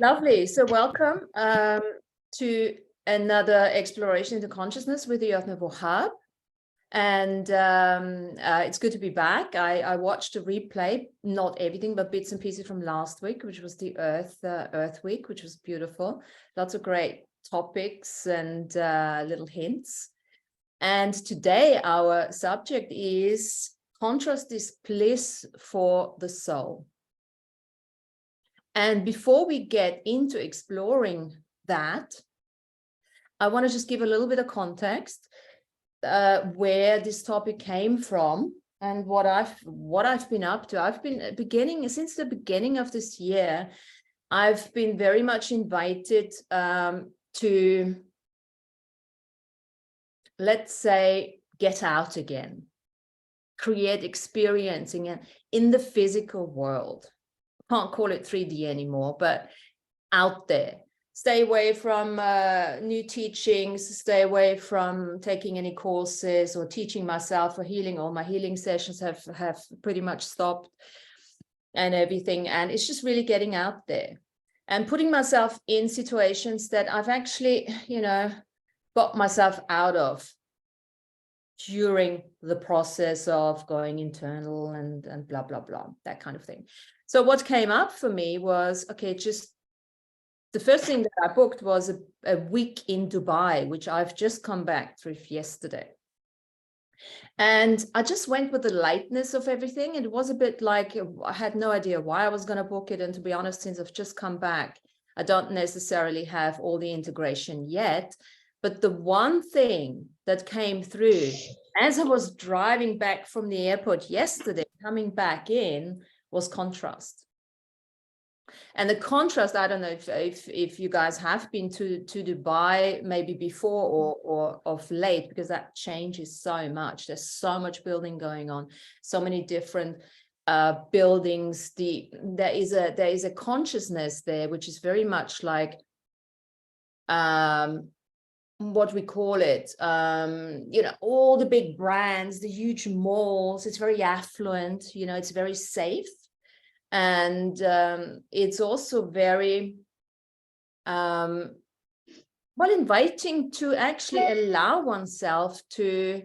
Lovely. So welcome to another exploration into consciousness with the Earth Wahab. And it's good to be back. I watched a replay, not everything, but bits and pieces from last week, which was the Earth Week, which was beautiful. Lots of great topics and little hints. And today our subject is contrast is bliss for the soul. And before we get into exploring that, I want to just give a little bit of context where this topic came from and what I've been up to. I've been since the beginning of this year, I've been very much invited to, let's say, get out again, create experiencing in the physical world. Can't call it 3D anymore, but out there. Stay away from new teachings, stay away from taking any courses or teaching myself for healing. All my healing sessions have pretty much stopped and everything. And it's just really getting out there and putting myself in situations that I've actually, got myself out of during the process of going internal and blah, blah, blah, that kind of thing. So what came up for me was, okay, just the first thing that I booked was a week in Dubai, which I've just come back through yesterday. And I just went with the lightness of everything. It was a bit like, I had no idea why I was going to book it. And to be honest, since I've just come back, I don't necessarily have all the integration yet. But the one thing that came through as I was driving back from the airport yesterday, coming back in, was contrast. And the contrast, I don't know if you guys have been to Dubai maybe before or of late, because that changes so much. There's so much building going on, so many different buildings. There is a consciousness there, which is very much like what we call it, all the big brands, the huge malls. It's very affluent, it's very safe. And it's also very, inviting to actually allow oneself to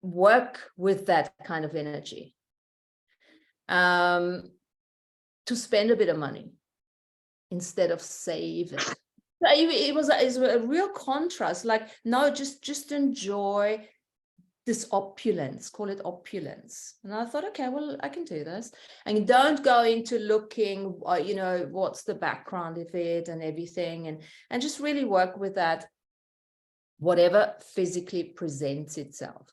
work with that kind of energy, to spend a bit of money instead of save it. It was a real contrast, like, no, just enjoy this opulence, call it opulence. And I thought, okay, well, I can do this. And don't go into looking, what's the background of it and everything, and just really work with that, whatever physically presents itself.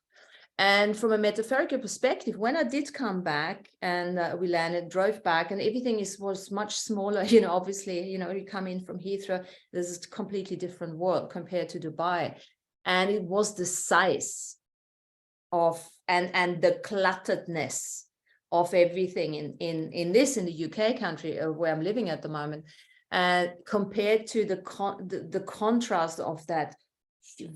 And from a metaphorical perspective, when I did come back and we landed, drove back, and everything was much smaller, obviously, you come in from Heathrow, this is a completely different world compared to Dubai. And it was the size of and the clutteredness of everything in the UK country where I'm living at the moment, compared to the contrast of that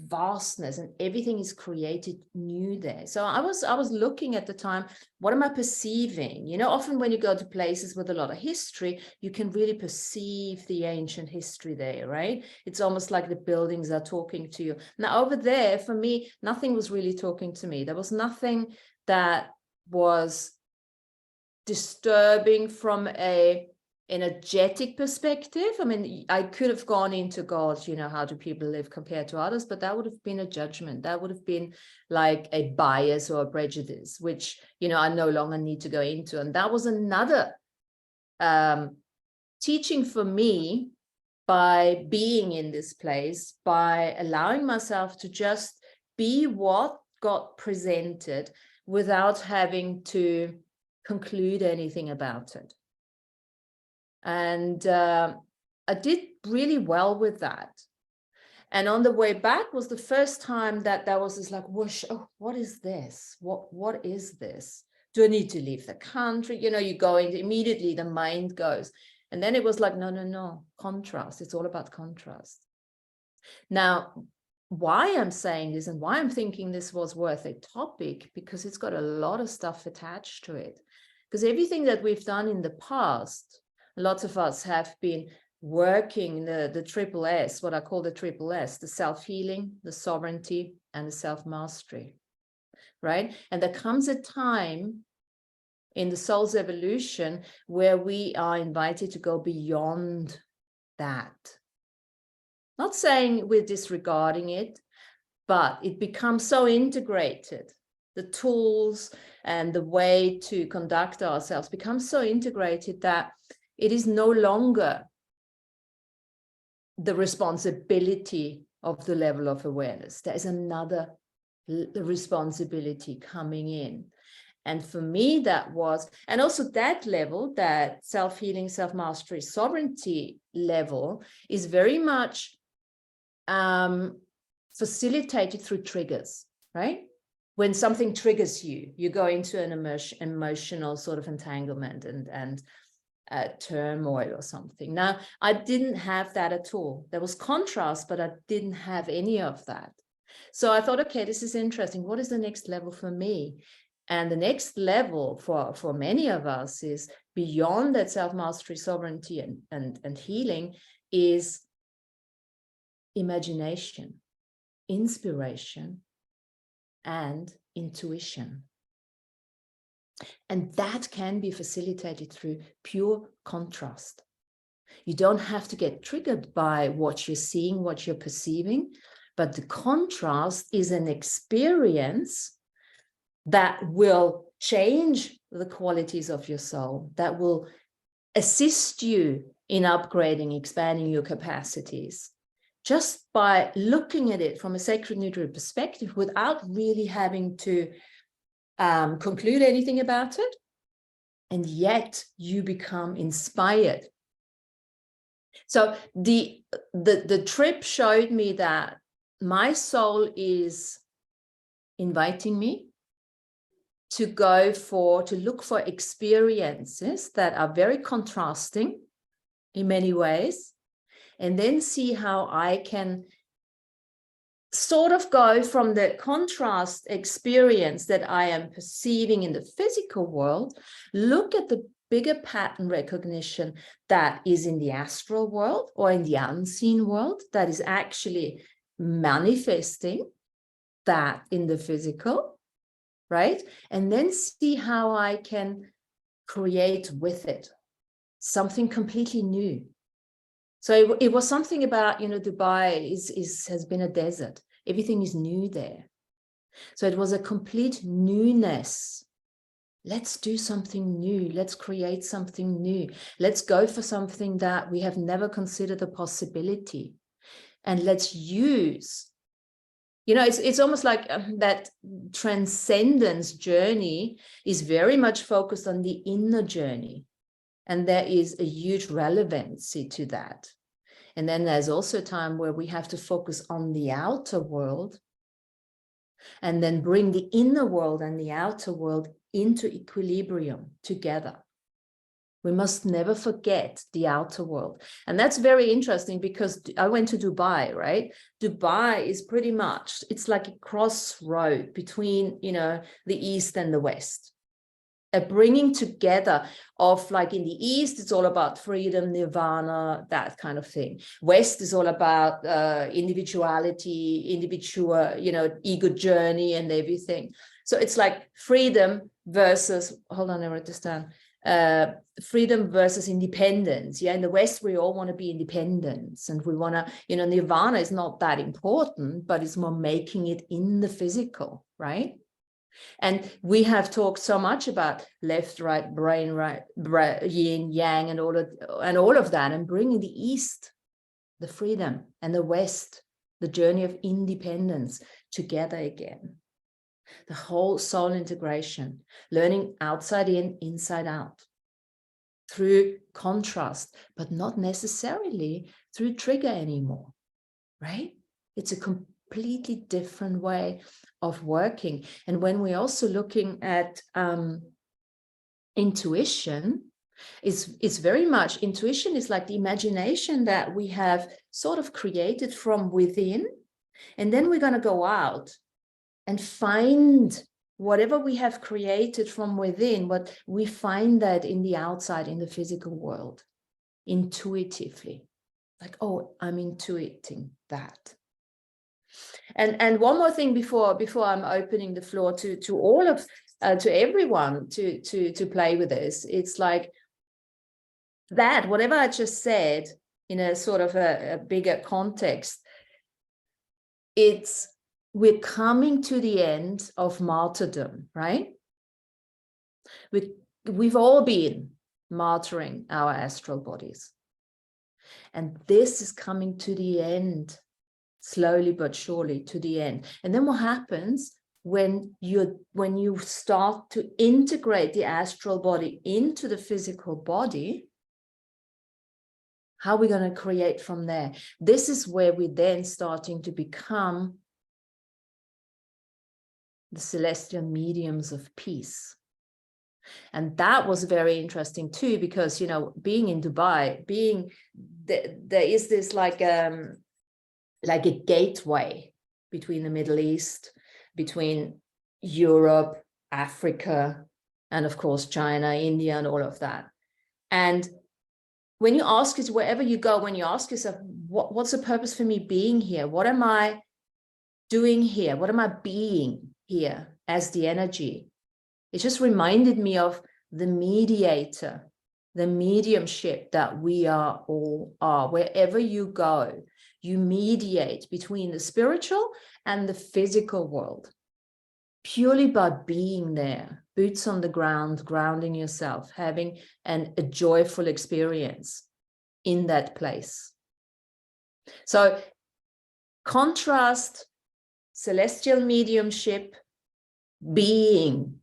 vastness, and everything is created new there. So I was looking at the time, what am I perceiving? Often when you go to places with a lot of history, you can really perceive the ancient history there, right? It's almost like the buildings are talking to you. Now over there, for me, nothing was really talking to me. There was nothing that was disturbing from an energetic perspective. I mean, I could have gone into God, how do people live compared to others, but that would have been a judgment. That would have been like a bias or a prejudice, which, I no longer need to go into. And that was another teaching for me, by being in this place, by allowing myself to just be what got presented without having to conclude anything about it. And I did really well with that. And on the way back was the first time that there was this like whoosh, oh, what is this? What is this? Do I need to leave the country? You go into, immediately the mind goes. And then it was like, no, contrast. It's all about contrast. Now, why I'm saying this and why I'm thinking this was worth a topic, because it's got a lot of stuff attached to it. Because everything that we've done in the past lots of us have been working the triple S, what I call the triple S, the self-healing, the sovereignty, and the self-mastery, right? And there comes a time in the soul's evolution where we are invited to go beyond that. Not saying we're disregarding it, but it becomes so integrated. The tools and the way to conduct ourselves becomes so integrated that it is no longer the responsibility of the level of awareness. There is another responsibility coming in. And for me, that was, and also that level, that self-healing, self-mastery, sovereignty level is very much facilitated through triggers, right? When something triggers you, you go into an emotional sort of entanglement and turmoil or something. Now, I didn't have that at all. There was contrast, but I didn't have any of that. So I thought, okay, this is interesting. What is the next level for me? And the next level for many of us is beyond that self-mastery, sovereignty, and healing is imagination, inspiration, and intuition. And that can be facilitated through pure contrast. You don't have to get triggered by what you're seeing, what you're perceiving, but the contrast is an experience that will change the qualities of your soul, that will assist you in upgrading, expanding your capacities, just by looking at it from a sacred neutral perspective without really having to conclude anything about it. And yet you become inspired. So the trip showed me that my soul is inviting me to look for experiences that are very contrasting in many ways, and then see how I can sort of go from the contrast experience that I am perceiving in the physical world, look at the bigger pattern recognition that is in the astral world or in the unseen world that is actually manifesting that in the physical, right? And then see how I can create with it something completely new. So it was something about, Dubai has been a desert. Everything is new there. So it was a complete newness. Let's do something new. Let's create something new. Let's go for something that we have never considered a possibility. And let's use, it's almost like that transcendence journey is very much focused on the inner journey. And there is a huge relevancy to that. And then there's also a time where we have to focus on the outer world and then bring the inner world and the outer world into equilibrium together. We must never forget the outer world. And that's very interesting because I went to Dubai, right? Dubai is pretty much, it's like a crossroad between, the East and the West. A bringing together of, like, in the East, it's all about freedom, nirvana, that kind of thing. West is all about individuality, ego journey and everything. So it's like freedom versus, hold on, I wrote this down. Freedom versus independence. Yeah, in the West, we all want to be independent, and we want to, nirvana is not that important, but it's more making it in the physical, right? And we have talked so much about left, right, brain, right, yin, yang, and all of that, and bringing the East, the freedom, and the West, the journey of independence together again. The whole soul integration, learning outside in, inside out, through contrast, but not necessarily through trigger anymore, right? It's a completely different way of working. And when we're also looking at intuition, it's very much, intuition is like the imagination that we have sort of created from within, and then we're going to go out and find whatever we have created from within, what we find that in the outside, in the physical world. intuitively. Like, oh, I'm intuiting that. And one more thing before I'm opening the floor to all of to everyone to play with this. It's like that, whatever I just said in a sort of a bigger context, we're coming to the end of martyrdom, right? We've all been martyring our astral bodies. And this is coming to the end, slowly but surely to the end. And then what happens when you start to integrate the astral body into the physical body? How are we going to create from there? This is where we're then starting to become the celestial mediums of peace. And that was very interesting too, because, you know, being in Dubai, there is this like a gateway between the Middle East, between Europe, Africa, and of course, China, India, and all of that. And when you ask it, wherever you go, when you ask yourself, what's the purpose for me being here? What am I doing here? What am I being here as the energy? It just reminded me of the mediator, the mediumship that we all are. Wherever you go, you mediate between the spiritual and the physical world, purely by being there, boots on the ground, grounding yourself, having a joyful experience in that place. So contrast celestial mediumship, being.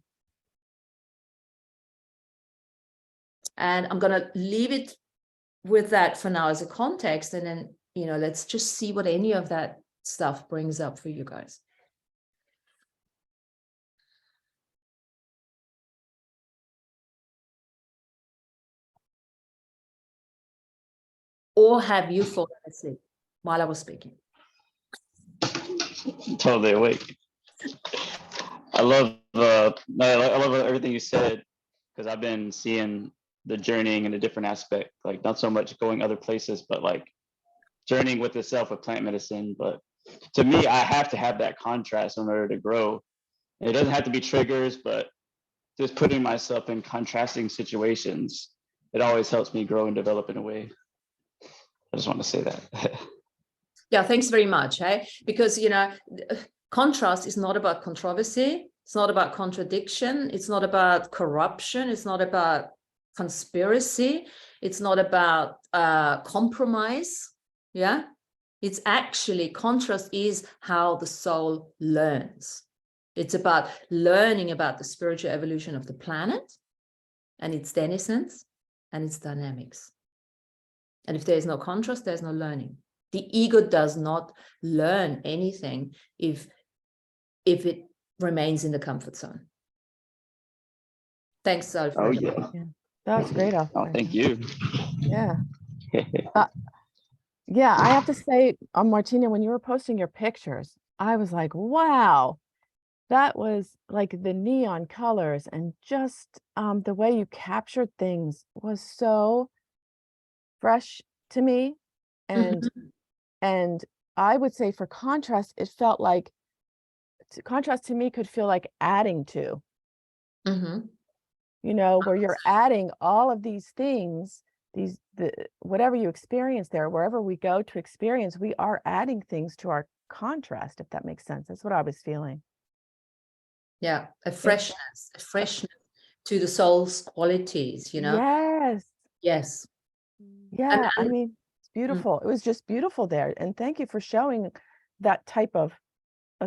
And I'm going to leave it with that for now as a context. And then, you know, let's just see what any of that stuff brings up for you guys. Or have you fallen asleep while I was speaking? Totally awake. I love everything you said, because I've been seeing the journeying in a different aspect, like not so much going other places, but like journeying with itself with plant medicine. But to me, I have to have that contrast in order to grow. It doesn't have to be triggers, but just putting myself in contrasting situations, it always helps me grow and develop in a way. I just want to say that. Yeah, thanks very much. Hey, because, you know, contrast is not about controversy. It's not about contradiction. It's not about corruption. It's not about conspiracy. It's not about compromise. Yeah, it's actually, contrast is how the soul learns. It's about learning about the spiritual evolution of the planet and its denizens and its dynamics. And if there is no contrast, there's no learning. The ego does not learn anything if it remains in the comfort zone. Thanks, Alfred. Oh, yeah. That was great, Alfred. Oh, thank you. Yeah. Yeah, I have to say, Martina, when you were posting your pictures, I was like, wow, that was like the neon colors, and just the way you captured things was so fresh to me. And and I would say for contrast, it felt like contrast to me could feel like adding to, you know, where you're adding all of these things, whatever you experience there, wherever we go to experience, we are adding things to our contrast, if that makes sense. That's what I was feeling. Yeah, a freshness to the soul's qualities, you know? Yes. Yes. Yeah, I mean, it's beautiful. It was just beautiful there. And thank you for showing that type of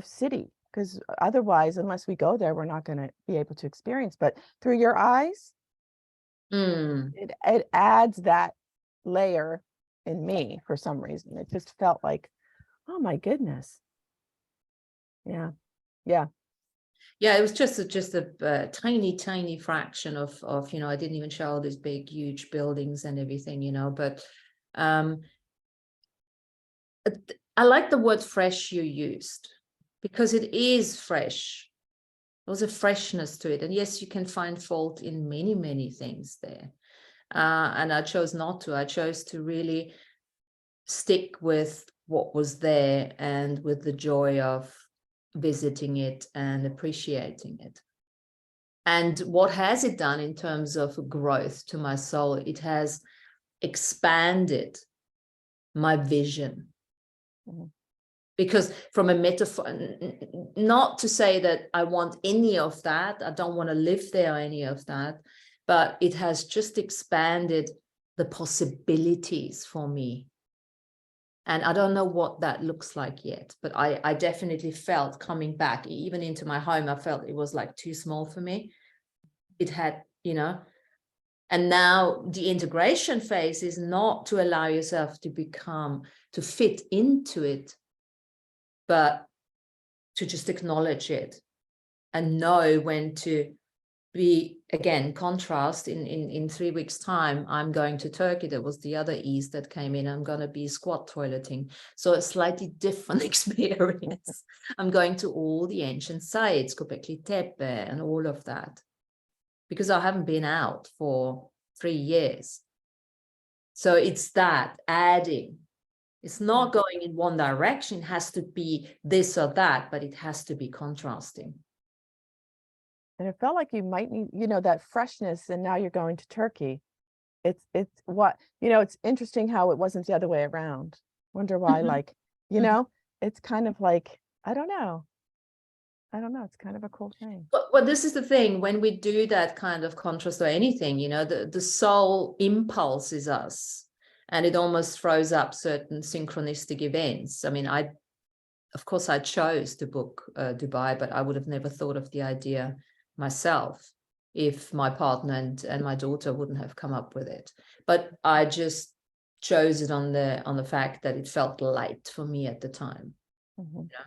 city, because otherwise, unless we go there, we're not going to be able to experience. But through your eyes, it adds that layer in me for some reason. It just felt like, oh my goodness. Yeah. Yeah. Yeah, it was just a tiny fraction of, you know, I didn't even show all these big, huge buildings and everything, you know, but I like the word fresh you used, because it is fresh. There's a freshness to it. And yes, you can find fault in many things there. And I chose not to. I chose to really stick with what was there and with the joy of visiting it and appreciating it. And what has it done in terms of growth to my soul? It has expanded my vision. Because from a metaphor, not to say that I want any of that, I don't want to live there or any of that, but it has just expanded the possibilities for me. And I don't know what that looks like yet, but I definitely felt coming back, even into my home, I felt it was like too small for me. It had, you know, and now the integration phase is not to allow yourself to fit into it, but to just acknowledge it and know when to be, again, contrast. In 3 weeks' time, I'm going to Turkey. There was the other ease that came in. I'm going to be squat toileting. So a slightly different experience. I'm going to all the ancient sites, Göbekli Tepe and all of that, because I haven't been out for 3 years. So it's that adding. It's not going in one direction. It has to be this or that, but it has to be contrasting. And it felt like you might need, you know, that freshness, and now you're going to Turkey. It's what, you know, it's interesting how it wasn't the other way around. Wonder why, like, you know, it's kind of like, I don't know. It's kind of a cool thing. But this is the thing, when we do that kind of contrast or anything, you know, the soul impulses us, and it almost throws up certain synchronistic events. I mean, of course, I chose to book Dubai, but I would have never thought of the idea myself if my partner and my daughter wouldn't have come up with it. But I just chose it on the fact that it felt light for me at the time. Yeah.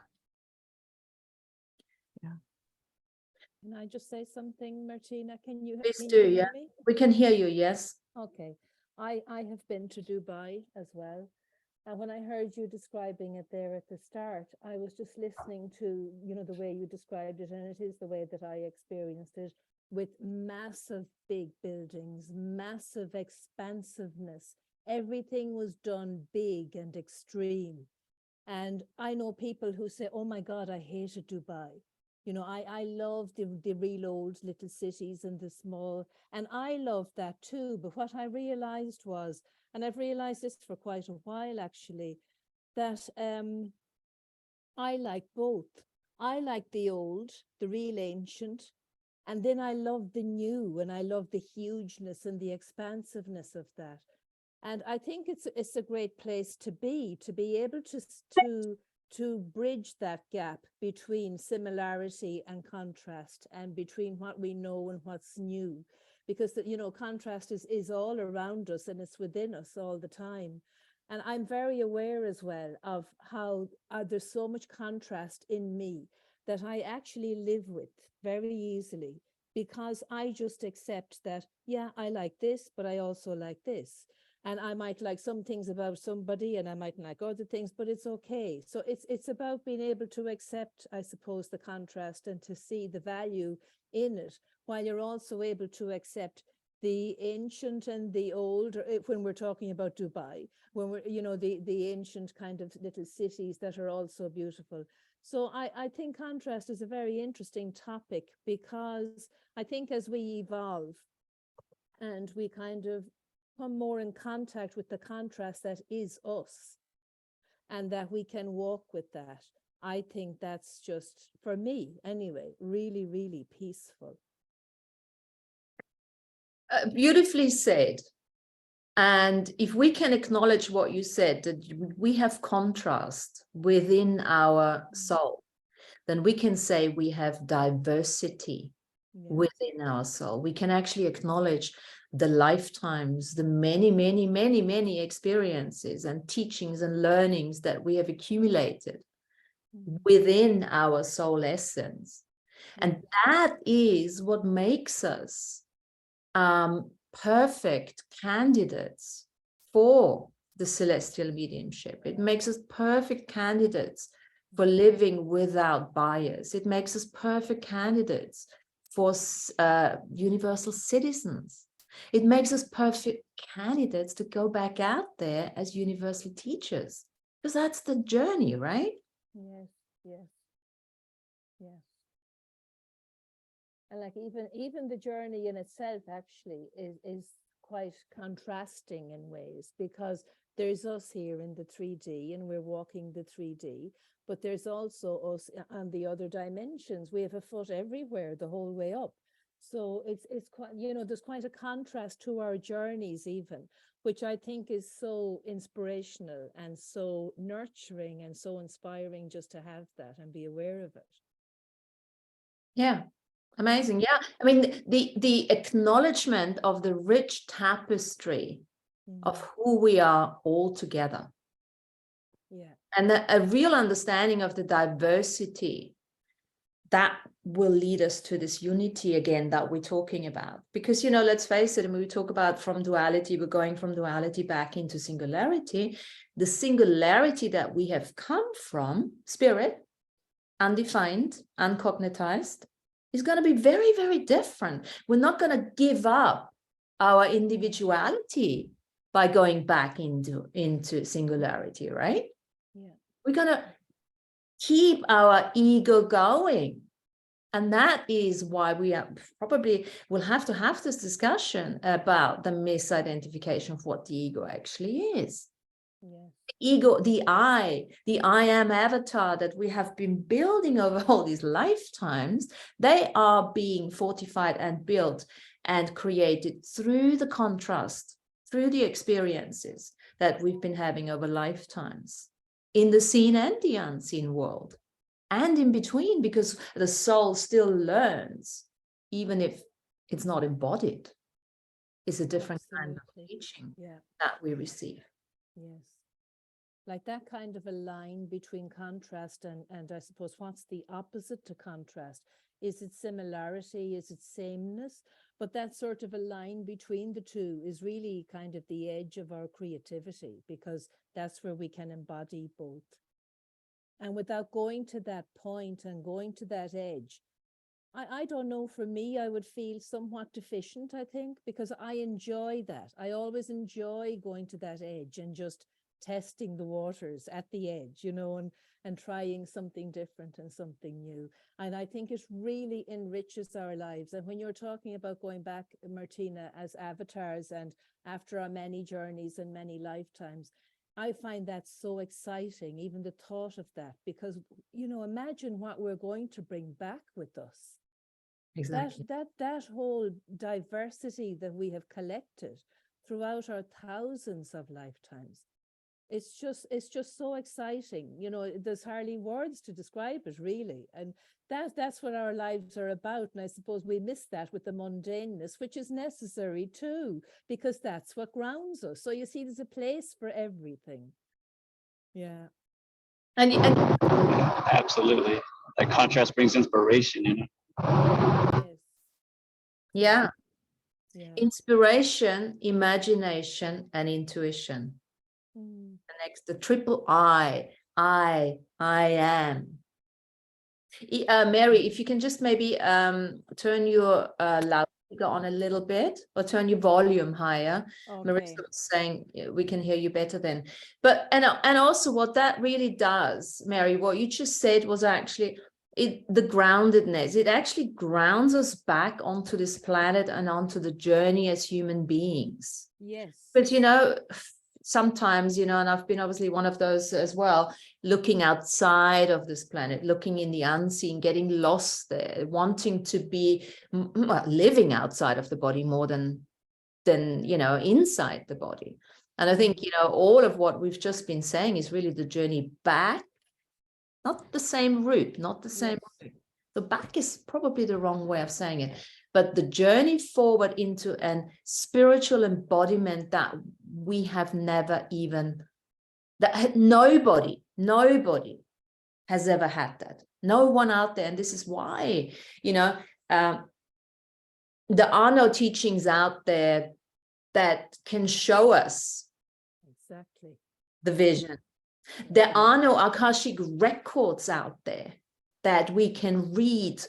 Can I just say something, Martina? Please do, yeah. Me? We can hear you, yes. Okay. I have been to Dubai as well. And when I heard you describing it there at the start, I was just listening to, you know, the way you described it, and it is the way that I experienced it, with massive big buildings, massive expansiveness. Everything was done big and extreme. And I know people who say, oh my God, I hated Dubai. You know, I love the real old little cities and the small, and I love that too. But what I realized was, and I've realized this for quite a while actually, that I like both. I like the old, the real ancient, and then I love the new, and I love the hugeness and the expansiveness of that. And I think it's a great place to be able to bridge that gap between similarity and contrast, and between what we know and what's new, because you know, contrast is all around us and it's within us all the time. And I'm very aware as well of how there's so much contrast in me that I actually live with very easily, because I just accept that, yeah, I like this, but I also like this. And I might like some things about somebody and I might like other things, but it's okay. So it's about being able to accept, I suppose, the contrast and to see the value in it, while you're also able to accept the ancient and the old, when we're talking about Dubai, when we're, you know, the ancient kind of little cities that are also beautiful. So I think contrast is a very interesting topic, because I think as we evolve and we kind of come more in contact with the contrast that is us, and that we can walk with that, I think that's just, for me anyway, really, really peaceful. Beautifully said. And if we can acknowledge what you said, that we have contrast within our soul, then we can say we have diversity within our soul. We can actually acknowledge the lifetimes, the many, many, many, many experiences and teachings and learnings that we have accumulated within our soul essence. And that is what makes us perfect candidates for the celestial mediumship. It makes us perfect candidates for living without bias. It makes us perfect candidates for universal citizens. It makes us perfect candidates to go back out there as universal teachers, because that's the journey, right? Yes, yes, yes. And like even the journey in itself actually is quite contrasting in ways, because there's us here in the 3D and we're walking the 3D, but there's also us on the other dimensions. We have a foot everywhere the whole way up. So it's quite, you know, there's quite a contrast to our journeys even, which I think is so inspirational and so nurturing and so inspiring just to have that and be aware of it. Yeah, amazing. Yeah, I mean, the acknowledgement of the rich tapestry of who we are all together. Yeah. And a real understanding of the diversity that will lead us to this unity again that we're talking about. Because, you know, let's face it, when we talk about from duality, we're going from duality back into singularity. The singularity that we have come from, spirit, undefined, uncognitized, is going to be very, very different. We're not going to give up our individuality by going back into singularity, right? Yeah. We're going to keep our ego going. And that is why we probably will have to have this discussion about the misidentification of what the ego actually is. Yes. Ego, the I am avatar that we have been building over all these lifetimes, they are being fortified and built and created through the contrast, through the experiences that we've been having over lifetimes in the seen and the unseen world, and in between, because the soul still learns, even if it's not embodied. It's a different kind of teaching that we receive. Yes. Like that kind of a line between contrast and I suppose what's the opposite to contrast? Is it similarity? Is it sameness? But that sort of a line between the two is really kind of the edge of our creativity, because that's where we can embody both. And without going to that point and going to that edge, I don't know, for me, I would feel somewhat deficient, I think, because I enjoy that. I always enjoy going to that edge and just testing the waters at the edge, you know, and trying something different and something new. And I think it really enriches our lives. And when you're talking about going back, Martina, as avatars and after our many journeys and many lifetimes, I find that so exciting, even the thought of that, because, you know, imagine what we're going to bring back with us. Exactly. That whole diversity that we have collected throughout our thousands of lifetimes. It's just so exciting. You know, there's hardly words to describe it, really. And that's what our lives are about. And I suppose we miss that with the mundaneness, which is necessary too, because that's what grounds us. So you see, there's a place for everything. Yeah. And Absolutely. That contrast brings inspiration, you know. Yes. yeah, Yeah. inspiration, imagination, and intuition. The next, the triple I am. Mary, if you can just maybe turn your loudspeaker on a little bit, or turn your volume higher. Okay. Marissa was saying we can hear you better then. But and also what that really does, Mary, what you just said was actually the groundedness. It actually grounds us back onto this planet and onto the journey as human beings. Yes. But you know, sometimes, you know, and I've been obviously one of those as well, looking outside of this planet, looking in the unseen, getting lost there, wanting to be living outside of the body more than you know, inside the body. And I think, you know, all of what we've just been saying is really the journey back, not the same route, not the same route. The back is probably the wrong way of saying it, but the journey forward into an spiritual embodiment that we have never even, that nobody has ever had that. No one out there. And this is why, you know, there are no teachings out there that can show us Exactly the vision. There are no Akashic records out there that we can read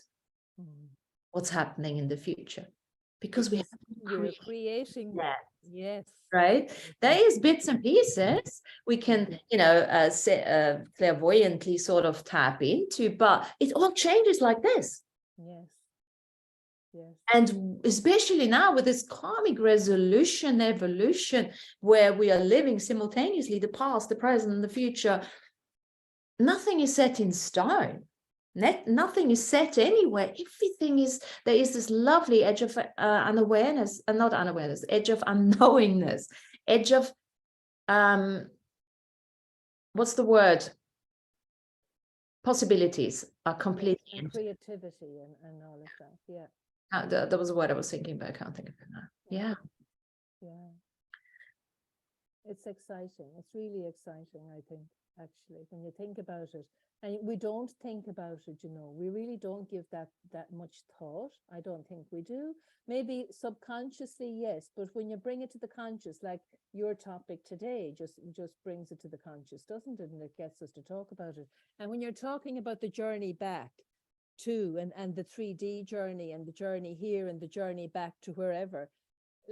what's happening in the future, because we haven't we're creating. that. Yes. Right, there is bits and pieces we can, you know, clairvoyantly sort of tap into, but it all changes like this. Yes. Yes. And especially now with this karmic resolution evolution, where we are living simultaneously the past, the present, and the future, nothing is set in stone. Nothing is set anywhere. Everything is, there is this lovely edge of unawareness, not unawareness, edge of unknowingness, edge of, what's the word? Possibilities are completely and creativity and all of that. Yeah. That was a word I was thinking, but I can't think of it now. Yeah. Yeah. It's exciting. It's really exciting, I think, actually, when you think about it. And we don't think about it, you know, we really don't give that much thought. I don't think we do. Maybe subconsciously, yes, but when you bring it to the conscious, like your topic today just brings it to the conscious, doesn't it? And it gets us to talk about it. And when you're talking about the journey back to, and the 3D journey and the journey here and the journey back to wherever,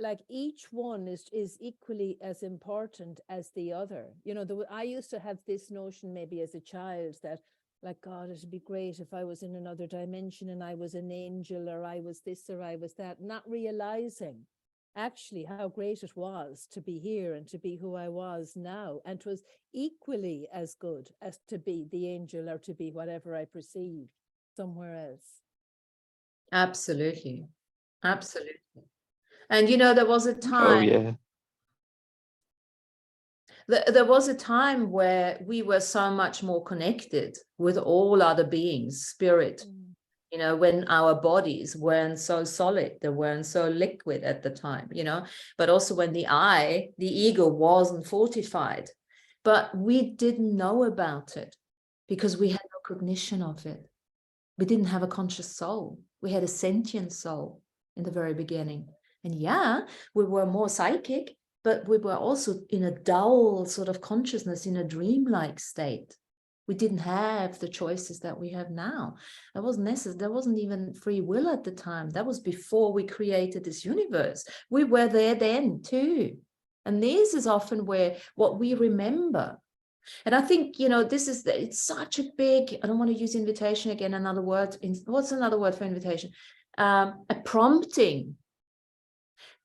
like each one is equally as important as the other. You know, I used to have this notion maybe as a child that, like, God, it'd be great if I was in another dimension and I was an angel, or I was this or I was that, not realizing actually how great it was to be here and to be who I was now. And it was equally as good as to be the angel or to be whatever I perceived somewhere else. Absolutely. Absolutely. And, you know, there was a time. Oh, yeah. There was a time where we were so much more connected with all other beings, spirit, you know, when our bodies weren't so solid, they weren't so liquid at the time, you know, but also when the ego wasn't fortified, but we didn't know about it because we had no cognition of it. We didn't have a conscious soul. We had a sentient soul in the very beginning. And yeah, we were more psychic, but we were also in a dull sort of consciousness, in a dreamlike state. We didn't have the choices that we have now. That wasn't necessary. There wasn't even free will at the time. That was before we created this universe. We were there then too. And this is often where what we remember. And I think, you know, it's such a big, I don't want to use invitation again, another word. What's another word for invitation? A prompting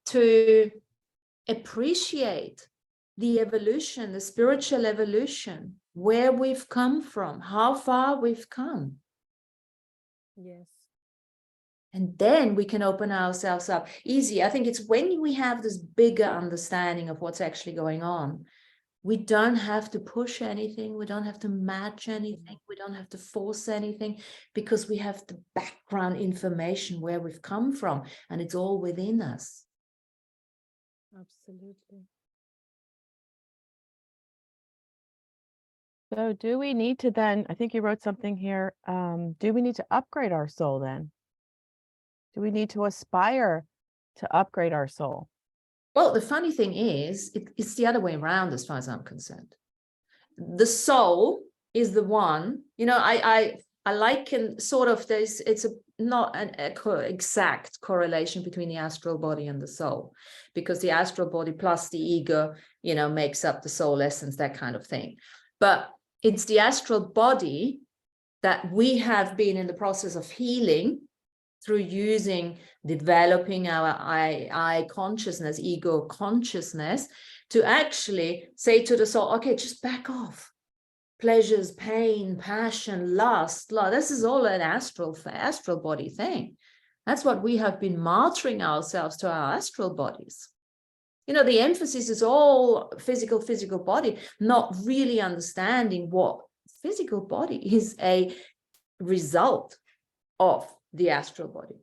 to appreciate the evolution, the spiritual evolution, where we've come from, how far we've come. Yes. And then we can open ourselves up easy. I think it's when we have this bigger understanding of what's actually going on. We don't have to push anything. We don't have to match anything. We don't have to force anything, because we have the background information where we've come from, and it's all within us. Absolutely. So do we need to then, I think you wrote something here, do we need to upgrade our soul then? Do we need to aspire to upgrade our soul? Well, the funny thing is, it's the other way around as far as I'm concerned. The soul is the one, you know, I liken sort of this, it's not an exact correlation between the astral body and the soul, because the astral body plus the ego, you know, makes up the soul essence, that kind of thing. But it's the astral body that we have been in the process of healing through developing our I consciousness, ego consciousness, to actually say to the soul, okay, just back off. Pleasures, pain, passion, lust, this is all an astral body thing. That's what we have been martyring ourselves to, our astral bodies. You know, the emphasis is all physical body, not really understanding what physical body is a result of the astral body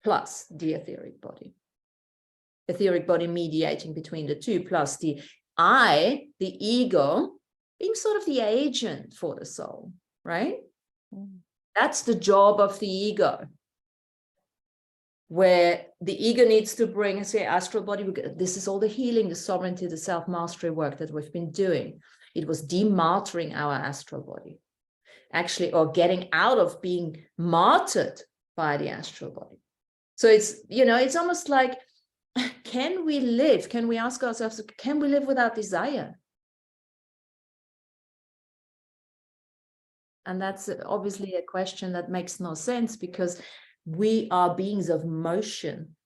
plus the etheric body mediating between the two, plus the ego, being sort of the agent for the soul, right? That's the job of the ego, where the ego needs to bring, say, astral body. This is all the healing, the sovereignty, the self-mastery work that we've been doing. It was demartyring our astral body, actually, or getting out of being martyred by the astral body. So it's, you know, it's almost like can we ask ourselves, can we live without desire? And that's obviously a question that makes no sense, because we are beings of motion.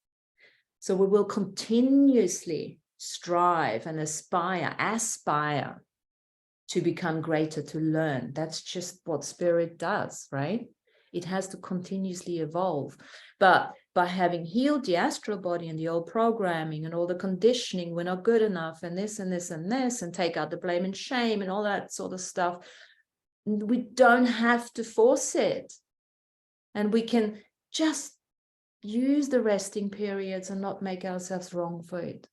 So we will continuously strive and aspire to become greater, to learn. That's just what spirit does, right? It has to continuously evolve. But by having healed the astral body and the old programming and all the conditioning, we're not good enough, and this and this and this, and take out the blame and shame and all that sort of stuff, we don't have to force it. And we can just use the resting periods and not make ourselves wrong for it.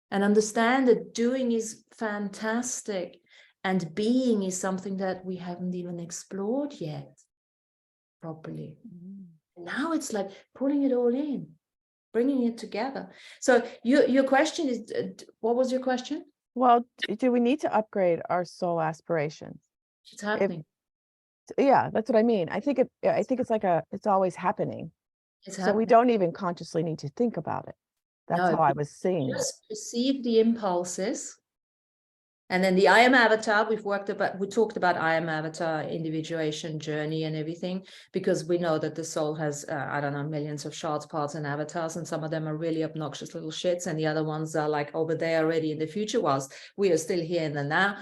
And understand that doing is fantastic, and being is something that we haven't even explored yet properly. Now it's like pulling it all in, bringing it together. So your question is, what was your question? Well, do we need to upgrade our soul aspirations? It's happening. Yeah, that's what I mean. I think it's like it's always happening. It's So happening. we don't even consciously need to think about it. That's No, how I was seeing it. just perceive the impulses. And then the I am avatar, we talked about I am avatar, individuation, journey and everything, because we know that the soul has, I don't know, millions of shards, parts and avatars, and some of them are really obnoxious little shits, and the other ones are like over there already in the future, whilst we are still here in the now.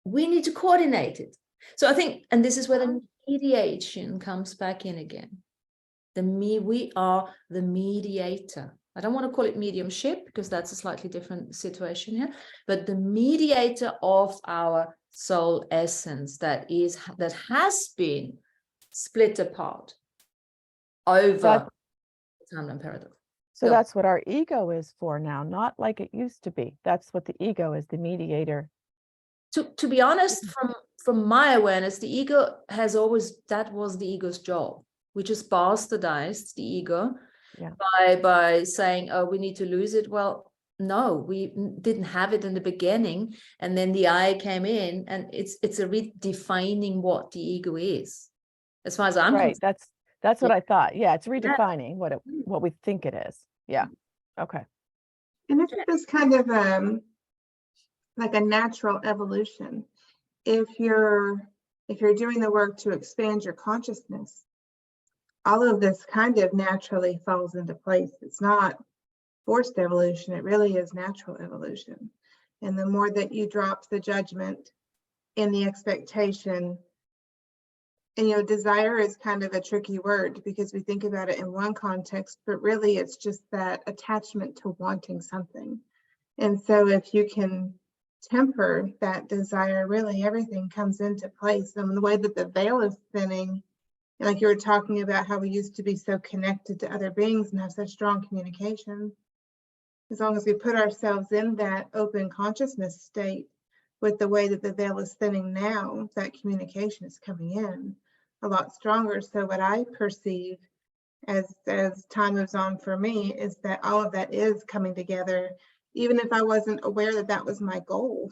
We need to coordinate it. So I think, and this is where the mediation comes back in again. We are the mediator. I don't want to call it mediumship, because that's a slightly different situation here, but the mediator of our soul essence that has been split apart over time and paradox. So that's what our ego is for now, not like it used to be. That's what the ego is, the mediator. To be honest, from my awareness, the ego has always, that was the ego's job. We just bastardized the ego by saying, oh, we need to lose it. Well, no, we didn't have it in the beginning. And then the I came in, and it's a redefining what the ego is. As far as I'm right. concerned. That's what I thought. Yeah, it's redefining what we think it is. Yeah. Okay. And isn't this kind of like a natural evolution? If you're doing the work to expand your consciousness, all of this kind of naturally falls into place. It's not forced evolution, it really is natural evolution. And the more that you drop the judgment and the expectation, and desire is kind of a tricky word, because we think about it in one context, but really it's just that attachment to wanting something. And so if you can temper that desire, really everything comes into place. And the way that the veil is thinning, like you were talking about how we used to be so connected to other beings and have such strong communication. As long as we put ourselves in that open consciousness state, with the way that the veil is thinning now, that communication is coming in a lot stronger. So what I perceive as time moves on for me is that all of that is coming together, even if I wasn't aware that that was my goal.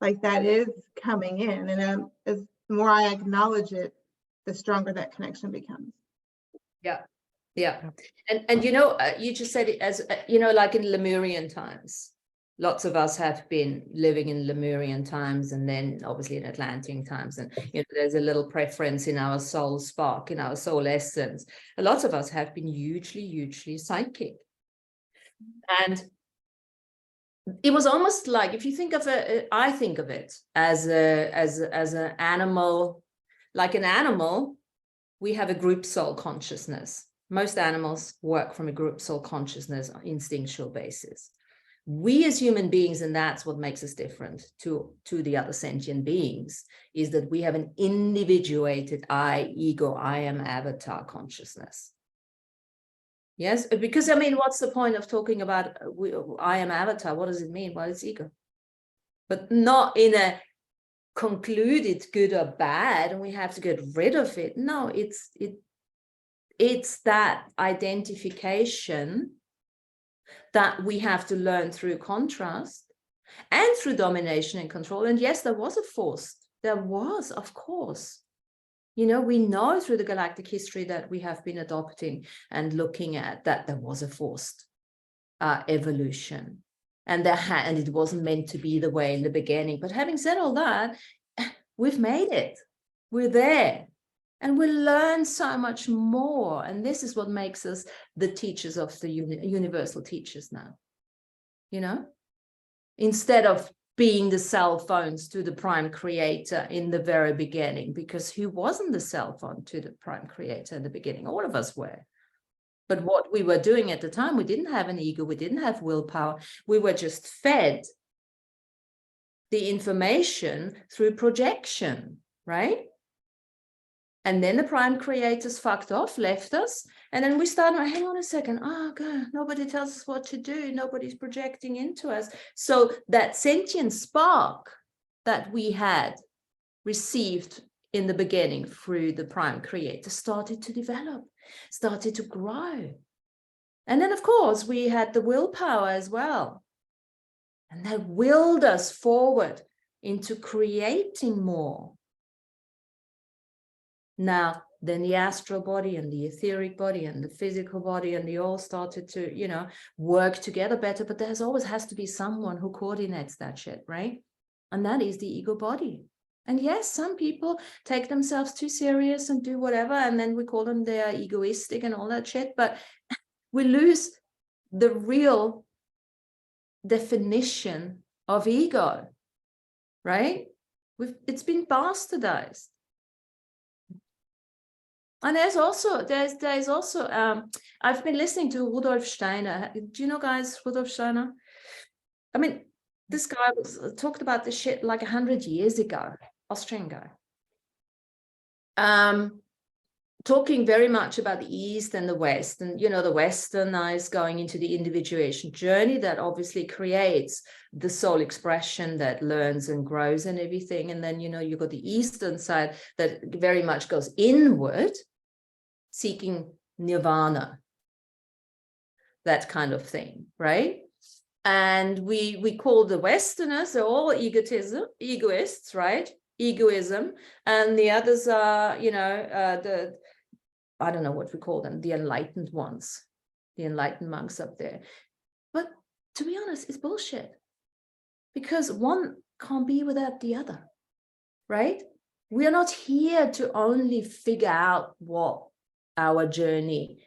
Like that is coming in, and as the more I acknowledge it, the stronger that connection becomes. Yeah. And you just said it as, like in Lemurian times, lots of us have been living in Lemurian times, and then obviously in Atlantean times. And, there's a little preference in our soul spark, in our soul essence. A lot of us have been hugely, hugely psychic. And it was almost like, if you think of it, I think of it as an animal. Like an animal, we have a group soul consciousness. Most animals work from a group soul consciousness on instinctual basis. We as human beings, and that's what makes us different to the other sentient beings, is that we have an individuated ego, I am avatar consciousness. Yes, because what's the point of talking about I am avatar? What does it mean? Well, it's ego, but not in a concluded good or bad, and we have to get rid of it. No, it's that identification that we have to learn through contrast and through domination and control. And yes, there was a force. There was, of course. We know through the galactic history that we have been adopting and looking at that there was a forced evolution. And and it wasn't meant to be the way in the beginning. But having said all that, we've made it. We're there. And we learn so much more. And this is what makes us the teachers of the universal teachers now. You know, instead of being the cell phones to the prime creator in the very beginning, because who wasn't the cell phone to the prime creator in the beginning? All of us were. But what we were doing at the time, we didn't have an ego, we didn't have willpower, we were just fed the information through projection, right? And then the prime creators fucked off, left us, and then we started, hang on a second, oh God, nobody tells us what to do, nobody's projecting into us. So that sentient spark that we had received in the beginning through the prime creator started to develop, started to grow. And then, of course, we had the willpower as well. And that willed us forward into creating more. Now, then the astral body and the etheric body and the physical body, and they all started to, you know, work together better. But there's always has to be someone who coordinates that shit, right? And that is the ego body. And yes, some people take themselves too serious and do whatever, and then we call them they're egoistic and all that shit. But we lose the real definition of ego, right? It's been bastardized. And there's also I've been listening to Rudolf Steiner. Do you know, guys, Rudolf Steiner? I mean, this guy talked about this shit like 100 years ago, Austrian guy. Talking very much about the East and the West, and you know, the Western is going into the individuation journey that obviously creates the soul expression that learns and grows and everything. And then, you know, you've got the Eastern side that very much goes inward, seeking nirvana, that kind of thing, right? And we call the Westerners, they're all egoists, right? Egoism. And the others are, you know, I don't know what we call them, the enlightened ones, the enlightened monks up there. But to be honest, it's bullshit, because one can't be without the other, right? We are not here to only figure out what our journey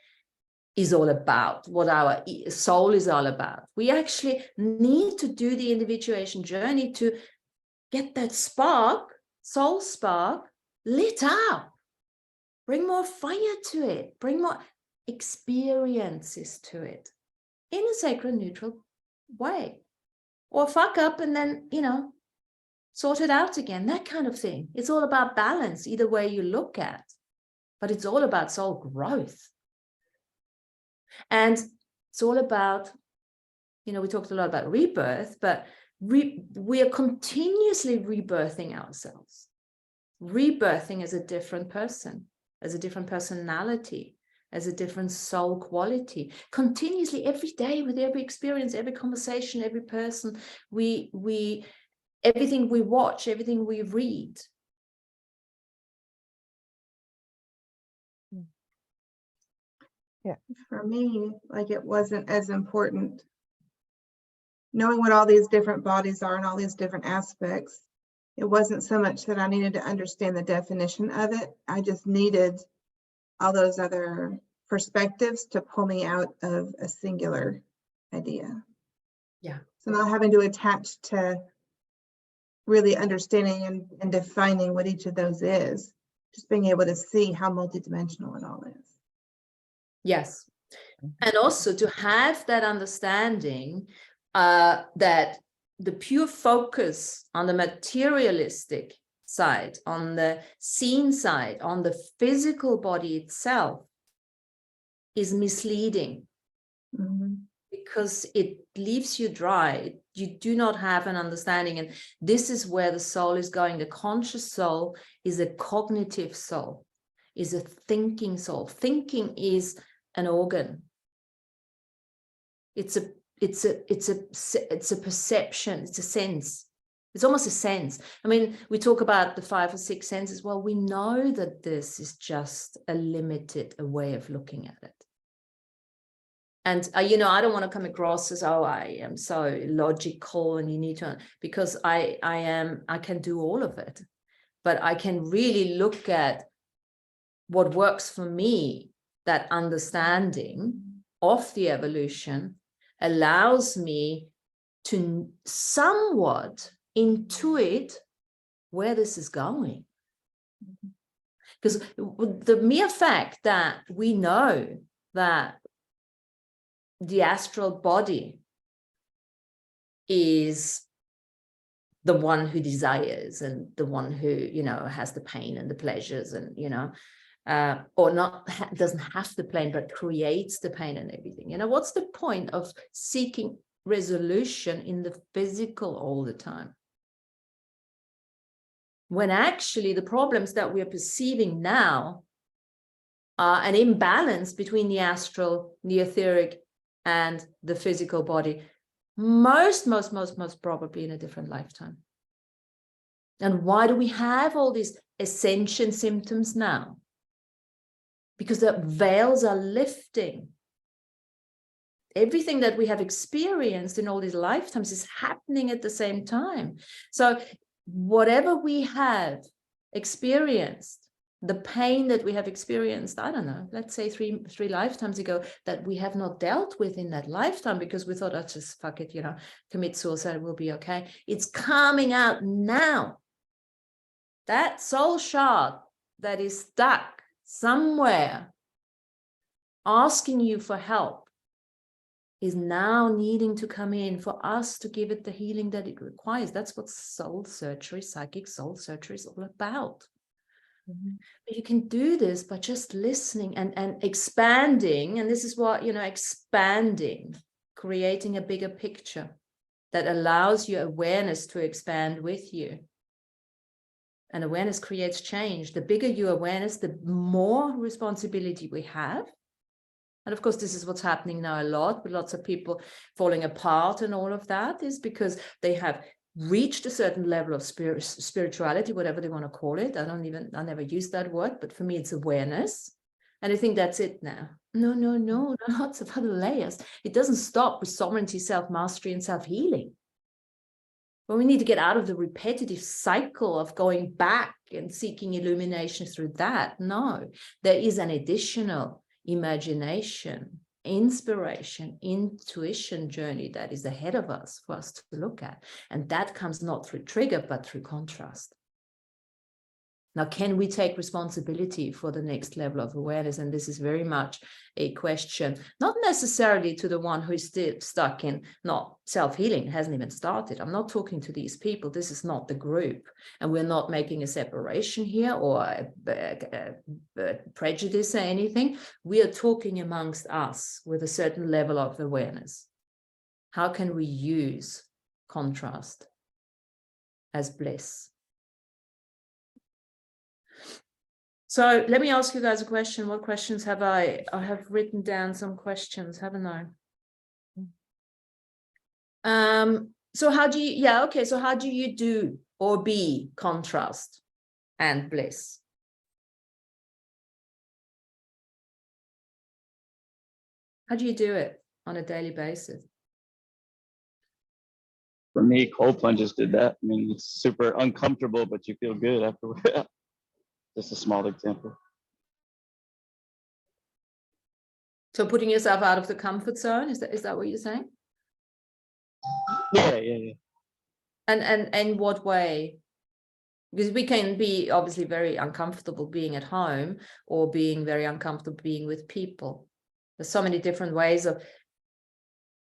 is all about, what our soul is all about. We actually need to do the individuation journey to get that spark, soul spark, lit up. Bring more fire to it, bring more experiences to it in a sacred, neutral way. Or fuck up and then, you know, sort it out again, that kind of thing. It's all about balance, either way you look at, but it's all about soul growth. And it's all about, you know, we talked a lot about rebirth, but we are continuously rebirthing ourselves, rebirthing as a different person, as a different personality, as a different soul quality, continuously every day, with every experience, every conversation, every person, everything we watch, everything we read. Yeah. For me, like, it wasn't as important knowing what all these different bodies are and all these different aspects. It wasn't so much that I needed to understand the definition of it. I just needed all those other perspectives to pull me out of a singular idea. Yeah. So not having to attach to really understanding and defining what each of those is, just being able to see how multidimensional it all is. Yes. And also to have that understanding that the pure focus on the materialistic side, on the seen side, on the physical body itself is misleading. Mm-hmm. Because it leaves you dry. You do not have an understanding. And this is where the soul is going. The conscious soul is a cognitive soul, is a thinking soul. Thinking is an organ. It's a perception, it's a sense. It's almost a sense. I mean, we talk about the 5 or 6 senses. Well, we know that this is just a limited way of looking at it. And, you know, I don't want to come across as, oh, I am so logical and you need to, because I can do all of it, but I can really look at what works for me. That understanding of the evolution allows me to somewhat intuit where this is going. Because the mere fact that we know that the astral body is the one who desires and the one who, you know, has the pain and the pleasures and, you know, or not, doesn't have the pain, but creates the pain and everything. You know, what's the point of seeking resolution in the physical all the time? When actually the problems that we are perceiving now are an imbalance between the astral, the etheric, and the physical body, most probably in a different lifetime. And why do we have all these ascension symptoms now? Because the veils are lifting. Everything that we have experienced in all these lifetimes is happening at the same time. So whatever we have experienced, the pain that we have experienced, I don't know, let's say three lifetimes ago, that we have not dealt with in that lifetime because we thought, oh, just fuck it, you know, commit suicide, will be okay. It's coming out now. That soul shard that is stuck somewhere asking you for help is now needing to come in for us to give it the healing that it requires. That's what soul surgery, psychic soul surgery is all about. But you can do this by just listening and expanding. And this is what, you know, expanding, creating a bigger picture that allows your awareness to expand with you. And awareness creates change. The bigger your awareness, the more responsibility we have. And of course, this is what's happening now a lot, with lots of people falling apart and all of that is because they have reached a certain level of spirituality, whatever they want to call it. I never use that word, but for me, it's awareness. And I think that's it now. No, lots of other layers. It doesn't stop with sovereignty, self-mastery, and self-healing. But we need to get out of the repetitive cycle of going back and seeking illumination through that. No, there is an additional imagination, inspiration, intuition journey that is ahead of us for us to look at. And that comes not through trigger, but through contrast. Now, can we take responsibility for the next level of awareness? And this is very much a question, not necessarily to the one who is still stuck in not self-healing, hasn't even started. I'm not talking to these people. This is not the group. And we're not making a separation here or a prejudice or anything. We are talking amongst us with a certain level of awareness. How can we use contrast as bliss? So let me ask you guys a question. What questions have I have written down some questions, haven't I? So how do you, so how do you do or be contrast and bliss? How do you do it on a daily basis? For me, cold plunges did that. I mean, it's super uncomfortable, but you feel good afterward. Just a small example. So putting yourself out of the comfort zone, is that what you're saying? Yeah. And in what way? Because we can be obviously very uncomfortable being at home or being very uncomfortable being with people. There's so many different ways of.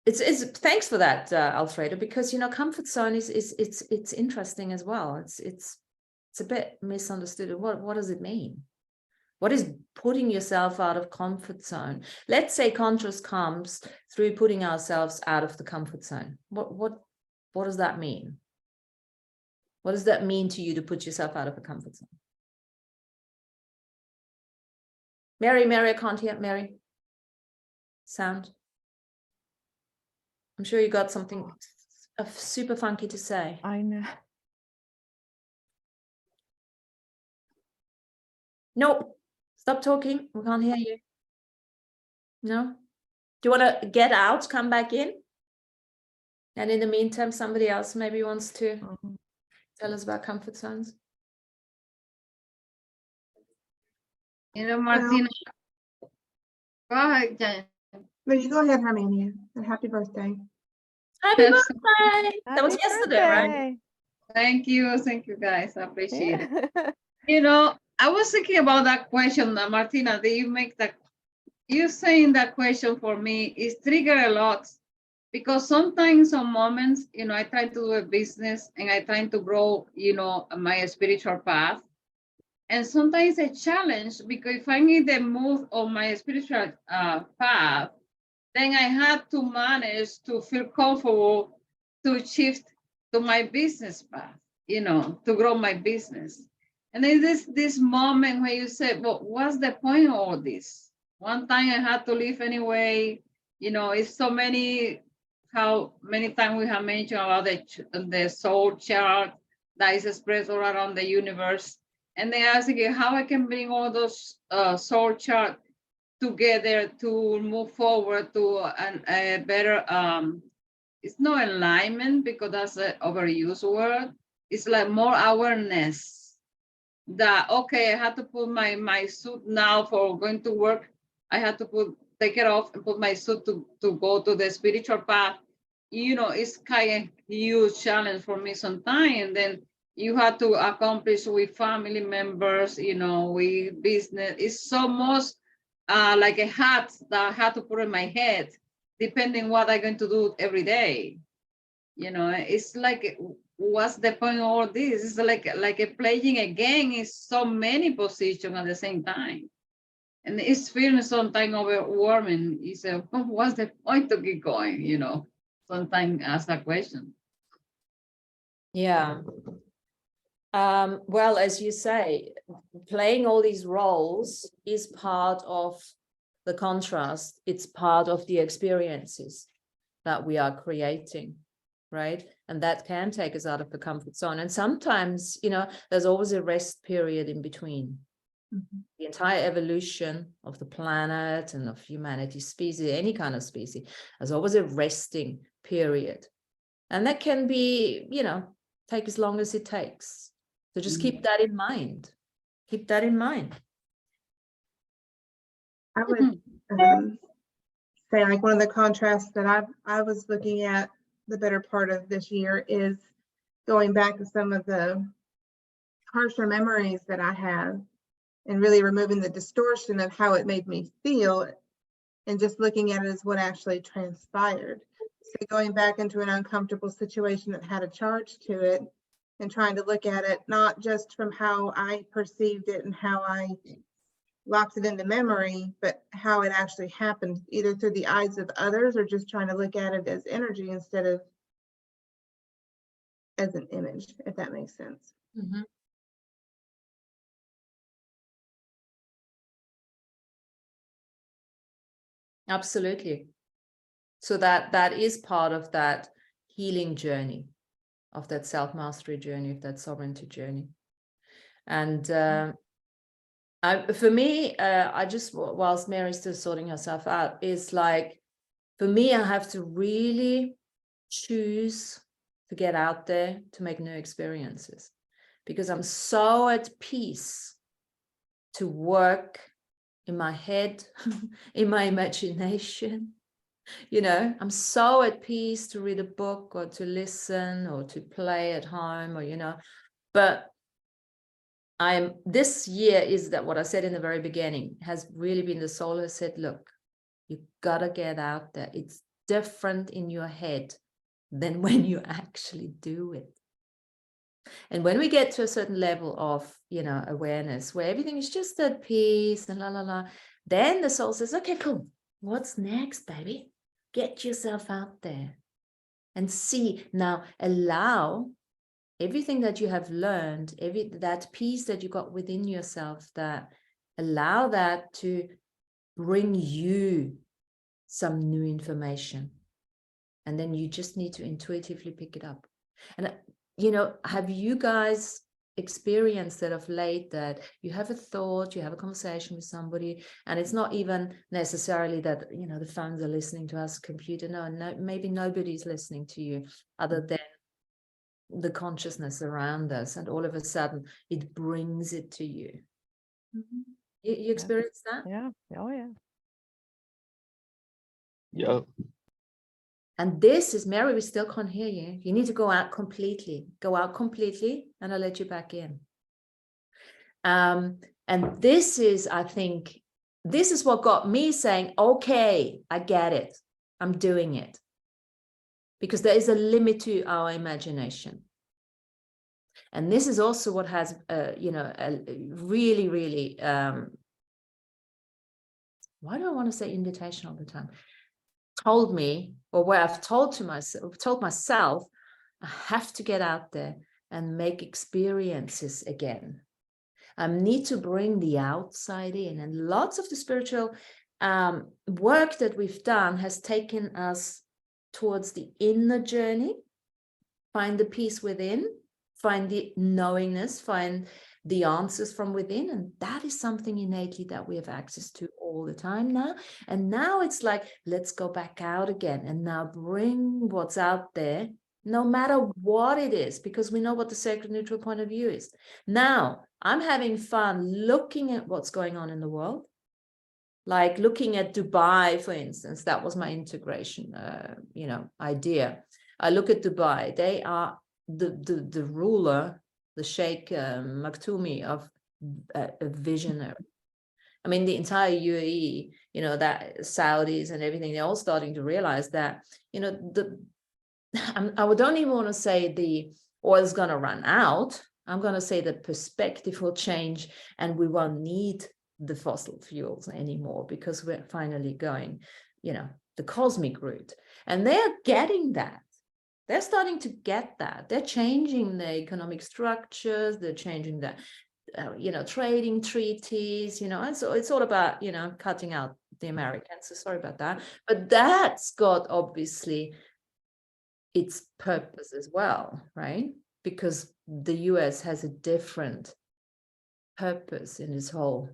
It's thanks for that, Alfredo, because you know comfort zone it's interesting as well. It's a bit misunderstood. What does it mean? What is putting yourself out of comfort zone? Let's say contrast comes through putting ourselves out of the comfort zone. What does that mean? What does that mean to you to put yourself out of the comfort zone? Mary, I can't hear. Mary, sound. I'm sure you got something super funky to say. I know. Nope. Stop talking. We can't hear you. No? Do you want to get out, come back in? And in the meantime, somebody else maybe wants to tell us about comfort zones. You know, Martina, go ahead, Jen. No, you go ahead, Harmonia, and happy birthday. Happy birthday! That was Happy yesterday, right? birthday. Thank you guys. I appreciate it. Yeah. You know, I was thinking about that question, Martina. That you make that you saying that question for me is trigger a lot, because sometimes some moments, you know, I try to do a business and I try to grow, you know, my spiritual path. And sometimes a challenge, because if I'm in the mood of my spiritual path, then I had to manage to feel comfortable to shift to my business path, you know, to grow my business. And then this moment where you say, well, what's the point of all this? One time I had to leave anyway, you know, it's so many, how many times we have mentioned about the soul chart that is expressed all around the universe. And then I was thinking how I can bring all those soul charts together to move forward to a better, it's not alignment because that's an overused word. It's like more awareness that, okay, I had to put my suit now for going to work. I had to take it off and put my suit to go to the spiritual path. You know, it's kind of huge challenge for me sometimes. And then you have to accomplish with family members, you know, with business. It's so much like a hat that I had to put in my head, depending what I'm going to do every day. You know, it's like, what's the point of all this? It's like a playing a game in so many positions at the same time. And it's feeling sometimes overwhelming. You say, oh, what's the point to keep going? You know, sometimes ask that question. Yeah. Well, as you say, playing all these roles is part of the contrast. It's part of the experiences that we are creating, right? And that can take us out of the comfort zone. And sometimes, you know, there's always a rest period in between. The entire evolution of the planet and of humanity, species, any kind of species, there's always a resting period. And that can be, you know, take as long as it takes. So just keep that in mind. Keep that in mind. I would say like one of the contrasts that I was looking at the better part of this year is going back to some of the harsher memories that I have and really removing the distortion of how it made me feel and just looking at it as what actually transpired. So going back into an uncomfortable situation that had a charge to it and trying to look at it not just from how I perceived it and how I locked it into memory, but how it actually happened, either through the eyes of others or just trying to look at it as energy instead of as an image, if that makes sense. Mm-hmm. Absolutely. So that is part of that healing journey, of that self-mastery journey, of that sovereignty journey. And for me, I just, whilst Mary's still sorting herself out, is like, for me, I have to really choose to get out there to make new experiences, because I'm so at peace to work in my head, in my imagination. You know, I'm so at peace to read a book or to listen or to play at home, or, you know, but this year is that what I said in the very beginning has really been, the soul has said, look, you gotta get out there. It's different in your head than when you actually do it. And when we get to a certain level of, you know, awareness where everything is just at peace and la la la, then the soul says, okay, cool. What's next, baby? Get yourself out there and see. Now allow everything that you have learned, that peace that you got within yourself, that allow that to bring you some new information. And then you just need to intuitively pick it up. And, you know, have you guys experienced that of late, that you have a thought, you have a conversation with somebody, and it's not even necessarily that, you know, the phones are listening to us, computer, no, maybe nobody's listening to you other than the consciousness around us, and all of a sudden it brings it to you. You experience that? Yeah. Oh, yeah. Yep. And this is, Mary, we still can't hear you. You need to go out completely. Go out completely, and I'll let you back in. And this is, I think, this is what got me saying, okay, I get it. I'm doing it. Because there is a limit to our imagination. And this is also what has, you know, really, really, why do I want to say invitation all the time? Told me, or where I've told myself, I have to get out there and make experiences again. I need to bring the outside in, and lots of the spiritual work that we've done has taken us towards the inner journey, find the peace within, find the knowingness, find the answers from within. And that is something innately that we have access to all the time now. And now it's like, let's go back out again and now bring what's out there, no matter what it is, because we know what the sacred neutral point of view is. Now I'm having fun looking at what's going on in the world, like looking at Dubai, for instance. That was my integration, you know, idea. I look at Dubai. They are the ruler, the Sheikh Maktoumi of a visionary. I mean, the entire UAE, you know, that Saudis and everything, they're all starting to realize that, you know, I don't even want to say the oil's going to run out. I'm going to say the perspective will change and we won't need the fossil fuels anymore, because we're finally going, you know, the cosmic route. And they're getting that. They're starting to get that. They're changing the economic structures. They're changing the, you know, trading treaties, you know, and so it's all about, you know, cutting out the Americans. So sorry about that. But that's got obviously its purpose as well, right? Because the US has a different purpose in this whole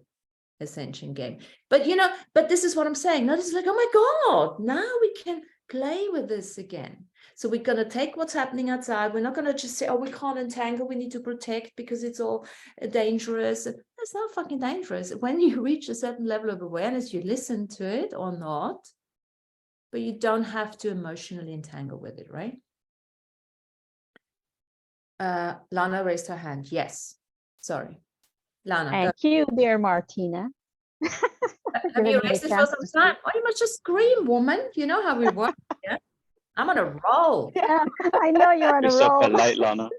ascension game. But, you know, but this is what I'm saying. Now it's like, oh my God, now we can play with this again. So we're going to take what's happening outside. We're not going to just say, oh, we can't entangle, we need to protect because it's all dangerous. It's not fucking dangerous. When you reach a certain level of awareness, you listen to it or not, but you don't have to emotionally entangle with it, right? Lana raised her hand. Yes. Sorry. Lana, go. Thank you, dear Martina. Have you raised it for some time? Oh, you must just scream, woman. You know how we work. Yeah, I'm on a roll. Yeah, I know you're on a You're so roll. polite, Lana.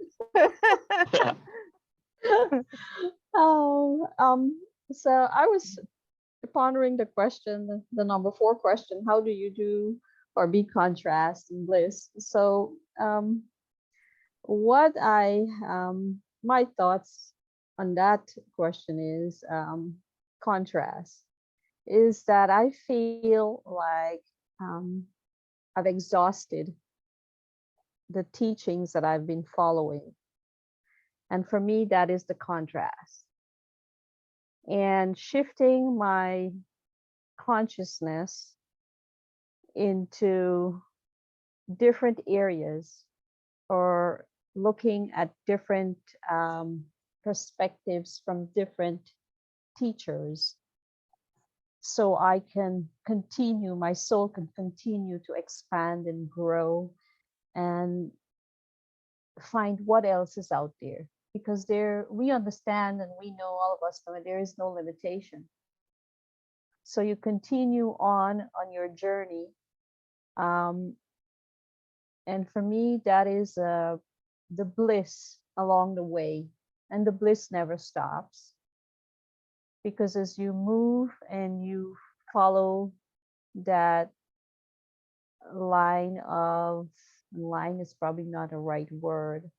So I was pondering the question, the number 4 question: how do you do or be contrast and bliss? So what my thoughts on that question is, contrast is that I feel like I've exhausted the teachings that I've been following. And for me, that is the contrast. And shifting my consciousness into different areas, or looking at different perspectives from different teachers, so I can continue, my soul can continue to expand and grow and find what else is out there. Because we understand and we know, all of us, that there is no limitation. So you continue on your journey. And for me, that is the bliss along the way. And the bliss never stops. Because as you move and you follow that line is probably not a right word,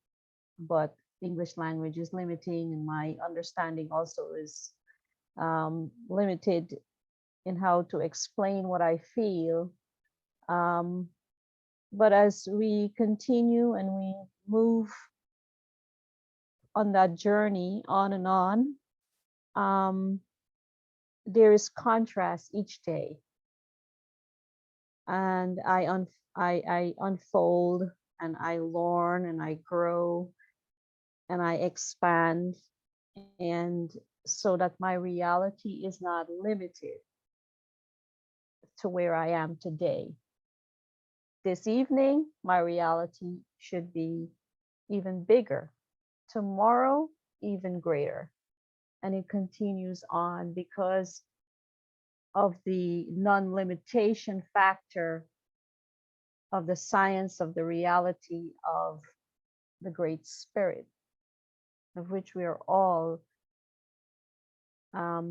but English language is limiting, and my understanding also is limited in how to explain what I feel. But as we continue and we move on that journey on and on, there is contrast each day. And I unfold and I learn and I grow and I expand, and so that my reality is not limited to where I am today. This evening, my reality should be even bigger. Tomorrow, even greater. And it continues on because of the non-limitation factor of the science of the reality of the Great Spirit, of which we are all a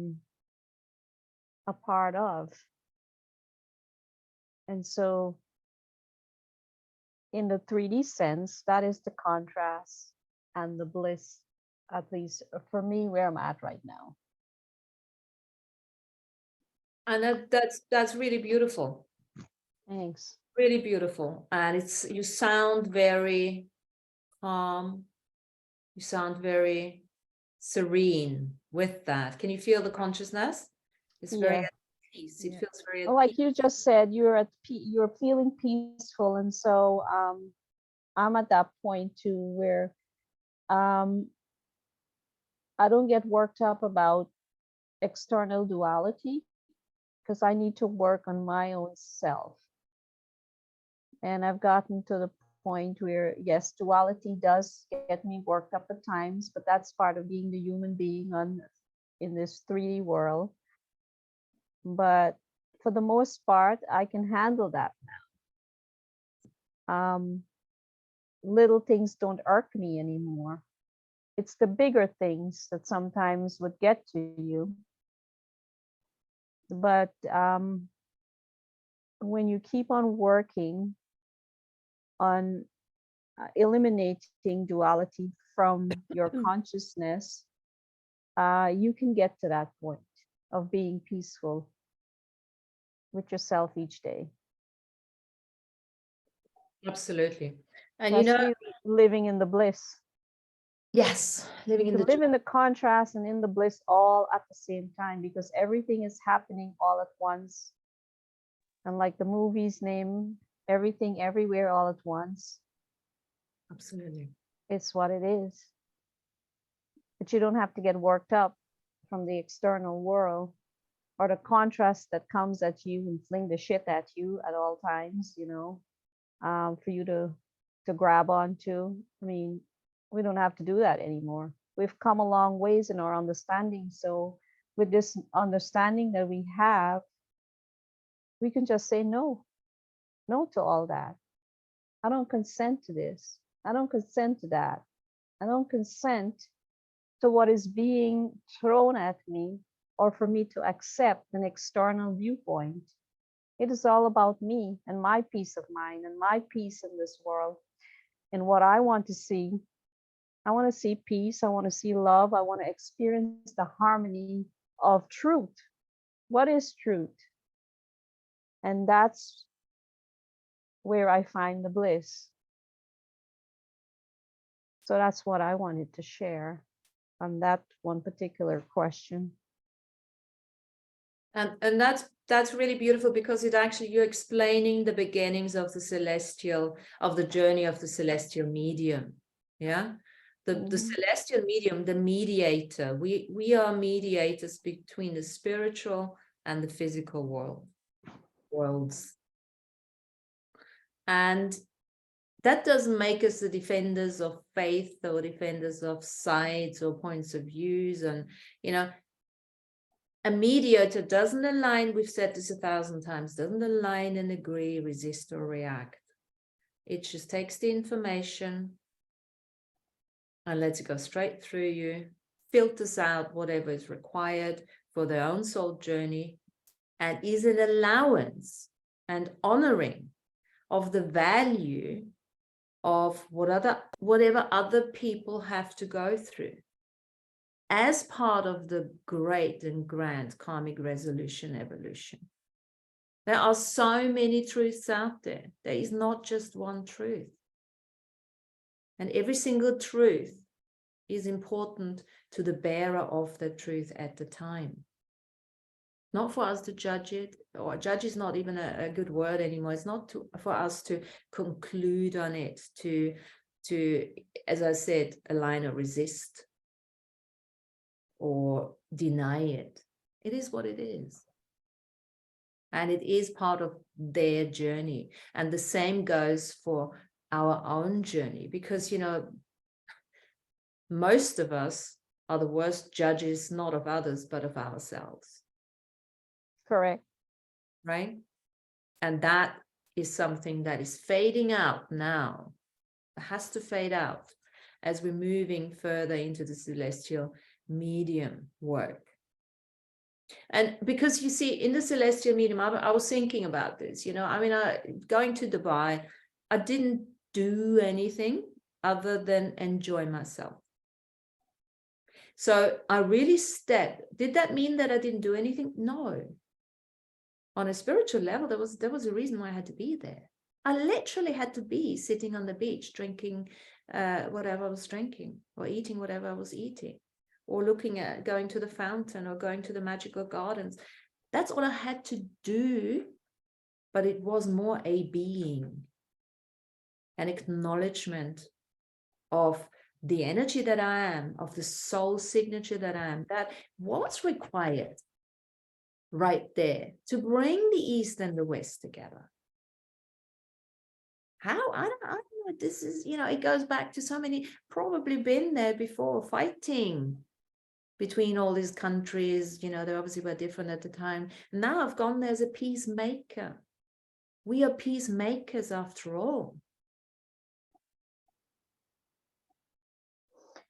part of. And so in the 3D sense, that is the contrast and the bliss, at least for me, where I'm at right now. And that's really beautiful. Thanks. Really beautiful. And you sound very calm. You sound very serene with that. Can you feel the consciousness? It's very Yeah. at peace. It feels very at Like peace. you just said, you're feeling peaceful, and so I'm at that point too where I don't get worked up about external duality, because I need to work on my own self. And I've gotten to the point where, yes, duality does get me worked up at times, but that's part of being the human being in this 3D world. But for the most part, I can handle that now. Little things don't irk me anymore. It's the bigger things that sometimes would get to you. But when you keep on working on eliminating duality from your consciousness, you can get to that point of being peaceful with yourself each day. Absolutely. And That's really living in the bliss. yes, living in To the live in the contrast and in the bliss all at the same time, because everything is happening all at once. And like the movie's name, Everything Everywhere All at Once. absolutely. It's what it is. But you don't have to get worked up from the external world or the contrast that comes at you and fling the shit at you at all times, for you to grab onto. I mean, we don't have to do that anymore. We've come a long ways in our understanding. So with this understanding that we have, we can just say no to all that. I don't consent to this. I don't consent to that. I don't consent to what is being thrown at me, or for me to accept an external viewpoint. It is all about me and my peace of mind and my peace in this world. And what I want to see, I want to see peace. I want to see love. I want to experience the harmony of truth. What is truth? And that's where I find the bliss. So that's what I wanted to share on that one particular question. And that's really beautiful, because you're explaining the beginnings of the journey of the celestial medium. Yeah. The celestial medium, the mediator. We are mediators between the spiritual and the physical worlds. And that doesn't make us the defenders of faith or defenders of sides or points of views. And, a mediator doesn't align, we've said this 1,000 times, doesn't align and agree, resist or react. It just takes the information and lets it go straight through you, filters out whatever is required for their own soul journey, and is an allowance and honoring of the value of whatever other people have to go through as part of the great and grand karmic resolution evolution. There are so many truths out there. There is not just one truth. And every single truth is important to the bearer of the truth at the time. Not for us to judge it, or judge is not even a good word anymore. It's not for us to conclude on it, to, as I said, align or resist or deny it. It is what it is. And it is part of their journey. And the same goes for our own journey, because, you know, most of us are the worst judges, not of others, but of ourselves. Correct. Right? And that is something that is fading out now. It has to fade out as we're moving further into the celestial medium work. And because you see, in the celestial medium, I was thinking about this, you know, I mean, going to Dubai, I didn't do anything other than enjoy myself. So I really stepped. Did that mean that I didn't do anything? No. On a spiritual level, there was a reason why I had to be there. I literally had to be sitting on the beach, drinking whatever I was drinking, or eating whatever I was eating, or looking at going to the fountain or going to the magical gardens. That's all I had to do, but it was more a being, an acknowledgement of the energy that I am, of the soul signature that I am. That was required right there to bring the East and the West together. How? I don't know. This is, you know, it goes back to so many, probably been there before, fighting between all these countries. You know, they obviously were different at the time. Now I've gone there as a peacemaker. We are peacemakers after all.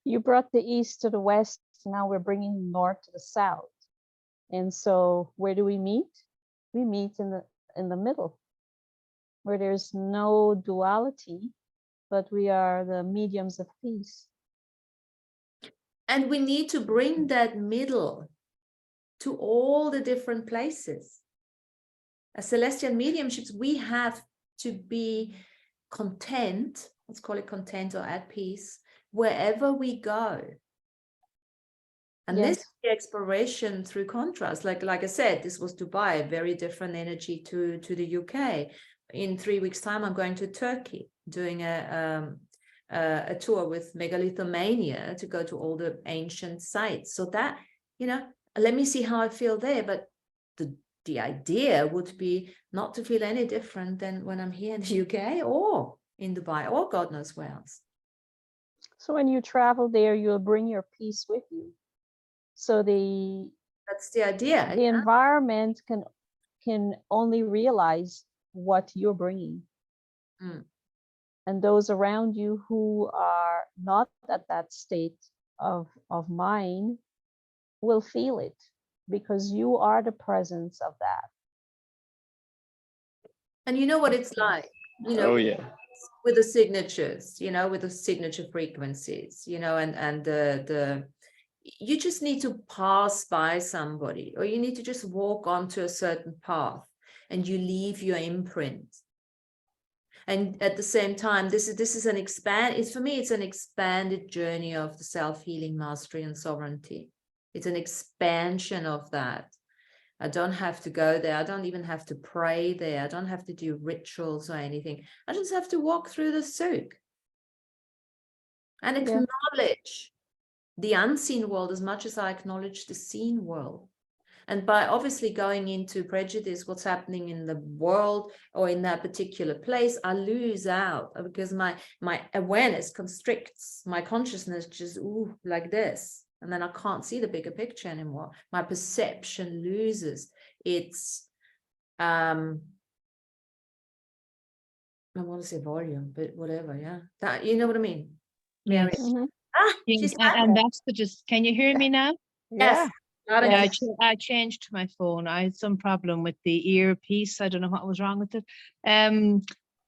You brought the East to the West. Now we're bringing the North to the South. And so where do we meet? We meet in the middle, where there's no duality, but we are the mediums of peace. And we need to bring that middle to all the different places. As celestial mediumships, we have to be content, let's call it content or at peace, wherever we go. And Yes. this is the exploration through contrast. Like I said, this was Dubai, very different energy to the UK. In 3 weeks' time, I'm going to Turkey, doing a tour with Megalithomania to go to all the ancient sites. So that, you know, let me see how I feel there. But the idea would be not to feel any different than when I'm here in the UK or in Dubai or God knows where else. So when you travel there, you'll bring your peace with you. So That's the idea. the environment can only realize what you're bringing. Mm. And those around you who are not at that state of mind will feel it, because you are the presence of that. And you know what it's like, you know, Oh yeah. with the signatures, you know, with the signature frequencies, you know, and the you just need to pass by somebody, or you need to just walk onto a certain path and you leave your imprint. And at the same time, this is an for me, it's an expanded journey of the self-healing, mastery, and sovereignty. It's an expansion of that. I don't have to go there. I don't even have to pray there. I don't have to do rituals or anything. I just have to walk through the souk and acknowledge the unseen world as much as I acknowledge the seen world. And by obviously going into prejudice, what's happening in the world or in that particular place, I lose out, because my awareness constricts, my consciousness just like this. And then I can't see the bigger picture anymore. My perception loses its, I want to say volume, but whatever, yeah. That, you know what I mean? Mary. Yes. Mm-hmm. She's And that's can you hear me now? yes. Yeah, I changed my phone. I had some problem with the earpiece. I don't know what was wrong with it.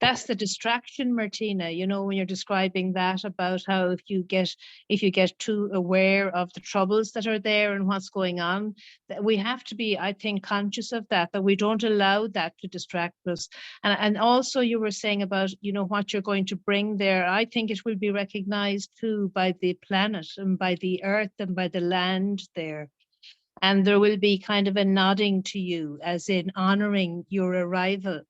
That's the distraction, Martina. You know, when you're describing that about how if you get too aware of the troubles that are there and what's going on, that we have to be, I think, conscious of that we don't allow that to distract us. And also you were saying about, you know, what you're going to bring there. I think it will be recognized too by the planet and by the earth and by the land there. And there will be kind of a nodding to you, as in honoring your arrival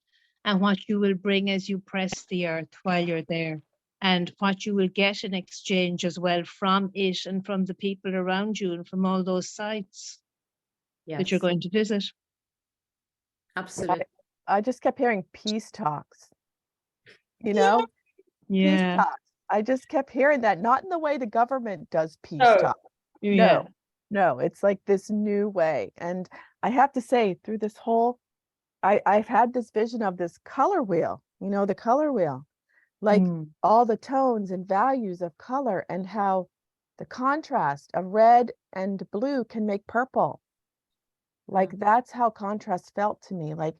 and what you will bring as you press the earth while you're there, and what you will get in exchange as well from it and from the people around you and from all those sites that you're Yes, going to visit. absolutely. I just kept hearing peace talks, you know, peace Yeah. talks. I just kept hearing that, not in the way the government does peace No. talk. Yeah. No, it's like this new way. And I have to say, through this whole, I've had this vision of this color wheel, you know, the color wheel, like all the tones and values of color, and how the contrast of red and blue can make purple. Like that's how contrast felt to me. Like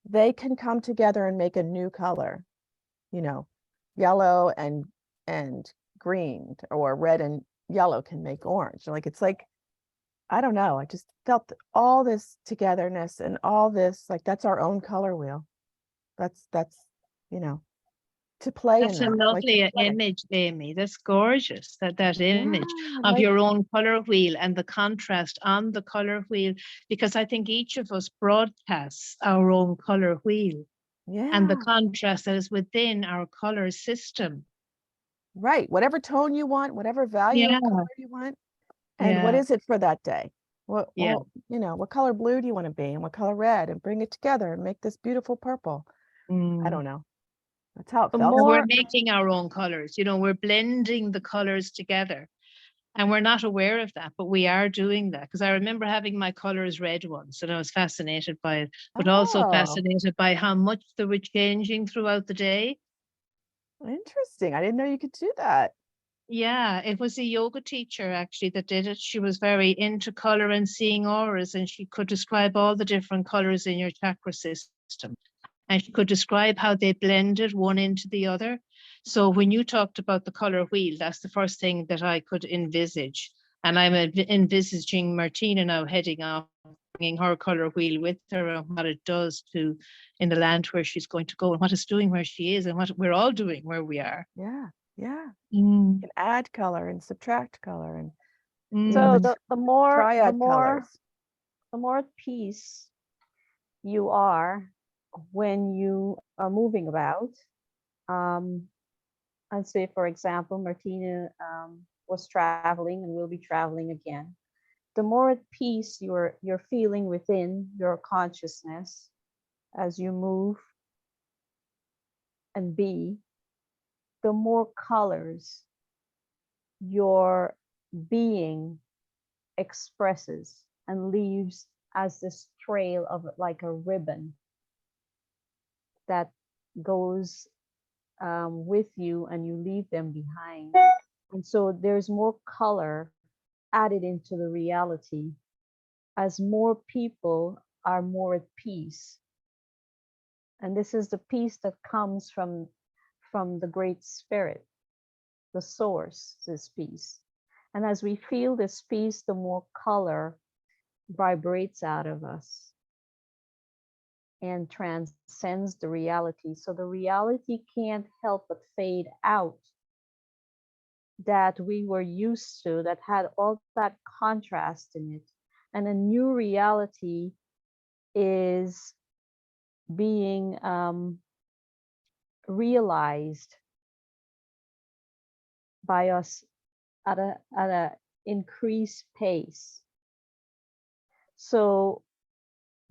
they can come together and make a new color, you know, yellow and green, or red and yellow can make orange. Like it's like, I don't know, I just felt all this togetherness and all this, like that's our own color wheel. That's you know, to play That's in a that, like to lovely play. image, Amy. That's gorgeous. That image Yeah, of like, your own color wheel and the contrast on the color wheel, because I think each of us broadcasts our own color wheel and the yeah, contrast that is within our color system. right. Whatever tone you want, whatever value Yeah. of color you want. And what Yeah. is it for that day? What, Yeah. well, you know, what color blue do you want to be, and what color red, and bring it together and make this beautiful purple. I don't know. That's how it The felt. And we're more, making our own colors, you know, we're blending the colors together. And we're not aware of that, but we are doing that. Because I remember having my colors red once, and I was fascinated by it, but also Oh, fascinated by how much they were changing throughout the day. interesting. I didn't know you could do that. Yeah, it was a yoga teacher actually that did it. She was very into color and seeing auras, and she could describe all the different colors in your chakra system. And she could describe how they blended one into the other. So when you talked about the color wheel, that's the first thing that I could envisage. And I'm envisaging Martina now heading off, bringing her color wheel with her, and what it does to in the land where she's going to go, and what it's doing where she is, and what we're all doing where we are. Yeah, yeah. Mm. You can add color and subtract color, and so the the more, triad colors. the more at peace you are when you are moving about. I'd say, for example, Martina was traveling and will be traveling again. The more at peace you're feeling within your consciousness as you move and be, the more colors your being expresses and leaves as this trail of like a ribbon that goes with you, and you leave them behind. And so there's more color added into the reality as more people are more at peace. And this is the peace that comes from the Great Spirit, the source, this peace. And as we feel this peace, the more color vibrates out of us and transcends the reality. So the reality can't help but fade out that we were used to, that had all that contrast in it. And a new reality is being realized by us at a increased pace. So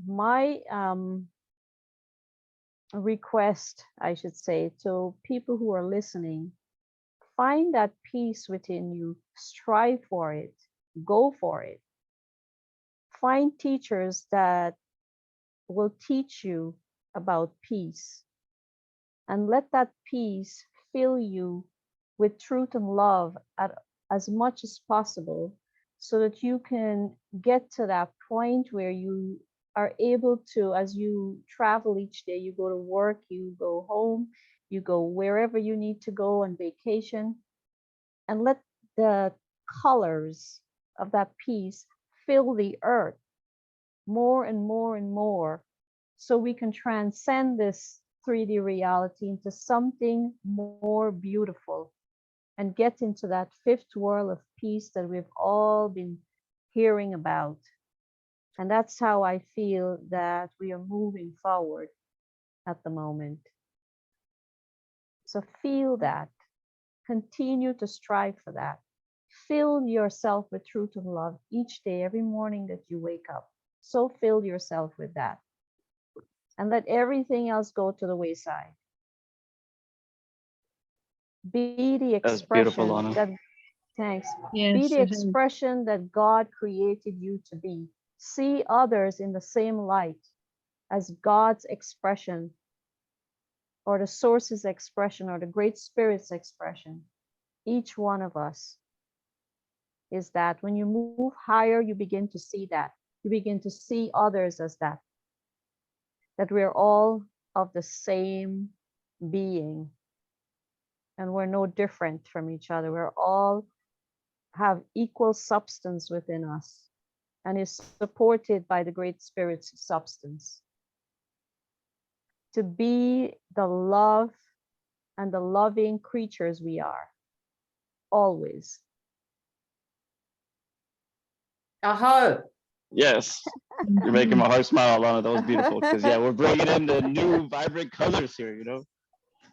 my request, I should say, to people who are listening, find that peace within you, strive for it, go for it. Find teachers that will teach you about peace, and let that peace fill you with truth and love as much as possible, so that you can get to that point where you are able to, as you travel each day, you go to work, you go home, you go wherever you need to go on vacation, and let the colors of that peace fill the earth more and more and more, so we can transcend this 3D reality into something more beautiful and get into that fifth world of peace that we've all been hearing about. And that's how I feel that we are moving forward at the moment. So feel that. Continue to strive for that. Fill yourself with truth and love each day, every morning that you wake up. So fill yourself with that. And let everything else go to the wayside. Be the That's beautiful, expression Lana. that, thanks. Be Yes, the it is. expression that God created you to be. See others in the same light as God's expression, or the source's expression, or the Great Spirit's expression. Each one of us is that. When you move higher, you begin to see that. You begin to see others as that. That we're all of the same being. And we're no different from each other. We're all have equal substance within us, and is supported by the Great Spirit's substance. To be the love and the loving creatures we are, always. Aho. Yes. You're making my heart smile, Lana. That was beautiful. Because yeah, we're bringing in the new vibrant colors here, you know?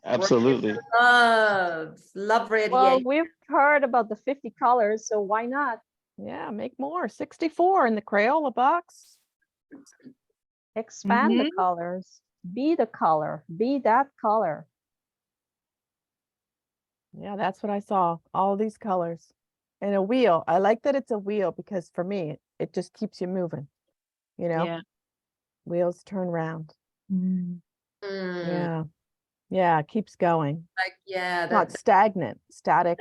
Absolutely. Love radiation. Well, we've heard about the 50 colors, so why not? Yeah, make more. 64 in the Crayola box. Expand the colors. Be the color. Be that color. Yeah, that's what I saw. All these colors. And a wheel. I like that it's a wheel, because for me, it just keeps you moving. You know? Yeah. Wheels turn round. Mm. Yeah. Yeah, it keeps going. Like, yeah, Not that stagnant, static.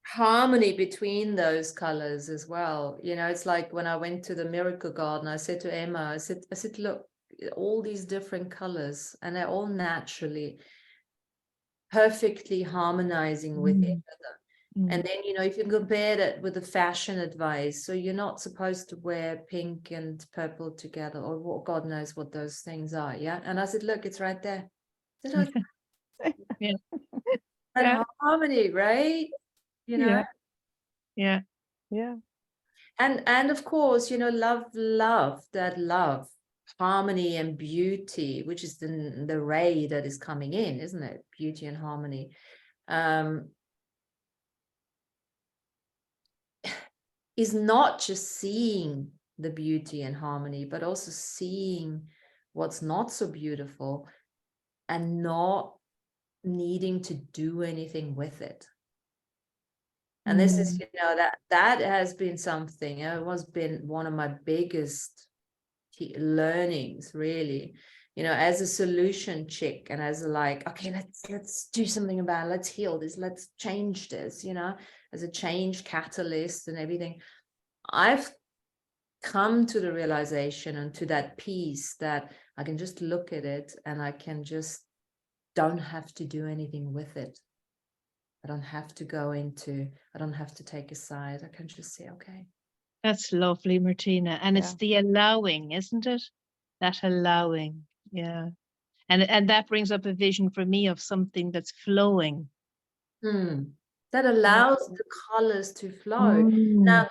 harmony between those colors as well. You know, it's like when I went to the miracle garden, I said to Emma, I said, look, all these different colors, and they're all naturally perfectly harmonizing with each other. And then, you know, if you compare that with the fashion advice, so you're not supposed to wear pink and purple together, or what, God knows what those things are. Yeah. And I said, look, it's right there. Yeah. That Yeah. harmony, right? You know, Yeah. Yeah. and of course, you know, love, harmony and beauty, which is the ray that is coming in, isn't it? Beauty and harmony. Is not just seeing the beauty and harmony, but also seeing what's not so beautiful and not needing to do anything with it. And this is, you know, that has been something, it was been one of my biggest learnings, really, you know, as a solution chick, and as a like, okay, let's do something about it, let's heal this, let's change this, you know, as a change catalyst and everything. I've come to the realization and to that peace that I can just look at it and I can just don't have to do anything with it. I don't have to I don't have to take a side. I can just say, okay. That's lovely, Martina. And it's Yeah. the allowing, isn't it? That allowing. Yeah. And that brings up a vision for me of something that's flowing. That allows the colors to flow. Now,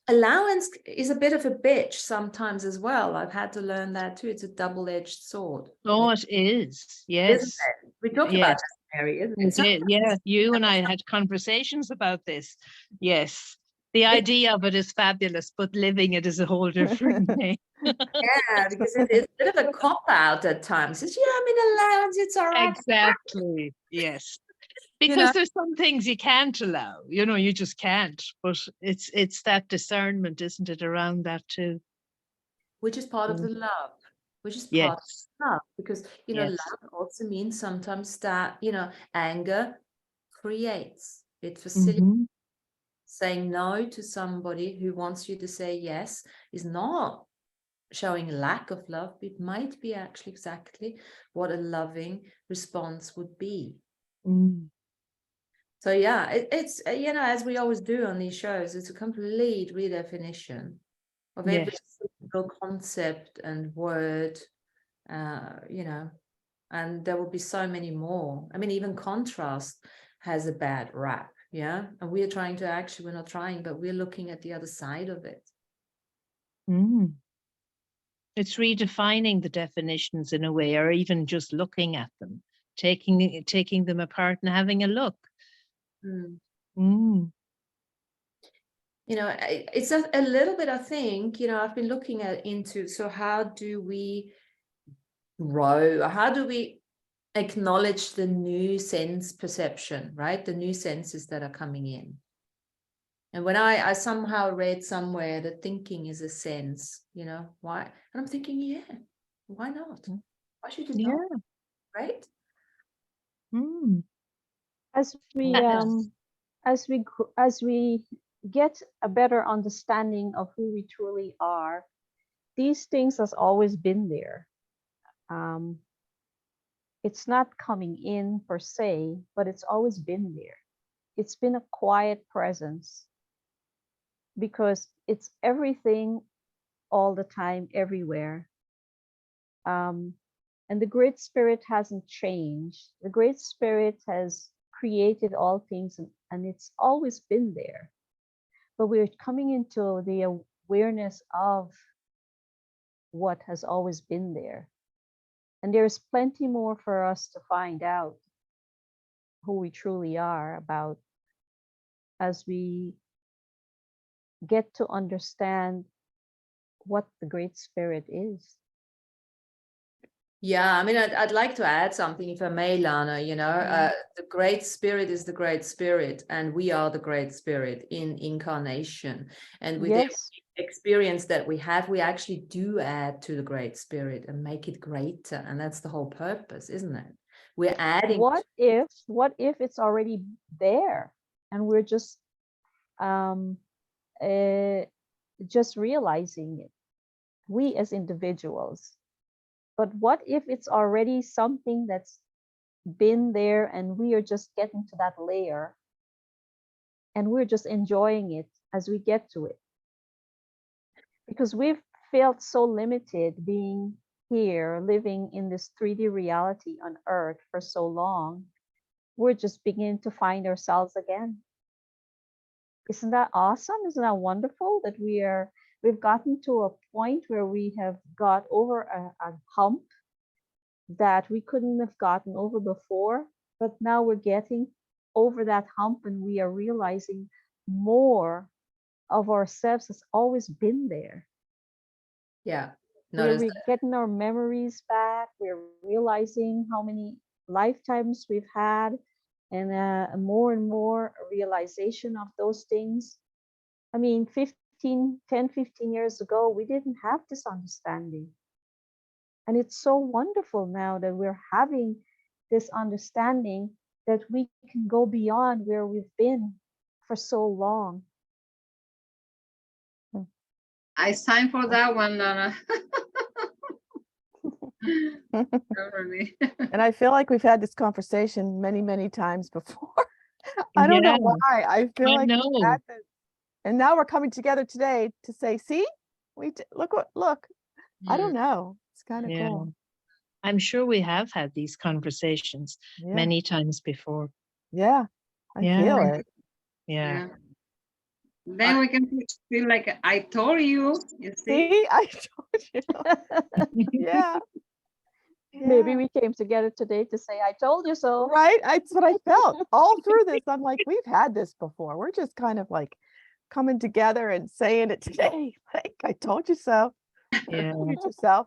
allowance is a bit of a bitch sometimes as well. I've had to learn that too. It's a double-edged sword. Oh, it is. Isn't Yes. it? We talked about that, Mary, isn't We it? did. Yeah. You and I had conversations about this. Yes. The idea of it is fabulous, but living it is a whole different thing. Yeah, because it is a bit of a cop-out at times. It's, yeah, I'm in allowance, it's all right. Exactly. Yes. Because know? there's some things you can't allow, you know, you just can't. But it's that discernment, isn't it, around that too? Which is part of the love. Which is part Yes. of love. Because, you know, Yes. love also means sometimes that, you know, anger creates. It facilitates. Saying no to somebody who wants you to say yes is not showing lack of love, it might be actually exactly what a loving response would be. Mm. So yeah, it's you know, as we always do on these shows, it's a complete redefinition of every Yes. single concept and word, you know, and there will be so many more. I mean, even contrast has a bad rap, yeah, and we're trying to actually, we're not trying, but we're looking at the other side of it. Mm. It's redefining the definitions in a way, or even just looking at them, taking them apart and having a look. Mm. You know, it's a little bit, I think, you know, I've been looking into, so how do we grow, or how do we acknowledge the new sense perception, right? The new senses that are coming in. And when I somehow read somewhere that thinking is a sense, you know, why? And I'm thinking, yeah, why not? Why should it not? Right? Mm. As we Yes. as we get a better understanding of who we truly are, these things has always been there. It's not coming in per se, but it's always been there. It's been a quiet presence because it's everything all the time, everywhere. And the Great Spirit hasn't changed. The Great Spirit has created all things, and it's always been there. But we're coming into the awareness of what has always been there. And there's plenty more for us to find out who we truly are about as we get to understand what the Great Spirit is. Yeah, I mean, I'd like to add something, if I may, Lana. You know, the Great Spirit is the Great Spirit, and we are the Great Spirit in incarnation. And with every experience that we have, we actually do add to the Great Spirit and make it greater. And that's the whole purpose, isn't it? We're adding. What if it's already there and we're just realizing it, we as individuals? But what if it's already something that's been there and we are just getting to that layer and we're just enjoying it as we get to it? Because we've felt so limited being here, living in this 3D reality on Earth for so long. We're just beginning to find ourselves again. Isn't that awesome? Isn't that wonderful that we've gotten to a point where we have got over a hump that we couldn't have gotten over before, but now we're getting over that hump and we are realizing more of ourselves has always been there. Yeah. We're getting our memories back. We're realizing how many lifetimes we've had, and more and more realization of those things. I mean, 10, 15 years ago, we didn't have this understanding. And it's so wonderful now that we're having this understanding that we can go beyond where we've been for so long. I signed for that one, Lana. And I feel like we've had this conversation many, many times before. I don't know why. I feel like we've had this. And now we're coming together today to say, see, look. I don't know. It's kind of cool. I'm sure we have had these conversations many times before. Yeah, I feel it. Yeah. Then we can feel like I told you. You see, I told you. Yeah. Maybe we came together today to say, I told you so. Right? That's what I felt all through this. I'm like, we've had this before. We're just kind of like coming together and saying it today. Like, I told you so. Yeah. Yourself.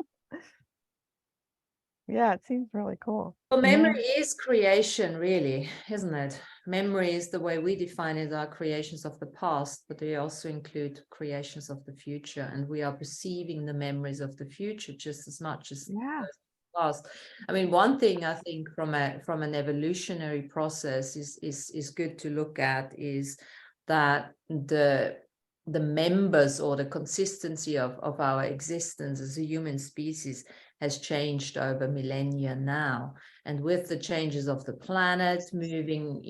Yeah, it seems really cool. Well, memory is creation, really, isn't it? Memory is the way we define it, are creations of the past, but they also include creations of the future. And we are perceiving the memories of the future just as much as the past. I mean, one thing I think from an evolutionary process is good to look at is that the members or the consistency of our existence as a human species has changed over millennia now. And with the changes of the planet moving,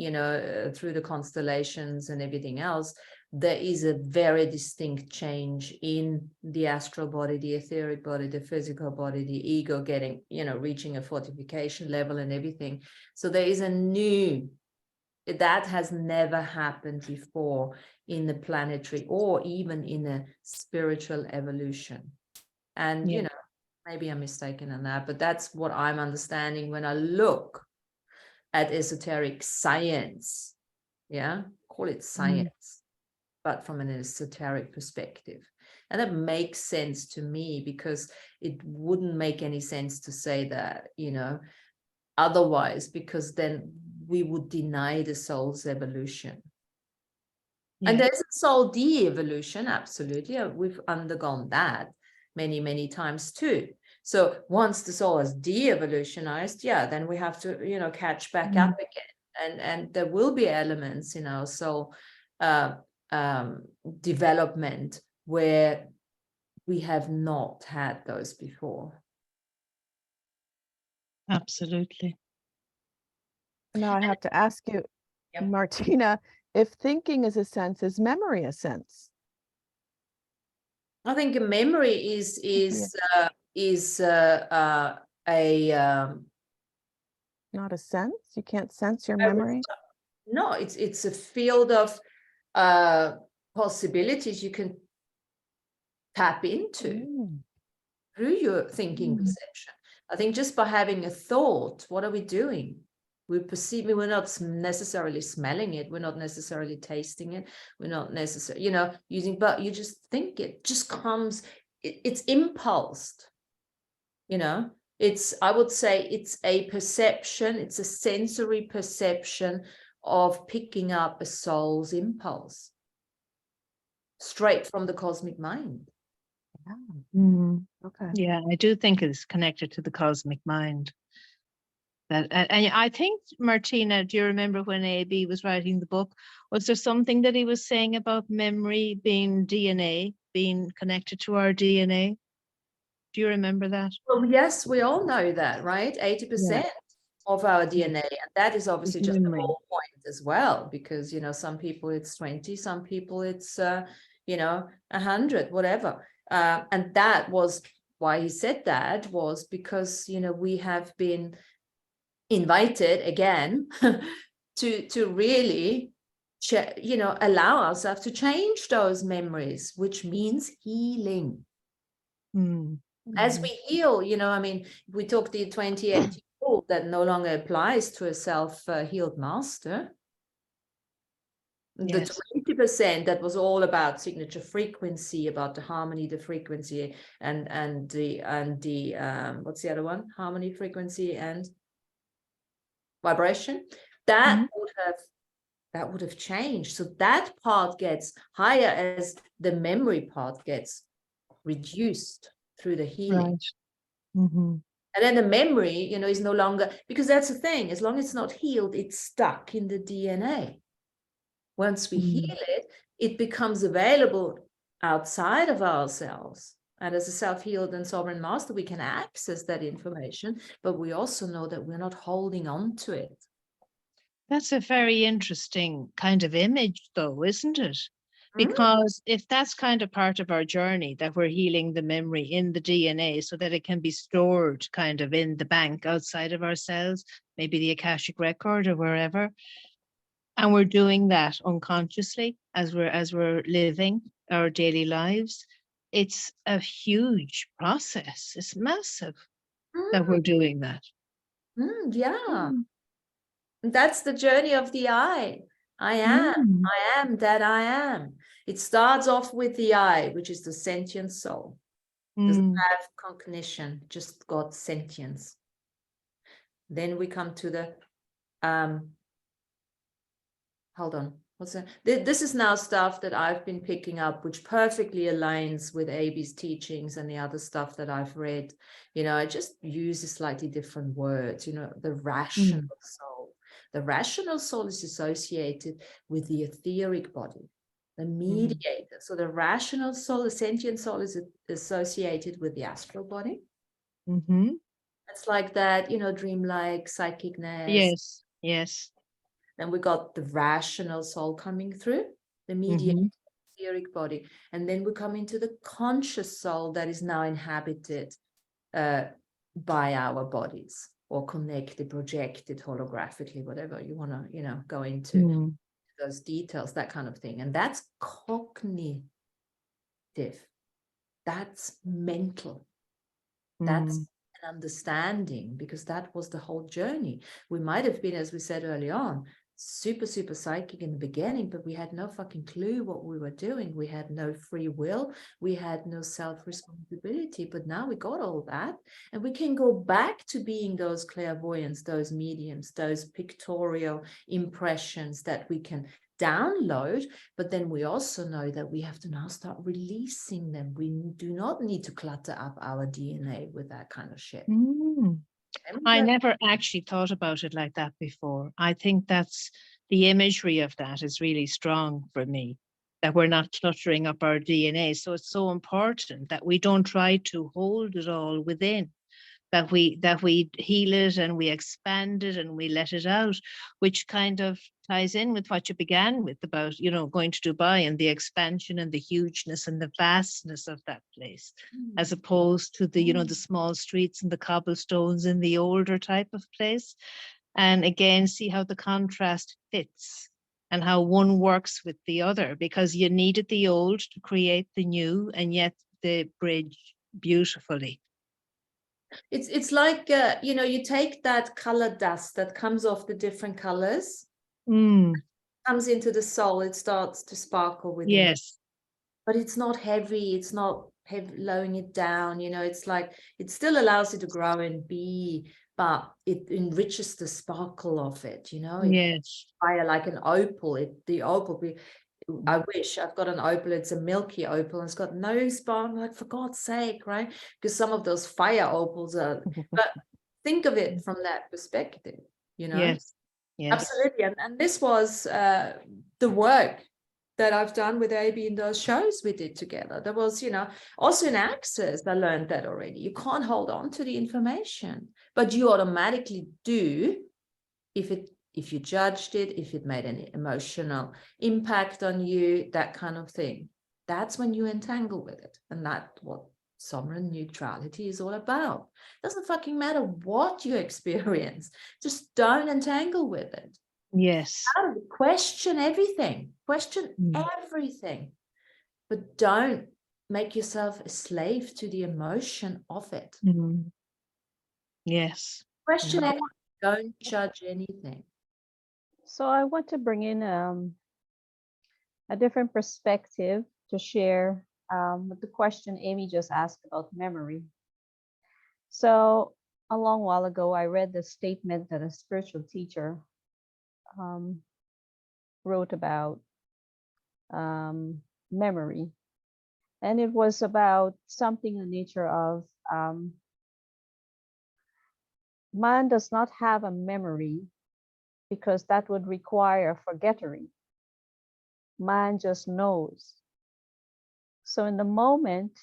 through the constellations and everything else, there is a very distinct change in the astral body, the etheric body, the physical body, the ego getting, reaching a fortification level and everything. So there is a new, that has never happened before in the planetary or even in a spiritual evolution. And, Yeah. maybe I'm mistaken on that, but that's what I'm understanding when I look at esoteric science. Yeah, call it science, but from an esoteric perspective. And that makes sense to me, because it wouldn't make any sense to say that, otherwise, because then we would deny the soul's evolution. Yeah. And there's a soul de-evolution, absolutely. We've undergone that many, many times too. So once the soul is de-evolutionized, then we have to, catch back up again. And there will be elements in our soul development where we have not had those before. Absolutely. Now I have to ask you, Yep. Martina, if thinking is a sense, is memory a sense? I think a memory is Not a sense? You can't sense your memory? no, it's a field of possibilities you can tap into through your thinking perception. I think just by having a thought, what are we doing? We're perceiving, we're not necessarily smelling it, we're not necessarily tasting it, we're not necessarily, using, but you just think it just comes, it's impulsed, I would say it's a perception, it's a sensory perception of picking up a soul's impulse straight from the cosmic mind. Okay. Yeah, I do think it's connected to the cosmic mind. That, and I think, Martina, do you remember when A.B. was writing the book, was there something that he was saying about memory being DNA, being connected to our DNA? Do you remember that? Well, yes, we all know that, right? 80% of our DNA, and that is obviously just the whole point as well, because, some people it's 20, some people it's, 100, whatever. And that was why he said that, was because, we have been invited again to really allow ourselves to change those memories, which means healing. As we heal, we talk the 2080 rule that no longer applies to a self-healed master. Yes. The 20% that was all about signature frequency, about the harmony, the frequency, and the what's the other one? Harmony, frequency, and vibration. That would have changed. So that part gets higher as the memory part gets reduced through the healing. Right. And then the memory, is no longer, because that's the thing, as long as it's not healed, it's stuck in the DNA. Once we heal it, it becomes available outside of ourselves. And as a self-healed and sovereign master, we can access that information, but we also know that we're not holding on to it. That's a very interesting kind of image, though, isn't it? Because if that's kind of part of our journey, that we're healing the memory in the DNA so that it can be stored kind of in the bank outside of ourselves, maybe the Akashic record or wherever, and we're doing that unconsciously as we're living our daily lives, it's a huge process. It's massive that we're doing that. That's the journey of the I. I am that I am. It starts off with the I, which is the sentient soul. Doesn't have cognition, just got sentience. Then we come to the hold on, what's that? This is now stuff that I've been picking up, which perfectly aligns with A.B.'s teachings and the other stuff that I've read. I just use a slightly different words, the rational soul. The rational soul is associated with the etheric body. the mediator. So the rational soul, the sentient soul, is associated with the astral body. Mm-hmm. It's like that, dreamlike, psychicness. Yes, yes. Then we got the rational soul coming through, the mediator, etheric body. And then we come into the conscious soul that is now inhabited by our bodies, or connected, projected, holographically, whatever you want to, go into those details, that kind of thing. And that's cognitive. That's mental. That's an understanding, because that was the whole journey. We might have been, as we said early on, super psychic in the beginning, but we had no fucking clue what we were doing. We had no free will. We had no self-responsibility. But now we got all that, and we can go back to being those clairvoyants, those mediums, those pictorial impressions that we can download. But then we also know that we have to now start releasing them. We do not need to clutter up our DNA with that kind of shit. I never actually thought about it like that before. I think that's the imagery of that is really strong for me, that we're not cluttering up our DNA. So it's so important that we don't try to hold it all within, that we heal it and we expand it and we let it out, which kind of ties in with what you began with about, going to Dubai and the expansion and the hugeness and the vastness of that place, as opposed to the, the small streets and the cobblestones in the older type of place. And again, see how the contrast fits and how one works with the other, because you needed the old to create the new, and yet they bridge beautifully. It's like, you take that color dust that comes off the different colors, comes into the soul, it starts to sparkle within. Yes. But it's not heavy, it's not heavy, lowering it down, it's like, it still allows it to grow and be, but it enriches the sparkle of it, Yes. Fire like an opal, the opal, I wish I've got an opal, it's a milky opal, and it's got no spark, like, for God's sake, right? Because some of those fire opals are, but think of it from that perspective, Yes. Yes. Absolutely. And this was the work that I've done with AB in those shows we did together. There was, also in Access, I learned that already. You can't hold on to the information, but you automatically do if you judged it, if it made any emotional impact on you, that kind of thing. That's when you entangle with it. And that's what sovereign neutrality is all about. It doesn't fucking matter what you experience. Just don't entangle with it. Yes. Question everything. Question everything. But don't make yourself a slave to the emotion of it. Yes. Question everything. Don't judge anything. So I want to bring in a different perspective to share with the question Amy just asked about memory. So a long while ago, I read the statement that a spiritual teacher wrote about memory. And it was about something in the nature of man does not have a memory because that would require forgettery. Man just knows. So in the moment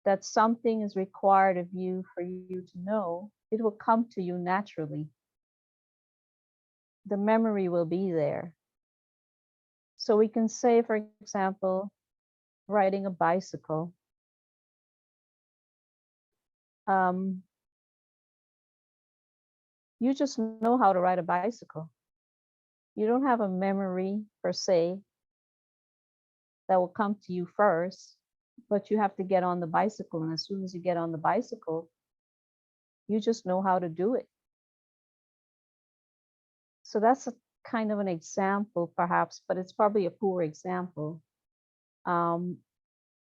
that something is required of you for you to know, it will come to you naturally. The memory will be there. So we can say, for example, riding a bicycle. You just know how to ride a bicycle. You don't have a memory per se that will come to you first, but you have to get on the bicycle. And as soon as you get on the bicycle, you just know how to do it. So that's a kind of an example, perhaps, but it's probably a poor example.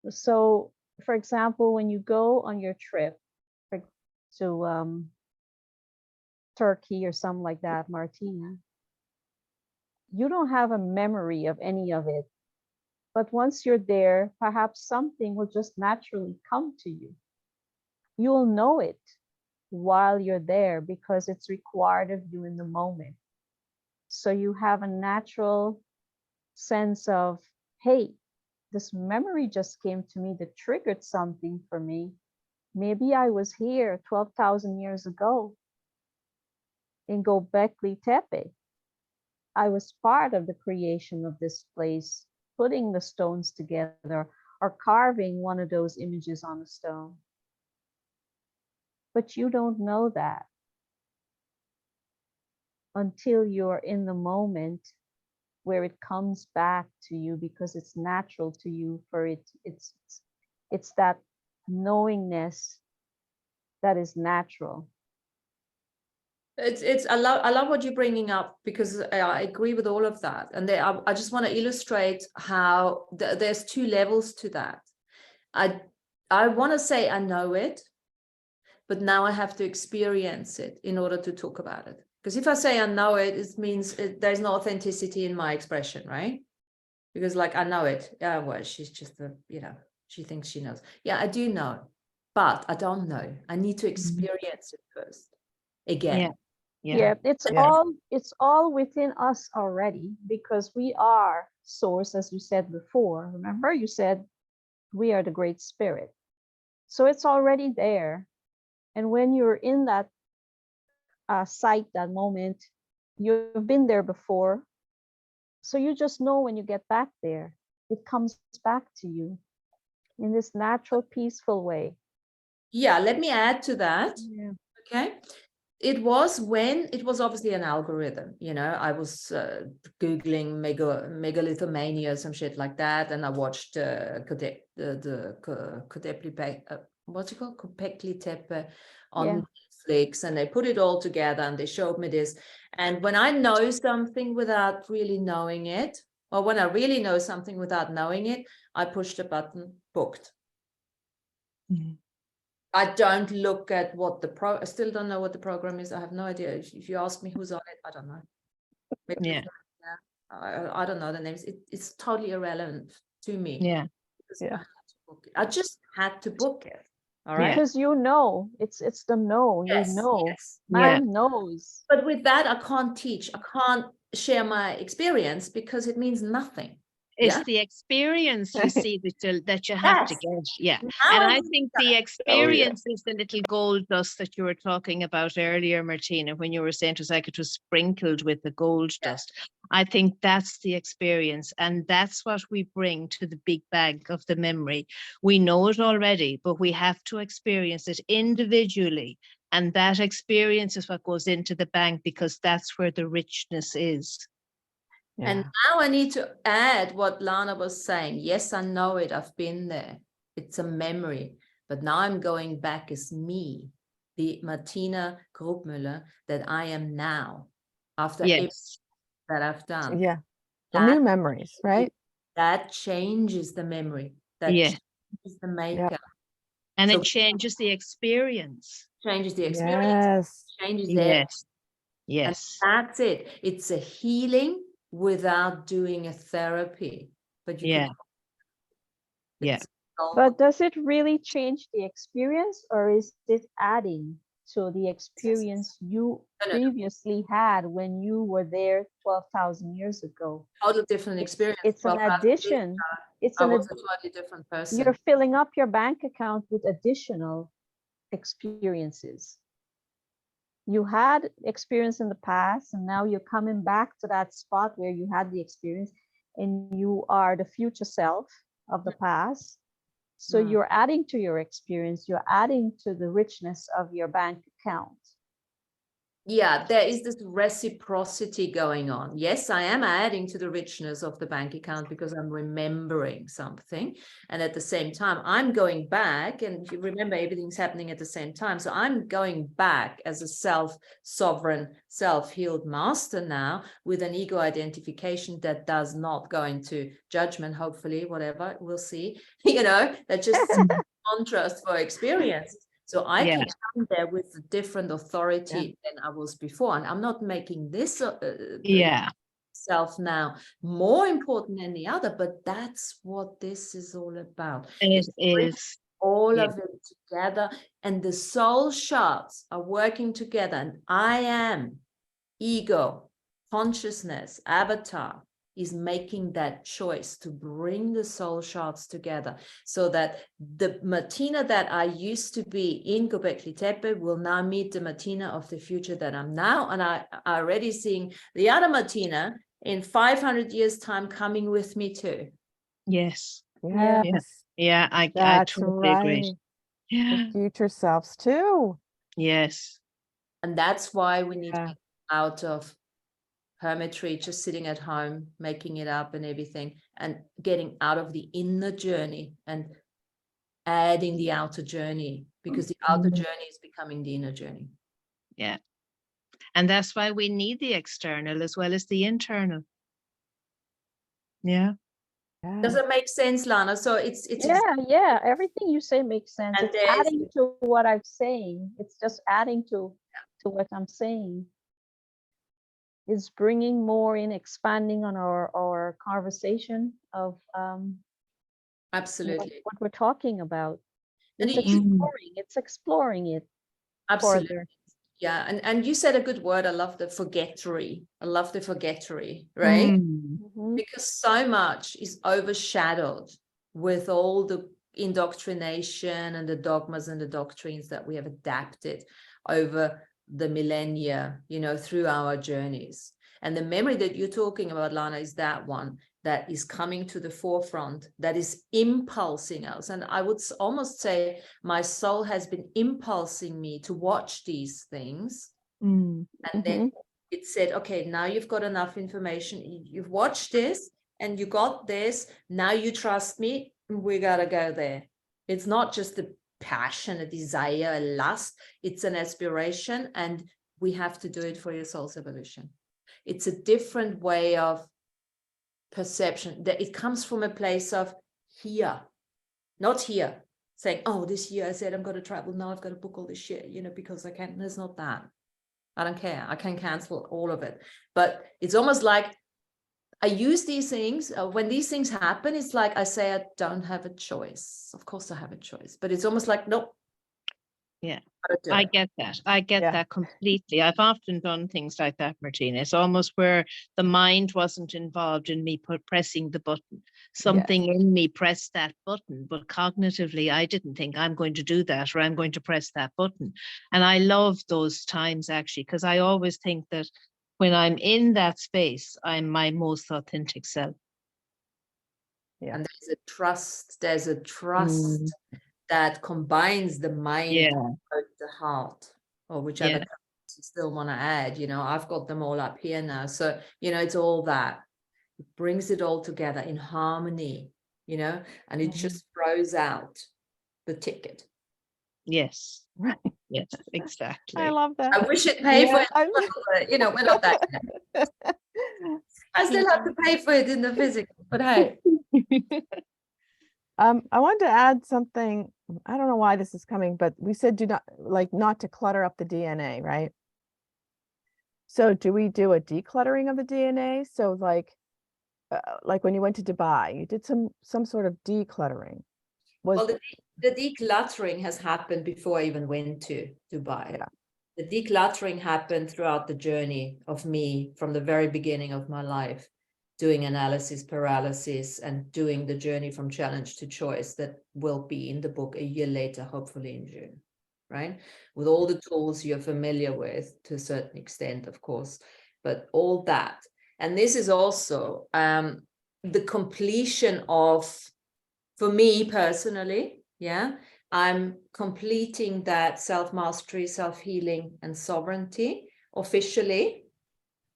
So, for example, when you go on your trip to Turkey or something like that, Martina, you don't have a memory of any of it. But once you're there, perhaps something will just naturally come to you. You'll know it while you're there because it's required of you in the moment. So you have a natural sense of, hey, this memory just came to me that triggered something for me. Maybe I was here 12,000 years ago in Göbekli Tepe. I was part of the creation of this place, putting the stones together or carving one of those images on the stone. But you don't know that until you're in the moment where it comes back to you, because it's natural to you for it. It's that knowingness that is natural. I love what you're bringing up, because I agree with all of that. And I just want to illustrate how there's two levels to that. I want to say I know it, but now I have to experience it in order to talk about it. Because if I say I know it, it means there's no authenticity in my expression, right? Because like, I know it. Yeah, well, she's just she thinks she knows. Yeah, I do know, but I don't know. I need to experience it first. Again. Yeah, it's all within us already, because we are source, as you said before. Remember, you said we are the great spirit. So it's already there. And when you're in that sight, that moment, you've been there before. So you just know when you get back there, it comes back to you in this natural, peaceful way. Yeah, let me add to that. Yeah. Okay. It was obviously an algorithm, I was Googling megalithomania, some shit like that. And I watched what's it called? Göbekli Tepe on Netflix, and they put it all together and they showed me this. And when I know something without really knowing it, or when I really know something without knowing it, I push the button, booked. I don't look at what I still don't know what the program is. I have no idea. If you ask me who's on it, I don't know. Maybe I don't know the names. It's totally irrelevant to me. Yeah. I just had to book it. All right. Because it's the know, Yes, yes. Man knows. But with that, I can't teach. I can't share my experience because it means nothing. It's the experience, you see, that you have to get. Yeah. And I think the experience is the little gold dust that you were talking about earlier, Martina, when you were saying it was like it was sprinkled with the gold dust. I think that's the experience. And that's what we bring to the big bag of the memory. We know it already, but we have to experience it individually. And that experience is what goes into the bank, because that's where the richness is. Yeah. And now I need to add what Lana was saying. Yes, I know it. I've been there. It's a memory. But now I'm going back as me, the Martina Grubmüller that I am now, after everything that I've done. Yeah. The new memories, right? That changes the memory. That changes the makeup. Yeah. And it changes the experience. Changes the experience. Yes. Changes Yes. And that's it. It's a healing without doing a therapy. But you But does it really change the experience, or is it adding to the experience you previously had when you were there 12,000 years ago? Total different experience. It's an addition. I was a totally different person. You're filling up your bank account with additional experiences. You had experience in the past, and now you're coming back to that spot where you had the experience, and you are the future self of the past. So you're adding to your experience, you're adding to the richness of your bank account. Yeah, there is this reciprocity going on. Yes, I am adding to the richness of the bank account because I'm remembering something. And at the same time, I'm going back, and you remember everything's happening at the same time. So I'm going back as a self-sovereign, self-healed master now, with an ego identification that does not go into judgment, hopefully, whatever, we'll see, that just contrast for experience. So I can come there with a different authority than I was before. And I'm not making this self now more important than the other, but that's what this is all about. It is. All of it together, and the soul shards are working together. And I am ego, consciousness, avatar, is making that choice to bring the soul shards together, so that the Martina that I used to be in Göbekli Tepe will now meet the Martina of the future that I'm now. And I already seeing the other Martina in 500 years time coming with me too. Yes. Yes, Yeah, I that's totally agree. right. Yeah. The future selves too. Yes. And that's why we need Yeah. to get out of hermitry, just sitting at home, making it up and everything, and getting out of the inner journey and adding the outer journey, because the outer journey is becoming the inner journey. Yeah. And that's why we need the external as well as the internal. Yeah. Does it make sense, Lana? So it's Yeah, everything you say makes sense. And It's there's- adding to what I'm saying. It's just adding to what I'm saying. It's bringing more in, expanding on our conversation of absolutely, what we're talking about. And It's you- exploring. It's exploring it absolutely. further. Yeah, and you said a good word. I love the forgettery. I love the forgettery, right? Mhm. Because so much is overshadowed with all the indoctrination and the dogmas and the doctrines that we have adapted over the millennia, you know, through our journeys. And the memory that you're talking about, Lana, is that one that is coming to the forefront, that is impulsing us. And I would almost say my soul has been impulsing me to watch these things. And then it said, okay, now you've got enough information. You've watched this and you got this. Now you trust me. We got to go there. It's not just a passion, a desire, a lust. It's an aspiration. And we have to do it for your soul's evolution. It's a different way of perception. That it comes from a place of here, not here, saying, oh, this year I said I'm going to travel. Now I've got to book all this shit, you know, because I can't. There's not that. I don't care. I can cancel all of it. But it's almost like I use these things. When these things happen, it's like I say, I don't have a choice. Of course I have a choice. But it's almost like, nope. Yeah. gotta do I it. get that. I get Yeah. that completely. I've often done things like that, Martina. It's almost where the mind wasn't involved in me pressing the button. Something in me pressed that button, but cognitively, I didn't think I'm going to do that or I'm going to press that button. And I love those times actually, because I always think that when I'm in that space, I'm my most authentic self. Yeah. And there's a trust that combines the mind Yeah. and the heart, or whichever you still want to add. You know, I've got them all up here now. So, you know, it's all that. It brings it all together in harmony, you know, and it just throws out the ticket. Yes. Right. Yes, exactly. I love that. I wish it paid for Yeah, it, you know, we're not that. I still have to pay for it in the physical, but hey. I wanted to add something. I don't know why this is coming, but we said not to clutter up the DNA, right? So do we do a decluttering of the DNA? So like when you went to Dubai, you did some sort of decluttering. Well, the decluttering has happened before I even went to Dubai. Yeah. The decluttering happened throughout the journey of me from the very beginning of my life, doing analysis, paralysis, and doing the journey from challenge to choice that will be in the book a year later, hopefully in June, right? With all the tools you're familiar with to a certain extent, of course, but all that. And this is also the completion of, for me personally, I'm completing that self-mastery, self-healing, and sovereignty officially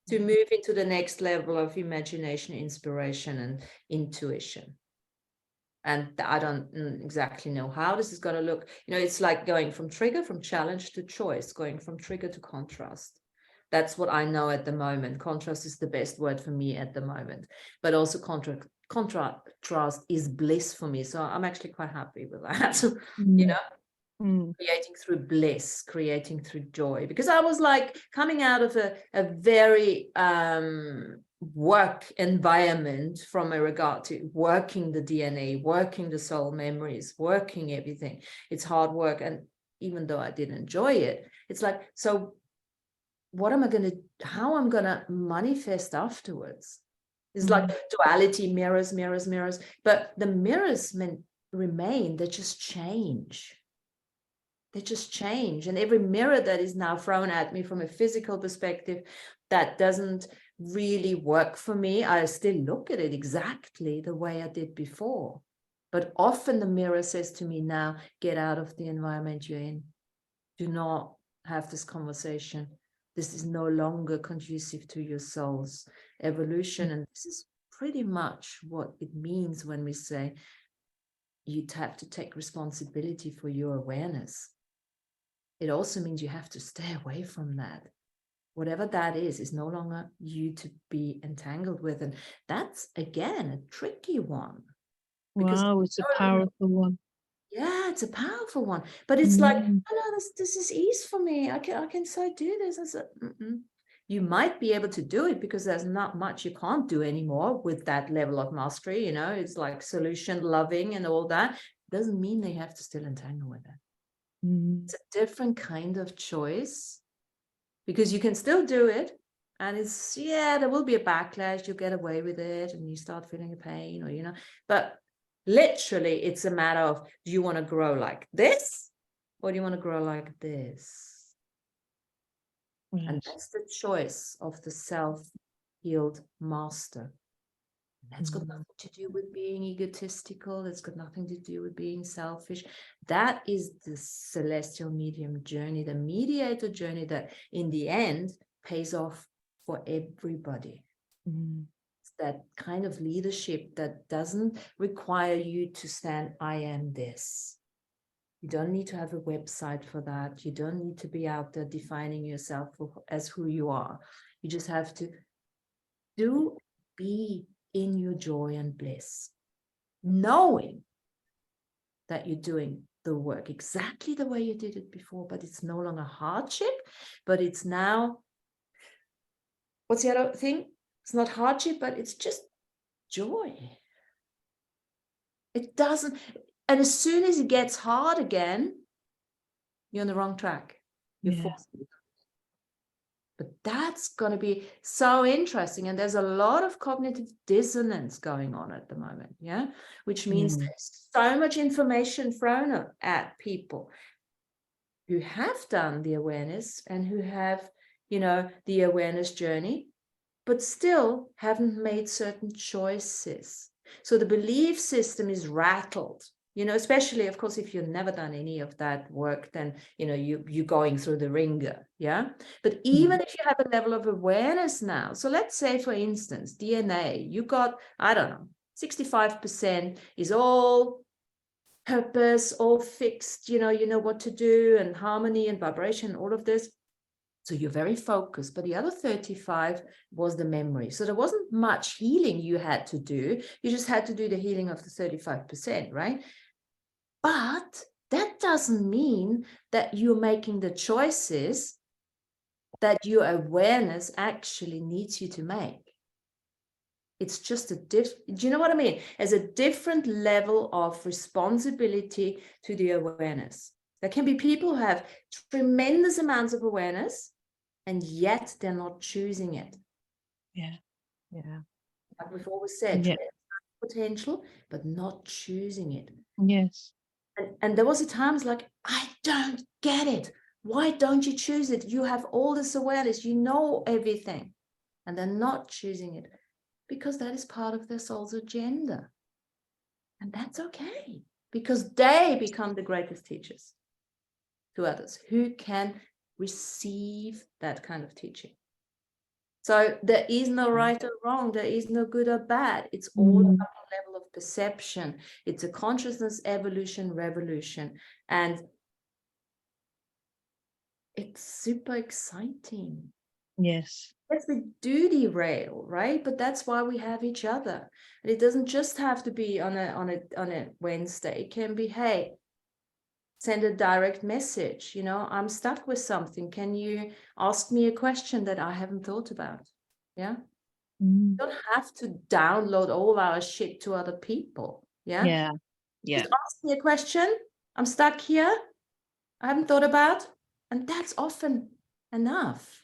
to move into the next level of imagination, inspiration, and intuition. And I don't exactly know how this is going to look. You know, it's like going from challenge to choice, going from trigger to contrast. That's what I know at the moment. Contrast is the best word for me at the moment, but also contrast is bliss for me. So I'm actually quite happy with that, you know, creating through bliss, creating through joy, because I was like coming out of a very work environment from a regard to working the DNA, working the soul memories, working everything. It's hard work. And even though I didn't enjoy it, it's like, so what am I going to, how I'm going to manifest afterwards? It's like duality, mirrors, mirrors, mirrors. But the mirrors remain, they just change. They just change. And every mirror that is now thrown at me from a physical perspective that doesn't really work for me, I still look at it exactly the way I did before. But often the mirror says to me now, get out of the environment you're in. Do not have this conversation. This is no longer conducive to your soul's evolution. And this is pretty much what it means when we say you have to take responsibility for your awareness. It also means you have to stay away from that. Whatever that is no longer you to be entangled with. And that's, again, a tricky one. Wow, it's a powerful one. Yeah, it's a powerful one. But it's like, oh no, this is ease for me. I can so do this. I said, you might be able to do it because there's not much you can't do anymore with that level of mastery. You know, it's like solution loving and all that. Doesn't mean they have to still entangle with it. It's a different kind of choice because you can still do it. And it's, yeah, there will be a backlash. You get away with it and you start feeling a pain or, you know, but literally it's a matter of, do you want to grow like this or do you want to grow like this? Yes. And that's the choice of the self-healed master. That's got nothing to do with being egotistical. That's got nothing to do with being selfish. That is the celestial medium journey, the mediator journey that in the end pays off for everybody. It's that kind of leadership that doesn't require you to stand, I am this. You don't need to have a website for that. You don't need to be out there defining yourself as who you are. You just have to be in your joy and bliss, knowing that you're doing the work exactly the way you did it before, but it's no longer hardship, but it's now, what's the other thing? It's not hardship, but it's just joy. It doesn't, and as soon as it gets hard again, you're on the wrong track. You're forced. But that's going to be so interesting. And there's a lot of cognitive dissonance going on at the moment, yeah? Which means there's so much information thrown at people who have done the awareness and who have, you know, the awareness journey, but still haven't made certain choices. So the belief system is rattled. You know, especially, of course, if you've never done any of that work, then, you know, you're going through the ringer, yeah? But even if you have a level of awareness now, so let's say, for instance, DNA, you got, I don't know, 65% is all purpose, all fixed, you know what to do, and harmony and vibration, all of this. So you're very focused, but the other 35 was the memory. So there wasn't much healing you had to do. You just had to do the healing of the 35%, right? But that doesn't mean that you're making the choices that your awareness actually needs you to make. It's just do you know what I mean? As a different level of responsibility to the awareness. There can be people who have tremendous amounts of awareness and yet they're not choosing it. Yeah. Like we've always said, potential, but not choosing it. Yes. And there was a times like, I don't get it. Why don't you choose it? You have all this awareness, you know everything, and they're not choosing it because that is part of their soul's agenda. And that's okay, because they become the greatest teachers to others who can receive that kind of teaching. So there is no right or wrong. There is no good or bad. It's all about a level of perception. It's a consciousness evolution, revolution. And it's super exciting. Yes. Yes, we do derail, right? But that's why we have each other. And it doesn't just have to be on a Wednesday. It can be, hey, send a direct message. You know, I'm stuck with something. Can you ask me a question that I haven't thought about? Yeah. You don't have to download all our shit to other people. Yeah. Just ask me a question. I'm stuck here. I haven't thought about. And that's often enough.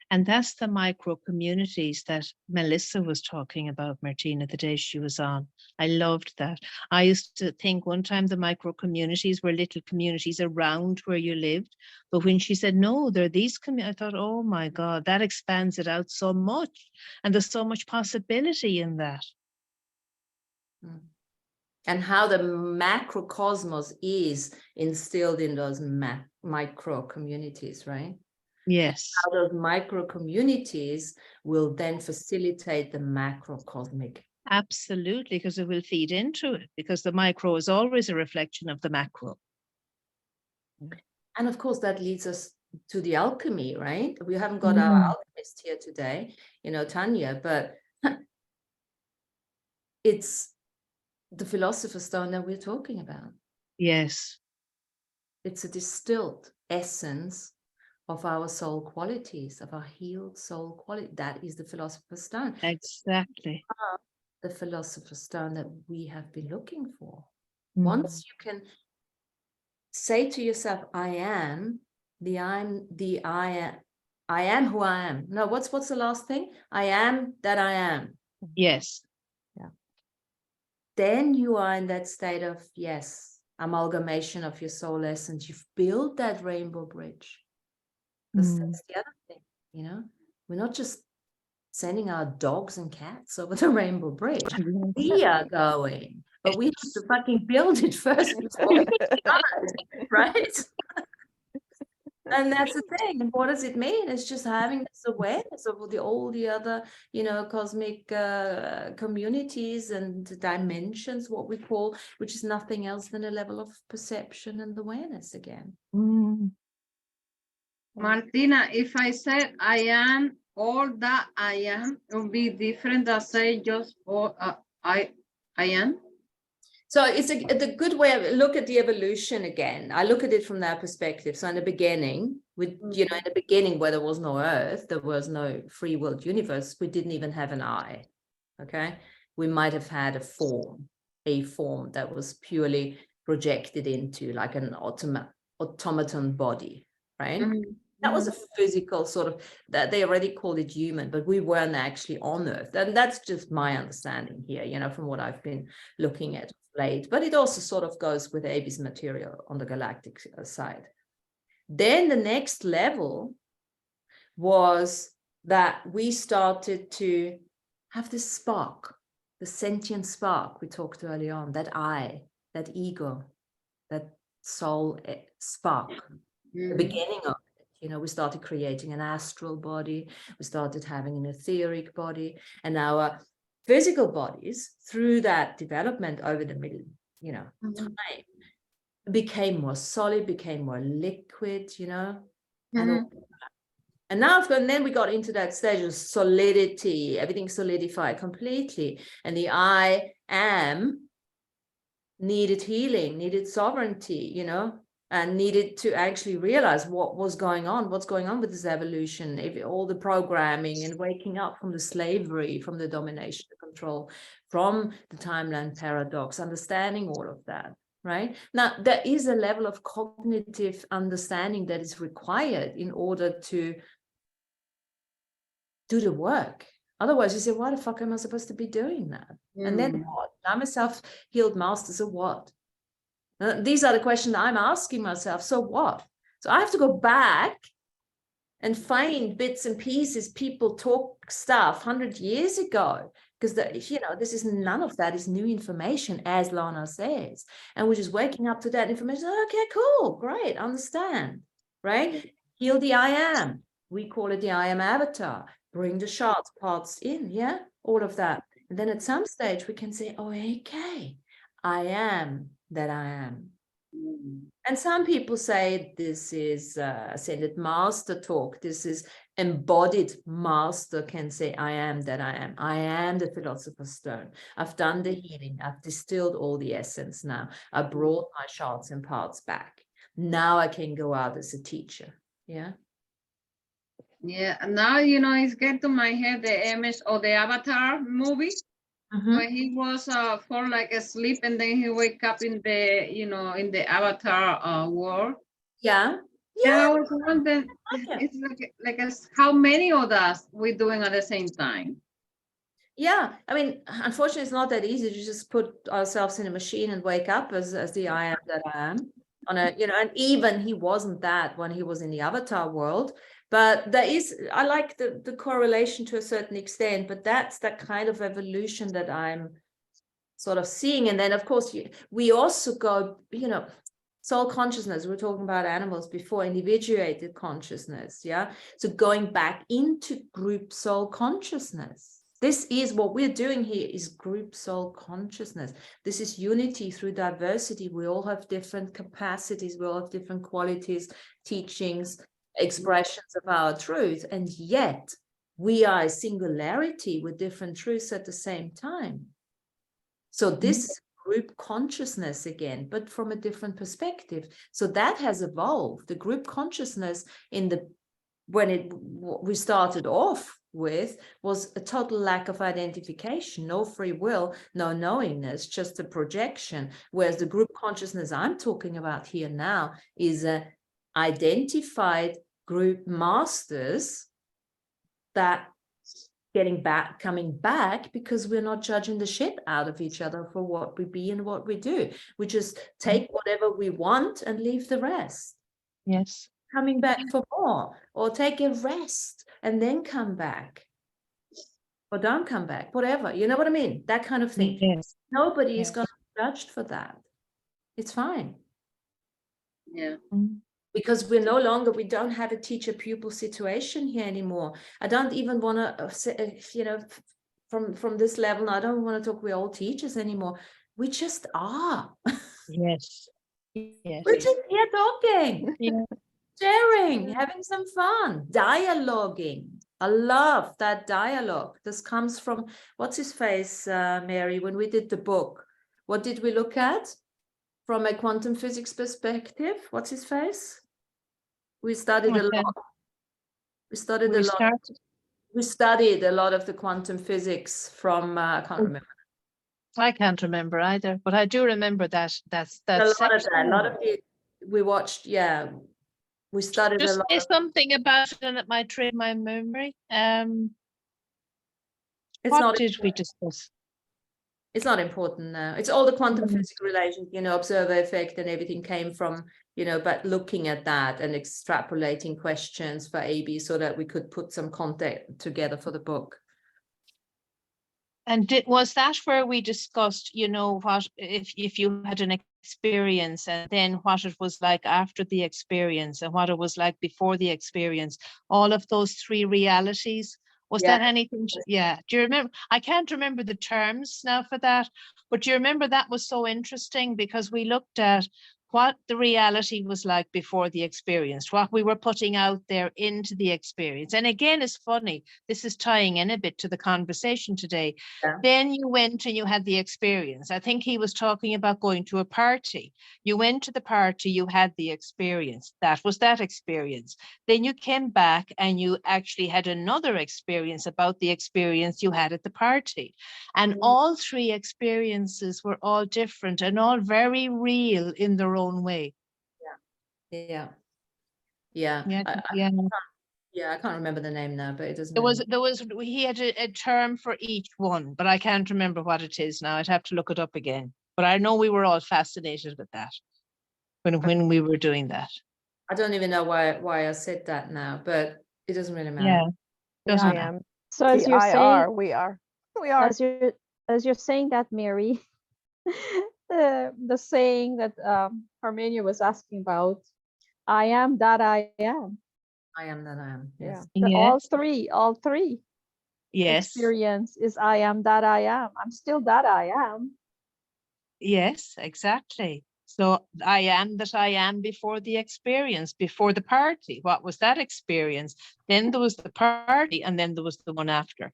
And that's the micro communities that Melissa was talking about, Martina, the day she was on. I loved that. I used to think one time the micro communities were little communities around where you lived. But when she said, no, they're these communities, I thought, oh my God, that expands it out so much. And there's so much possibility in that. And how the macrocosmos is instilled in those micro communities, right? Yes. How those micro communities will then facilitate the macrocosmic. Absolutely, because it will feed into it, because the micro is always a reflection of the macro. And of course, that leads us to the alchemy, right? We haven't got Mm. our alchemist here today, you know, Tanya, but it's the philosopher's stone that we're talking about. Yes. It's a distilled essence of our soul qualities, of our healed soul quality. That is the philosopher's stone. Exactly. The philosopher's stone that we have been looking for. Mm. Once you can say to yourself, I am who I am. No, what's the last thing? I am that I am. Yes. Yeah. Then you are in that state of, yes, amalgamation of your soul essence. You've built that rainbow bridge. Because that's the other thing, you know, we're not just sending our dogs and cats over the rainbow bridge. We are going, but we have to fucking build it first before we start, right? And that's the thing. And what does it mean? It's just having this awareness of all the other, you know, cosmic communities and dimensions, what we call, which is nothing else than a level of perception and awareness again. Martina, if I said I am all that I am, it would be different than say just all I am. So it's a good way of look at the evolution again. I look at it from that perspective. So in the beginning, in the beginning where there was no earth, there was no free world universe, we didn't even have an I, okay? We might have had a form that was purely projected into like an automaton body, right? That was a physical sort of, that they already called it human, but we weren't actually on Earth. And that's just my understanding here, you know, from what I've been looking at late. But it also sort of goes with Abe's material on the galactic side. Then the next level was that we started to have this spark, the sentient spark we talked earlier on, that I, that ego, that soul spark, the beginning of. You know, we started creating an astral body, we started having an etheric body, and our physical bodies, through that development over the middle, you know, time, became more solid, became more liquid, you know, and now, and then we got into that stage of solidity, everything solidified completely, and the I am needed healing, needed sovereignty, you know, and needed to actually realize what's going on with this evolution, if all the programming and waking up from the slavery, from the domination, the control, from the timeline paradox, understanding all of that, right? Now, there is a level of cognitive understanding that is required in order to do the work. Otherwise, you say, why the fuck am I supposed to be doing that? And then what? I'm a self-healed master, so what? These are the questions I'm asking myself. So what? So I have to go back and find bits and pieces. People talk stuff 100 years ago, because this is none of that is new information, as Lana says. And we're just waking up to that information. Okay, cool, great, understand, right? Heal the I am. We call it the I am avatar. Bring the shards, parts in, yeah, all of that. And then at some stage we can say, oh, okay, I am that I am. And some people say this is ascended master talk. This is embodied master can say, I am that I am. I am the philosopher's stone. I've done the healing. I've distilled all the essence now. I brought my shards and parts back. Now I can go out as a teacher. Yeah. Yeah, now, you know, it's get to my head the image of the Avatar movie. When he was fall like asleep, and then he wake up in the, you know, in the Avatar world. Yeah. Yeah, I was wondering, like it. it's how many of us we doing at the same time? Yeah, I mean, unfortunately, it's not that easy to just put ourselves in a machine and wake up as the I am that I am on a, and even he wasn't that when he was in the avatar world. But there is, I like the correlation to a certain extent, but that's that kind of evolution that I'm sort of seeing. And then, of course, we also go, soul consciousness. We were talking about animals before, individuated consciousness. Yeah. So going back into group soul consciousness. This is what we're doing here is group soul consciousness. This is unity through diversity. We all have different capacities. We all have different qualities, teachings, expressions of our truth. And yet we are a singularity with different truths at the same time. So this is group consciousness again, but from a different perspective. So that has evolved. The group consciousness when we started off with was a total lack of identification, no free will, no knowingness, just a projection. Whereas the group consciousness I'm talking about here now is a identified group masters that coming back because we're not judging the shit out of each other for what we be and what we do. We just take whatever we want and leave the rest. Yes. Coming back for more, or take a rest and then come back, or don't come back, whatever, you know what I mean? That kind of thing. Yes. Nobody is Yes. going to be judged for that. It's fine. Yeah. Because we don't have a teacher-pupil situation here anymore. I don't even want to, from this level, now, I don't want to talk we're all teachers anymore. We just are. Yes. Yes. We're just here talking. Yeah. Sharing, having some fun, dialoguing. I love that dialogue. This comes from, what's his face, Mary, when we did the book. What did we look at from a quantum physics perspective? What's his face? We studied a lot. We studied a lot. We studied a lot of the quantum physics from, I can't remember. I can't remember either, but I do remember that A lot of it, we watched, we studied just a lot. say something about it and it might trigger my memory. What did we discuss? It's not important now. It's all the quantum physics relations, observer effect and everything came from, but looking at that and extrapolating questions for AB so that we could put some content together for the book. And was that where we discussed, what if you had an experience and then what it was like after the experience and what it was like before the experience, all of those three realities? Was that anything? Yeah. Do you remember? I can't remember the terms now for that, but do you remember that was so interesting because we looked at what the reality was like before the experience, what we were putting out there into the experience. And again, it's funny, this is tying in a bit to the conversation today. Yeah. Then you went and you had the experience. I think he was talking about going to a party. You went to the party, you had the experience. That was that experience. Then you came back and you actually had another experience about the experience you had at the party. And all three experiences were all different and all very real in their own way. Yeah. I can't remember the name now, but it doesn't. He had a term for each one, but I can't remember what it is now. I'd have to look it up again. But I know we were all fascinated with that when we were doing that. I don't even know why I said that now, but it doesn't really matter. Yeah. I am. So as you're saying, we are. As you're saying that, Mary, the saying that Harmonia was asking about, I am that I am. I am that I am. Yes. Yeah. All three. Yes. Experience is I am that I am. I'm still that I am. Yes, exactly. So I am that I am before the experience, before the party. What was that experience? Then there was the party, and then there was the one after.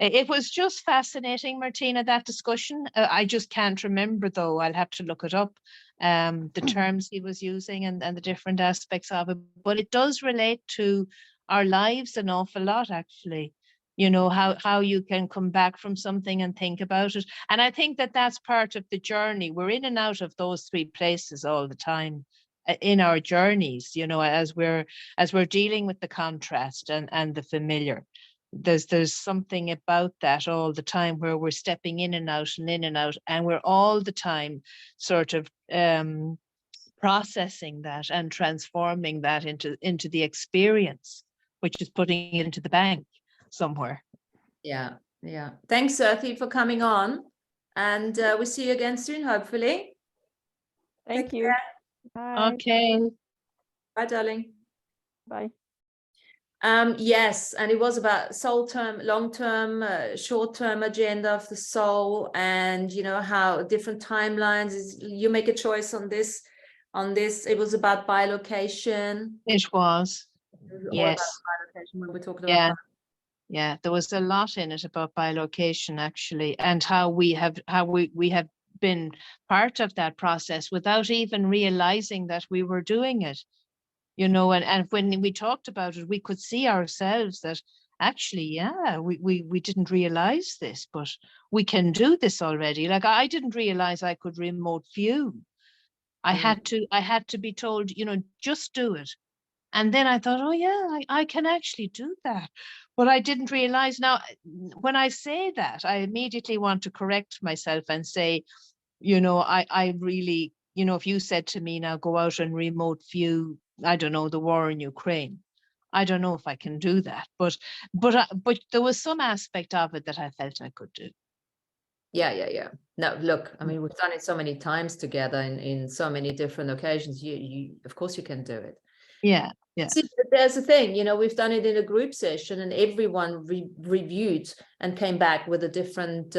It was just fascinating, Martina, that discussion. I just can't remember, though. I'll have to look it up, the terms he was using and the different aspects of it. But it does relate to our lives an awful lot, actually. How you can come back from something and think about it. And I think that that's part of the journey. We're in and out of those three places all the time. in our journeys, you know, as we're dealing with the contrast and the familiar. There's something about that all the time where we're stepping in and out and in and out, and we're all the time sort of processing that and transforming that into the experience, which is putting it into the bank somewhere. Yeah. Thanks, Earthy, for coming on, and we'll see you again soon, hopefully. Thank Take you. care. Bye. Okay. Bye, darling. Bye. Yes, and it was about soul term, long-term, short-term agenda of the soul, and you know how different timelines is. You make a choice on this. It was about bilocation. It was. All Yes. about bilocation when we're talking Yeah. about. Yeah, there was a lot in it about bilocation actually, and how we have been part of that process without even realizing that we were doing it. You know, and when we talked about it, we could see ourselves that actually, yeah, we didn't realize this, but we can do this already. Like I didn't realize I could remote view. I had to be told, you know, just do it. And then I thought, oh yeah, I can actually do that. But I didn't realize. Now, when I say that, I immediately want to correct myself and say, you know, I really, you know, if you said to me now, go out and remote view, I don't know, the war in Ukraine, I don't know if I can do that. But there was some aspect of it that I felt I could do. Yeah. No, look, I mean, we've done it so many times together in so many different occasions. You of course you can do it. Yeah. See, there's a thing, you know, we've done it in a group session, and everyone reviewed and came back with a different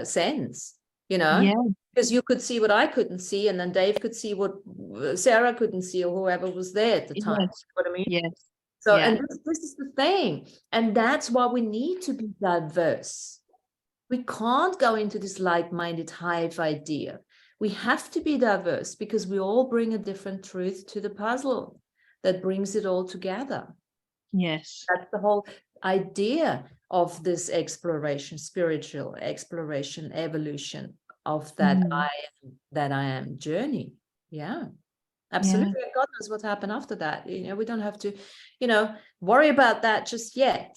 sense, you know. Yeah. Because you could see what I couldn't see, and then Dave could see what Sarah couldn't see, or whoever was there at the time. Yes. You know what I mean? Yes. So, Yeah. and this is the thing, and that's why we need to be diverse. We can't go into this like-minded hive idea. We have to be diverse because we all bring a different truth to the puzzle that brings it all together. Yes. That's the whole idea of this exploration, spiritual exploration, evolution of that I am journey. Yeah, absolutely. And God knows what happened after that. You know, we don't have to, you know, worry about that just yet.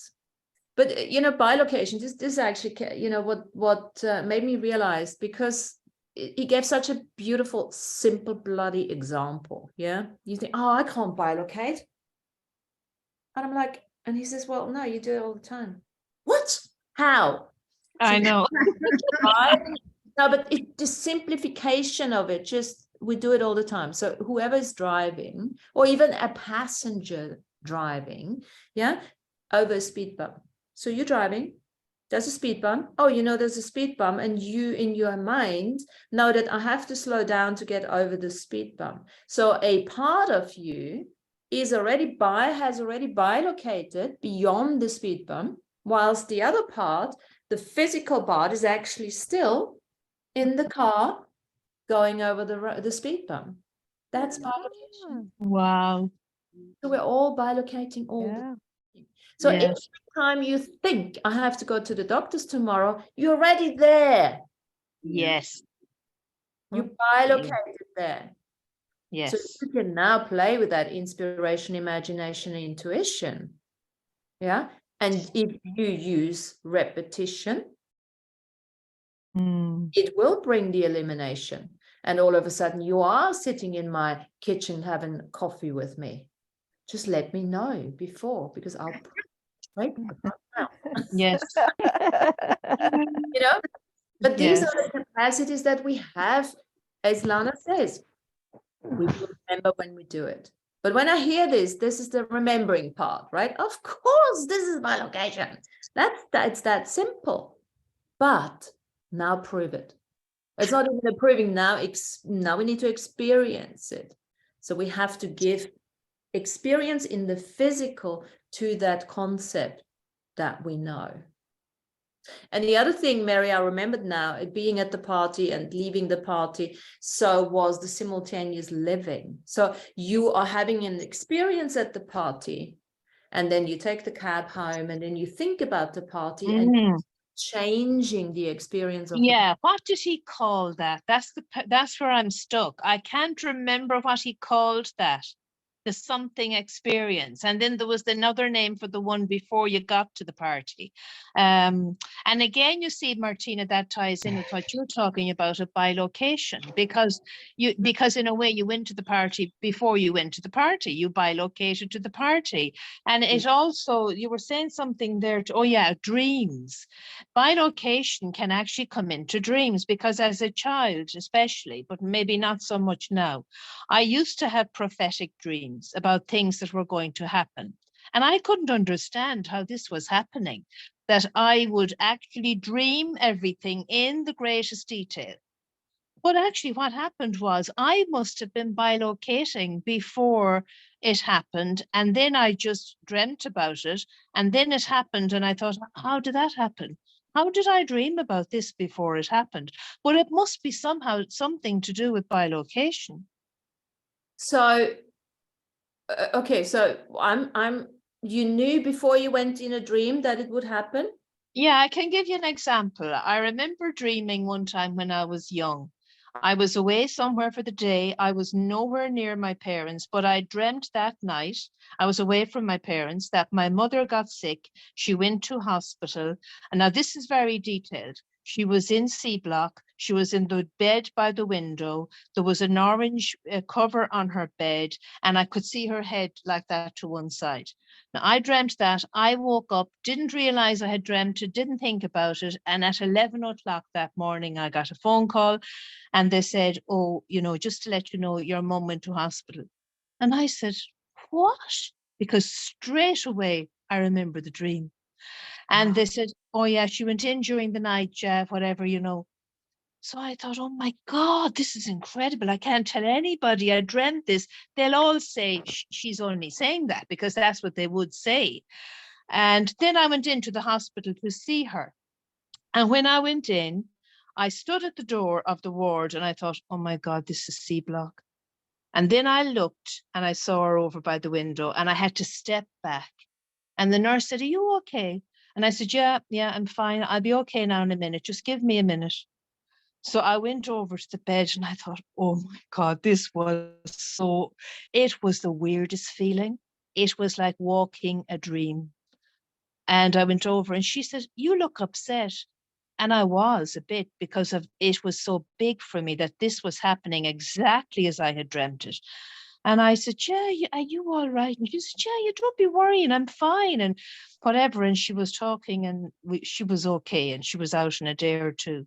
But you know, bilocation, this actually, you know, what made me realize, because he gave such a beautiful, simple, bloody example. Yeah, you think, oh, I can't bilocate. And I'm like, and he says, well, no, you do it all the time. What? How? I know. No, but the simplification of it, just we do it all the time. So whoever is driving, or even a passenger driving, yeah, over a speed bump. So you're driving, there's a speed bump. Oh, you know, there's a speed bump, and you in your mind know that I have to slow down to get over the speed bump. So a part of you has already bilocated beyond the speed bump, whilst the other part, the physical part, is actually still in the car going over the speed bump. That's bilocation. Wow. So we're all bilocating all the time. So Yes. every time you think I have to go to the doctor's tomorrow, you're already there. Yes. You bilocated there. Yes. So you can now play with that inspiration, imagination, and intuition. Yeah. And if you use repetition, it will bring the elimination. And all of a sudden you are sitting in my kitchen having coffee with me. Just let me know before, because I'll break the now. Yes. You know, but these are the capacities that we have, as Lana says. We will remember when we do it. But when I hear this is the remembering part, right? Of course, this is my location. It's that simple. But now prove it. It's not even proving now. Now we need to experience it. So we have to give experience in the physical to that concept that we know. And the other thing, Mary, I remembered now, being at the party and leaving the party, so was the simultaneous living. So you are having an experience at the party, and then you take the cab home, and then you think about the party and changing the experience of the Yeah, what did he call that? That's where I'm stuck. I can't remember what he called that. The something experience. And then there was another name for the one before you got to the party. And again, you see, Martina, that ties in with what you're talking about, a bilocation, because in a way you went to the party before you went to the party, you bilocated to the party. And it also, you were saying something there, oh yeah, dreams. Bilocation can actually come into dreams, because as a child, especially, but maybe not so much now, I used to have prophetic dreams about things that were going to happen. And I couldn't understand how this was happening, that I would actually dream everything in the greatest detail. But actually what happened was I must have been bilocating before it happened. And then I just dreamt about it. And then it happened. And I thought, how did that happen? How did I dream about this before it happened? But it must be somehow something to do with bilocation. So, okay, so you knew before you went in a dream that it would happen? Yeah, I can give you an example. I remember dreaming one time when I was young. I was away somewhere for the day. I was nowhere near my parents, but I dreamt that night, I was away from my parents, that my mother got sick. She went to hospital. And now this is very detailed. She was in C block. She was in the bed by the window. There was an orange cover on her bed, and I could see her head like that to one side. Now, I dreamt that. I woke up, didn't realize I had dreamt it, didn't think about it. And at 11 o'clock that morning, I got a phone call and they said, oh, just to let you know, your mum went to hospital. And I said, what? Because straight away, I remember the dream. And they said, oh, yeah, she went in during the night, Jeff, whatever. So I thought, oh my God, this is incredible. I can't tell anybody I dreamt this. They'll all say she's only saying that, because that's what they would say. And then I went into the hospital to see her. And when I went in, I stood at the door of the ward and I thought, oh my God, this is C block. And then I looked and I saw her over by the window and I had to step back. And the nurse said, are you okay? And I said, yeah, I'm fine. I'll be okay now in a minute. Just give me a minute. So I went over to the bed and I thought, oh my God, it was the weirdest feeling. It was like walking a dream. And I went over and she said, you look upset. And I was a bit, because it was so big for me that this was happening exactly as I had dreamt it. And I said, yeah, are you all right? And she said, yeah, you don't be worrying, I'm fine and whatever. And she was talking and she was okay. And she was out in a day or two.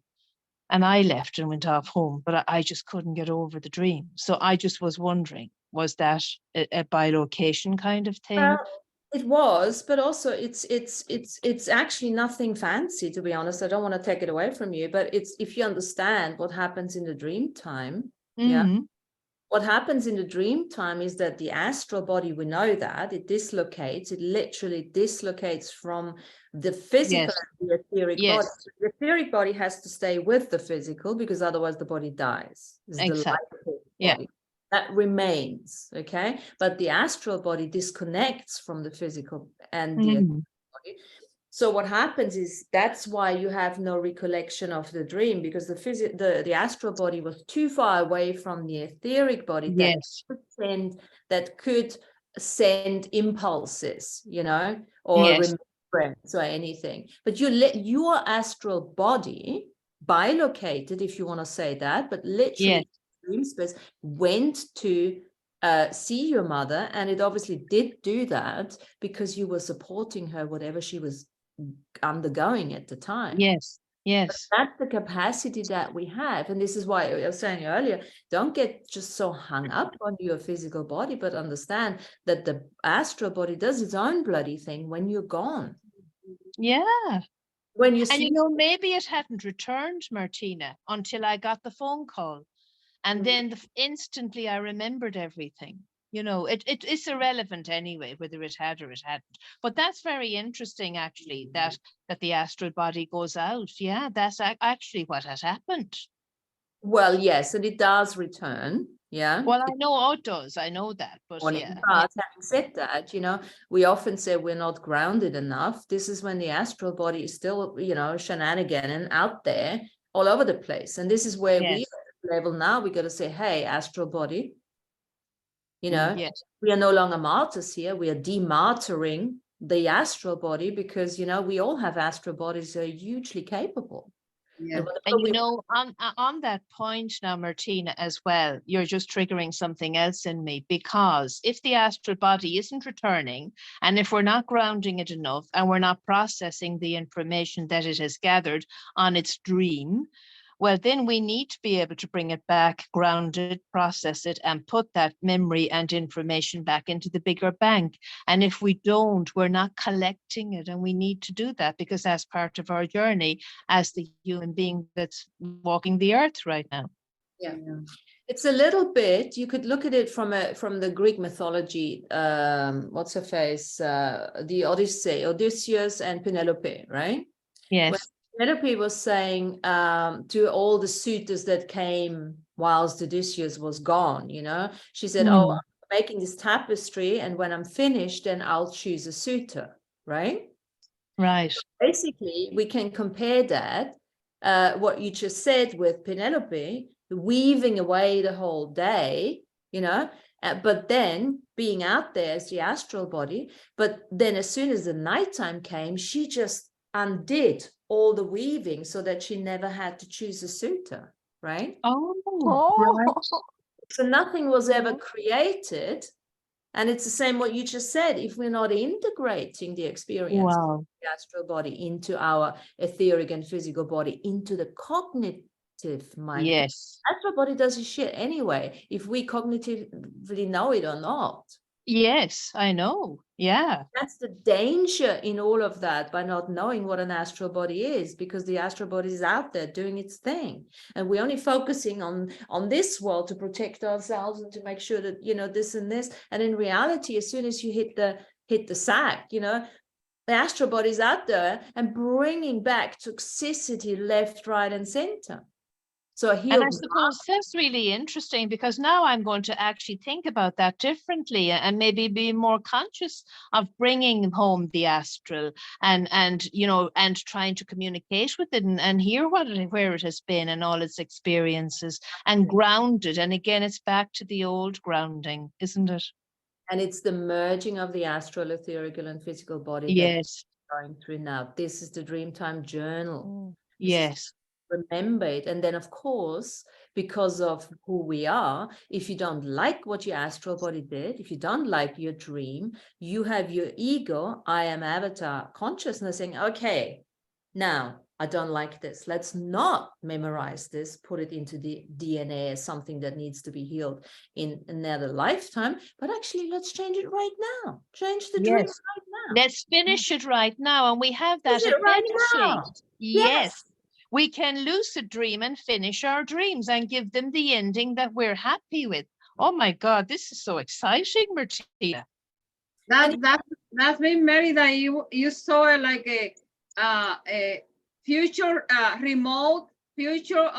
And I left and went off home, but I just couldn't get over the dream. So I just was wondering, was that a bilocation kind of thing? Well, it was, but also it's actually nothing fancy, to be honest. I don't want to take it away from you, but it's, if you understand what happens in the dream time, what happens in the dream time is that the astral body, we know that it dislocates, it literally dislocates from the physical and the etheric body. So the etheric body has to stay with the physical, because otherwise the body dies. Exactly. Body. That remains, okay? But the astral body disconnects from the physical and the etheric body. So what happens is, that's why you have no recollection of the dream, because the astral body was too far away from the etheric body that could send impulses, or remembrance or anything. But you let your astral body, bilocated, if you want to say that, but literally dream space, went to see your mother, and it obviously did do that because you were supporting her, whatever she was undergoing at the time. But that's the capacity that we have. And this is why I was saying earlier, don't get just so hung up on your physical body, but understand that the astral body does its own bloody thing when you're gone. When you see, and maybe it hadn't returned, Martina, until I got the phone call. And then instantly I remembered everything. It's irrelevant anyway, whether it had or it hadn't. But that's very interesting, actually, that the astral body goes out. Yeah, that's actually what has happened. Well, yes, and it does return. Yeah. Well, I know it does. I know that, but Morning. yeah. But having said that, we often say we're not grounded enough. This is when the astral body is still, shenanigan and out there all over the place. And this is where we Yes. are at the level now. We got to say, hey, astral body, Yes. we are no longer martyrs here. We are demartyring the astral body because, we all have astral bodies that are hugely capable. Yeah. And whatever And we- on that point now, Martina, as well, you're just triggering something else in me, because if the astral body isn't returning, and if we're not grounding it enough, and we're not processing the information that it has gathered on its dream, well, then we need to be able to bring it back, ground it, process it, and put that memory and information back into the bigger bank. And if we don't, we're not collecting it. And we need to do that because that's part of our journey as the human being that's walking the earth right now. Yeah. It's a little bit, you could look at it from the Greek mythology, what's her face, the Odyssey, Odysseus and Penelope, right? Yes. Penelope was saying to all the suitors that came whilst Odysseus was gone, she said, oh, I'm making this tapestry, and when I'm finished, then I'll choose a suitor, right? Right. Basically, we can compare that, what you just said with Penelope, weaving away the whole day, but then being out there as the astral body. But then as soon as the nighttime came, she just undid all the weaving so that she never had to choose a suitor, right? Oh, So nothing was ever created. And it's the same what you just said. If we're not integrating the experience Wow. of the astral body into our etheric and physical body, into the cognitive mind. Yes. The astral body does his shit anyway, if we cognitively know it or not. Yes, I know. Yeah. That's the danger in all of that, by not knowing what an astral body is, because the astral body is out there doing its thing, and we're only focusing on this world to protect ourselves and to make sure that this and this. And in reality, as soon as you hit the sack, the astral body is out there and bringing back toxicity left, right, and center. So And I suppose that's really interesting, because now I'm going to actually think about that differently and maybe be more conscious of bringing home the astral and trying to communicate with it and hear where it has been and all its experiences and ground it. And again, it's back to the old grounding, isn't it? And it's the merging of the astral, etherical, and physical body. Yes. That we're going through now. This is the Dreamtime Journal. Yes. Remember it. And then, of course, because of who we are, if you don't like what your astral body did, if you don't like your dream, you have your ego, I am avatar consciousness, saying, okay, now I don't like this. Let's not memorize this, put it into the DNA as something that needs to be healed in another lifetime, but actually let's change it right now. Change the dream right now. Let's finish it right now. And we have that ability. Yes. We can lucid dream and finish our dreams and give them the ending that we're happy with. Oh my God, this is so exciting, Martina. That's been Mary, that you saw it like a future remote future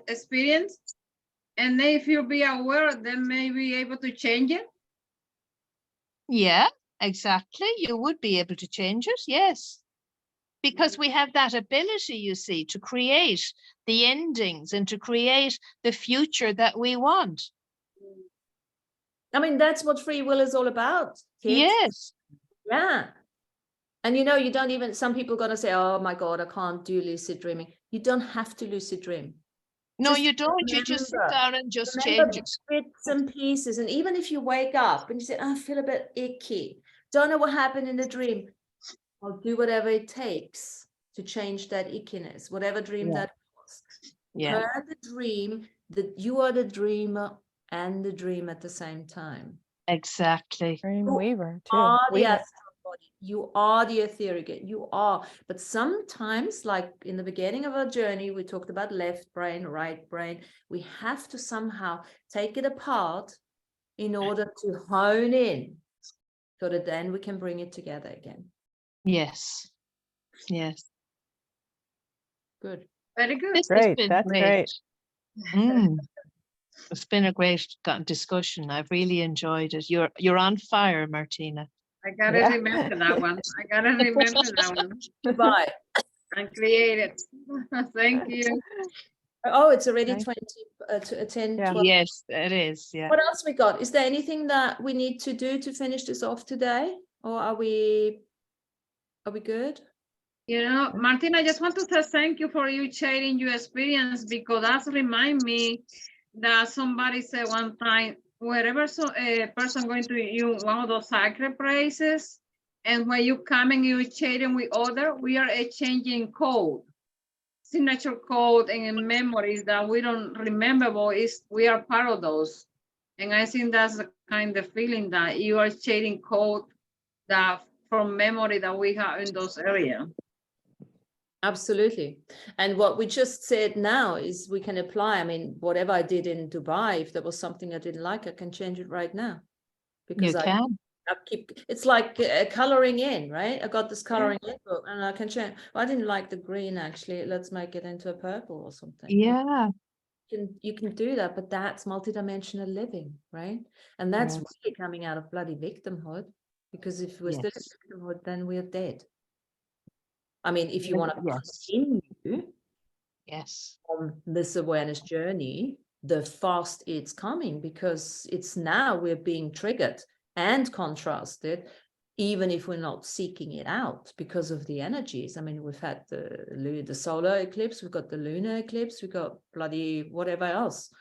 experience, and then if you be aware, then may be able to change it. Yeah, exactly. You would be able to change it. Yes. Because we have that ability, you see, to create the endings and to create the future that we want. I mean, that's what free will is all about, kids. Yes. Yeah. And you don't even, some people are going to say, oh my God, I can't do lucid dreaming. You don't have to lucid dream. No, Just you don't. You just sit down and just change it. Bits and pieces. And even if you wake up and you say, I feel a bit icky, don't know what happened in the dream, I'll do whatever it takes to change that ickiness, whatever dream that was. Yeah. Per the dream, that you are the dreamer and the dream at the same time. Exactly. Dream weaver too. You are the astral body. You are the etheric. You are. But sometimes, like in the beginning of our journey, we talked about left brain, right brain. We have to somehow take it apart in order to hone in, so that then we can bring it together again. Yes. Yes. Good. Very good. Great. That's great. It's been a great discussion. I've really enjoyed it. You're on fire, Martina. I gotta Yeah. remember that one. I gotta remember that one Bye. and create it. Thank you. Oh, it's already Thank- 10, Yeah. 12. Yes, it is. Yeah. What else we got? Is there anything that we need to do to finish this off today? Or are we good? You know, Martina, I just want to say thank you for you sharing your experience, because that's remind me that somebody said one time, wherever a person going to use one of those sacred places, and when you come and you sharing with other, we are exchanging code, signature code and memories that we don't remember, but we are part of those. And I think that's the kind of feeling that you are sharing code that from memory that we have in those areas. Absolutely. And what we just said now is we can apply. I mean, whatever I did in Dubai, if there was something I didn't like, I can change it right now. Because You can. I keep, it's like coloring in, right? I got this coloring in book and I can change. Well, I didn't like the green actually. Let's make it into a purple or something. Yeah. You can do that, but that's multidimensional living, right? And that's Yes. really coming out of bloody victimhood. Because if we're still in Yes. victimhood, then we're dead. I mean, if you want to Yes. continue Yes. on this awareness journey, the fast it's coming, because it's now we're being triggered and contrasted, even if we're not seeking it out because of the energies. I mean, we've had the solar eclipse, we've got the lunar eclipse, we've got bloody whatever else,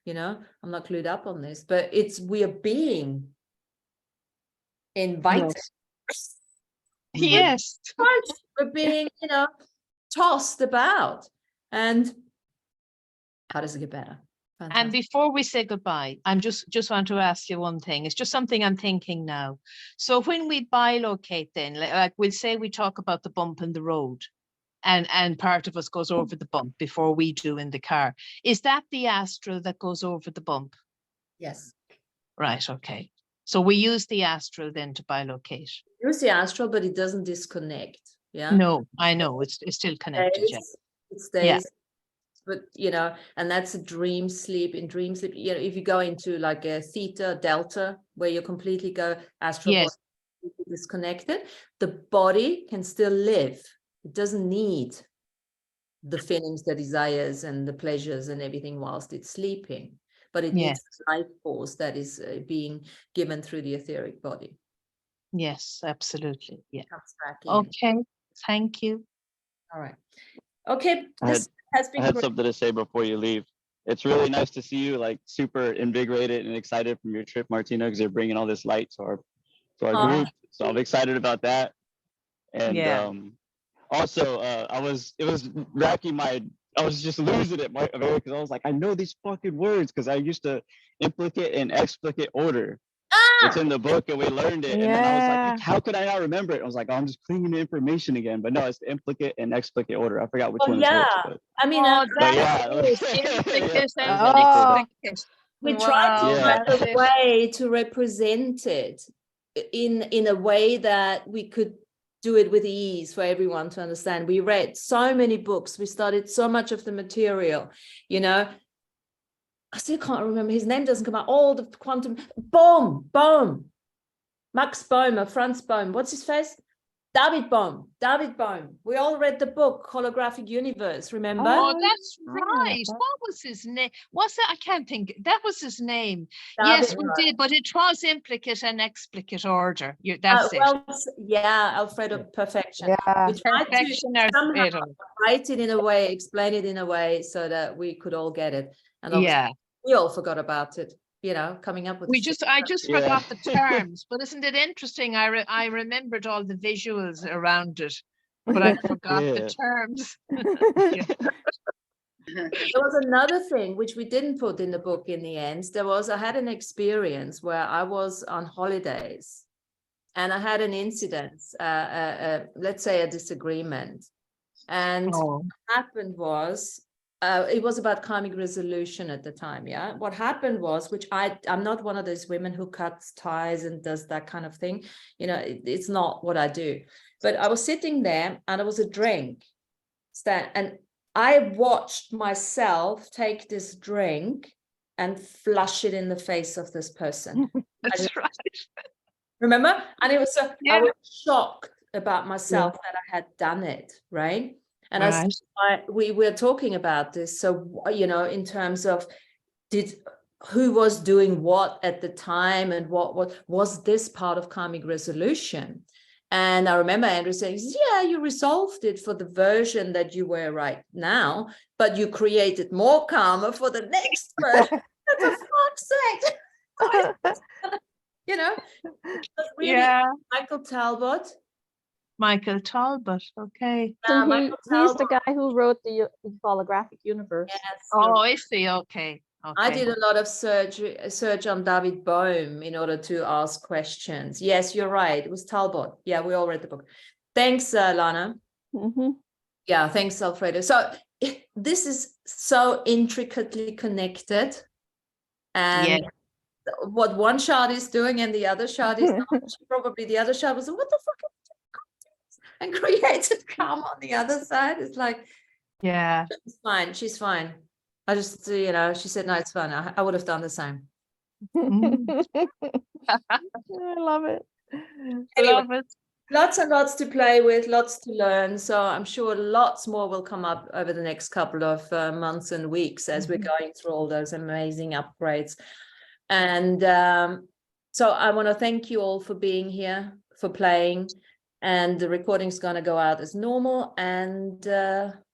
you know. I'm not clued up on this, but we are being invited. Yes. We're being, you know, tossed about. And how does it get better? And Fantastic. before we say goodbye, I'm just want to ask you one thing. It's just something I'm thinking now. So when we bilocate, then, like we'll say we talk about the bump in the road, and part of us goes over the bump before we do in the car. Is that the astral that goes over the bump? Yes. Right. Okay. So we use the astral then to bilocate. Use the astral, but it doesn't disconnect. Yeah. No, I know it's still connected. Yeah. It stays. But you know, and that's a dream sleep. In dream sleep, you know, if you go into like a theta, delta, where you completely go astral Yes. body disconnected, the body can still live. It doesn't need the feelings, the desires, and the pleasures and everything whilst it's sleeping. But it needs life force that is being given through the etheric body. Yes, absolutely. Yeah. Comes back in. Okay. Thank you. All right. Okay. I This has been had great. something to say before you leave. It's really nice to see you like super invigorated and excited from your trip, Martina, because you're bringing all this light to our group. So I'm excited about that. And also, it was racking I was just losing it, because I was like, I know these fucking words because I used to implicate and explicate order. It's in the book and we learned it. And then I was like, how could I not remember it? I was like, oh, I'm just clinging to information again. But no, it's the implicate and explicate order. I forgot which one is which. But, I mean, we tried to find a way to represent it in a way that we could do it with ease for everyone to understand. We read so many books, we studied so much of the material, you know. I still can't remember, his name doesn't come out, all the quantum, Bohm, Max Bohm or Franz Bohm, what's his face? David Bohm. We all read the book, Holographic Universe, remember? Oh, that's right. What was his name? What's that? I can't think. That was his name. Yes, we did, but it was implicate and explicate order. That's it. Yeah, Alfredo, perfection. Yeah. We tried Perfection to somehow write it in a way, explain it in a way so that we could all get it. And we all forgot about it, you know, coming up with I just forgot the terms, but isn't it interesting? I remembered all the visuals around it, but I forgot the terms. There was another thing which we didn't put in the book in the end. I had an experience where I was on holidays and I had an incident, let's say a disagreement. And what happened was, it was about karmic resolution at the time. Yeah. What happened was, which I'm not one of those women who cuts ties and does that kind of thing. You know, it's not what I do. But I was sitting there and there was a drink stand and I watched myself take this drink and flush it in the face of this person. That's right. Remember? And it was so, Yeah. I was shocked about myself that I had done it, right? And we were talking about this. So, you know, in terms of who was doing what at the time, and what was this part of karmic resolution? And I remember Andrew saying, yeah, you resolved it for the version that you were right now, but you created more karma for the next version. For fuck's sake. You know, really, Yeah. Michael Talbot. Michael Talbot. Okay. So Michael he's the Talbot. guy who wrote the holographic universe. Yes, Oh, I see. Okay. I did a lot of search on David Bohm in order to ask questions. Yes, you're right. It was Talbot. Yeah, we all read the book. Thanks, Lana. Yeah, thanks, Alfredo. So this is so intricately connected, and what one shard is doing and the other shard is not. Probably the other shard was, what the fuck? And created karma on the other side. It's like, yeah, she's fine. She's fine. I just, you know, she said, no, it's fine. I would have done the same. I love it. Anyway, love it. lots and lots to play with, lots to learn. So I'm sure lots more will come up over the next couple of months and weeks as we're going through all those amazing upgrades. And so I want to thank you all for being here, for playing. And the recording's going to go out as normal. And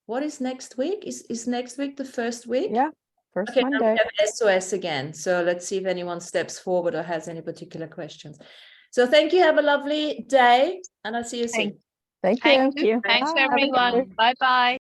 what is next week? Is next week the first week? Yeah, first Okay, now we Monday. have SOS again. So let's see if anyone steps forward or has any particular questions. So thank you. Have a lovely day. And I'll see you soon. Thank you. Thank you. Thanks, Bye. Have a good everyone. week. Bye-bye.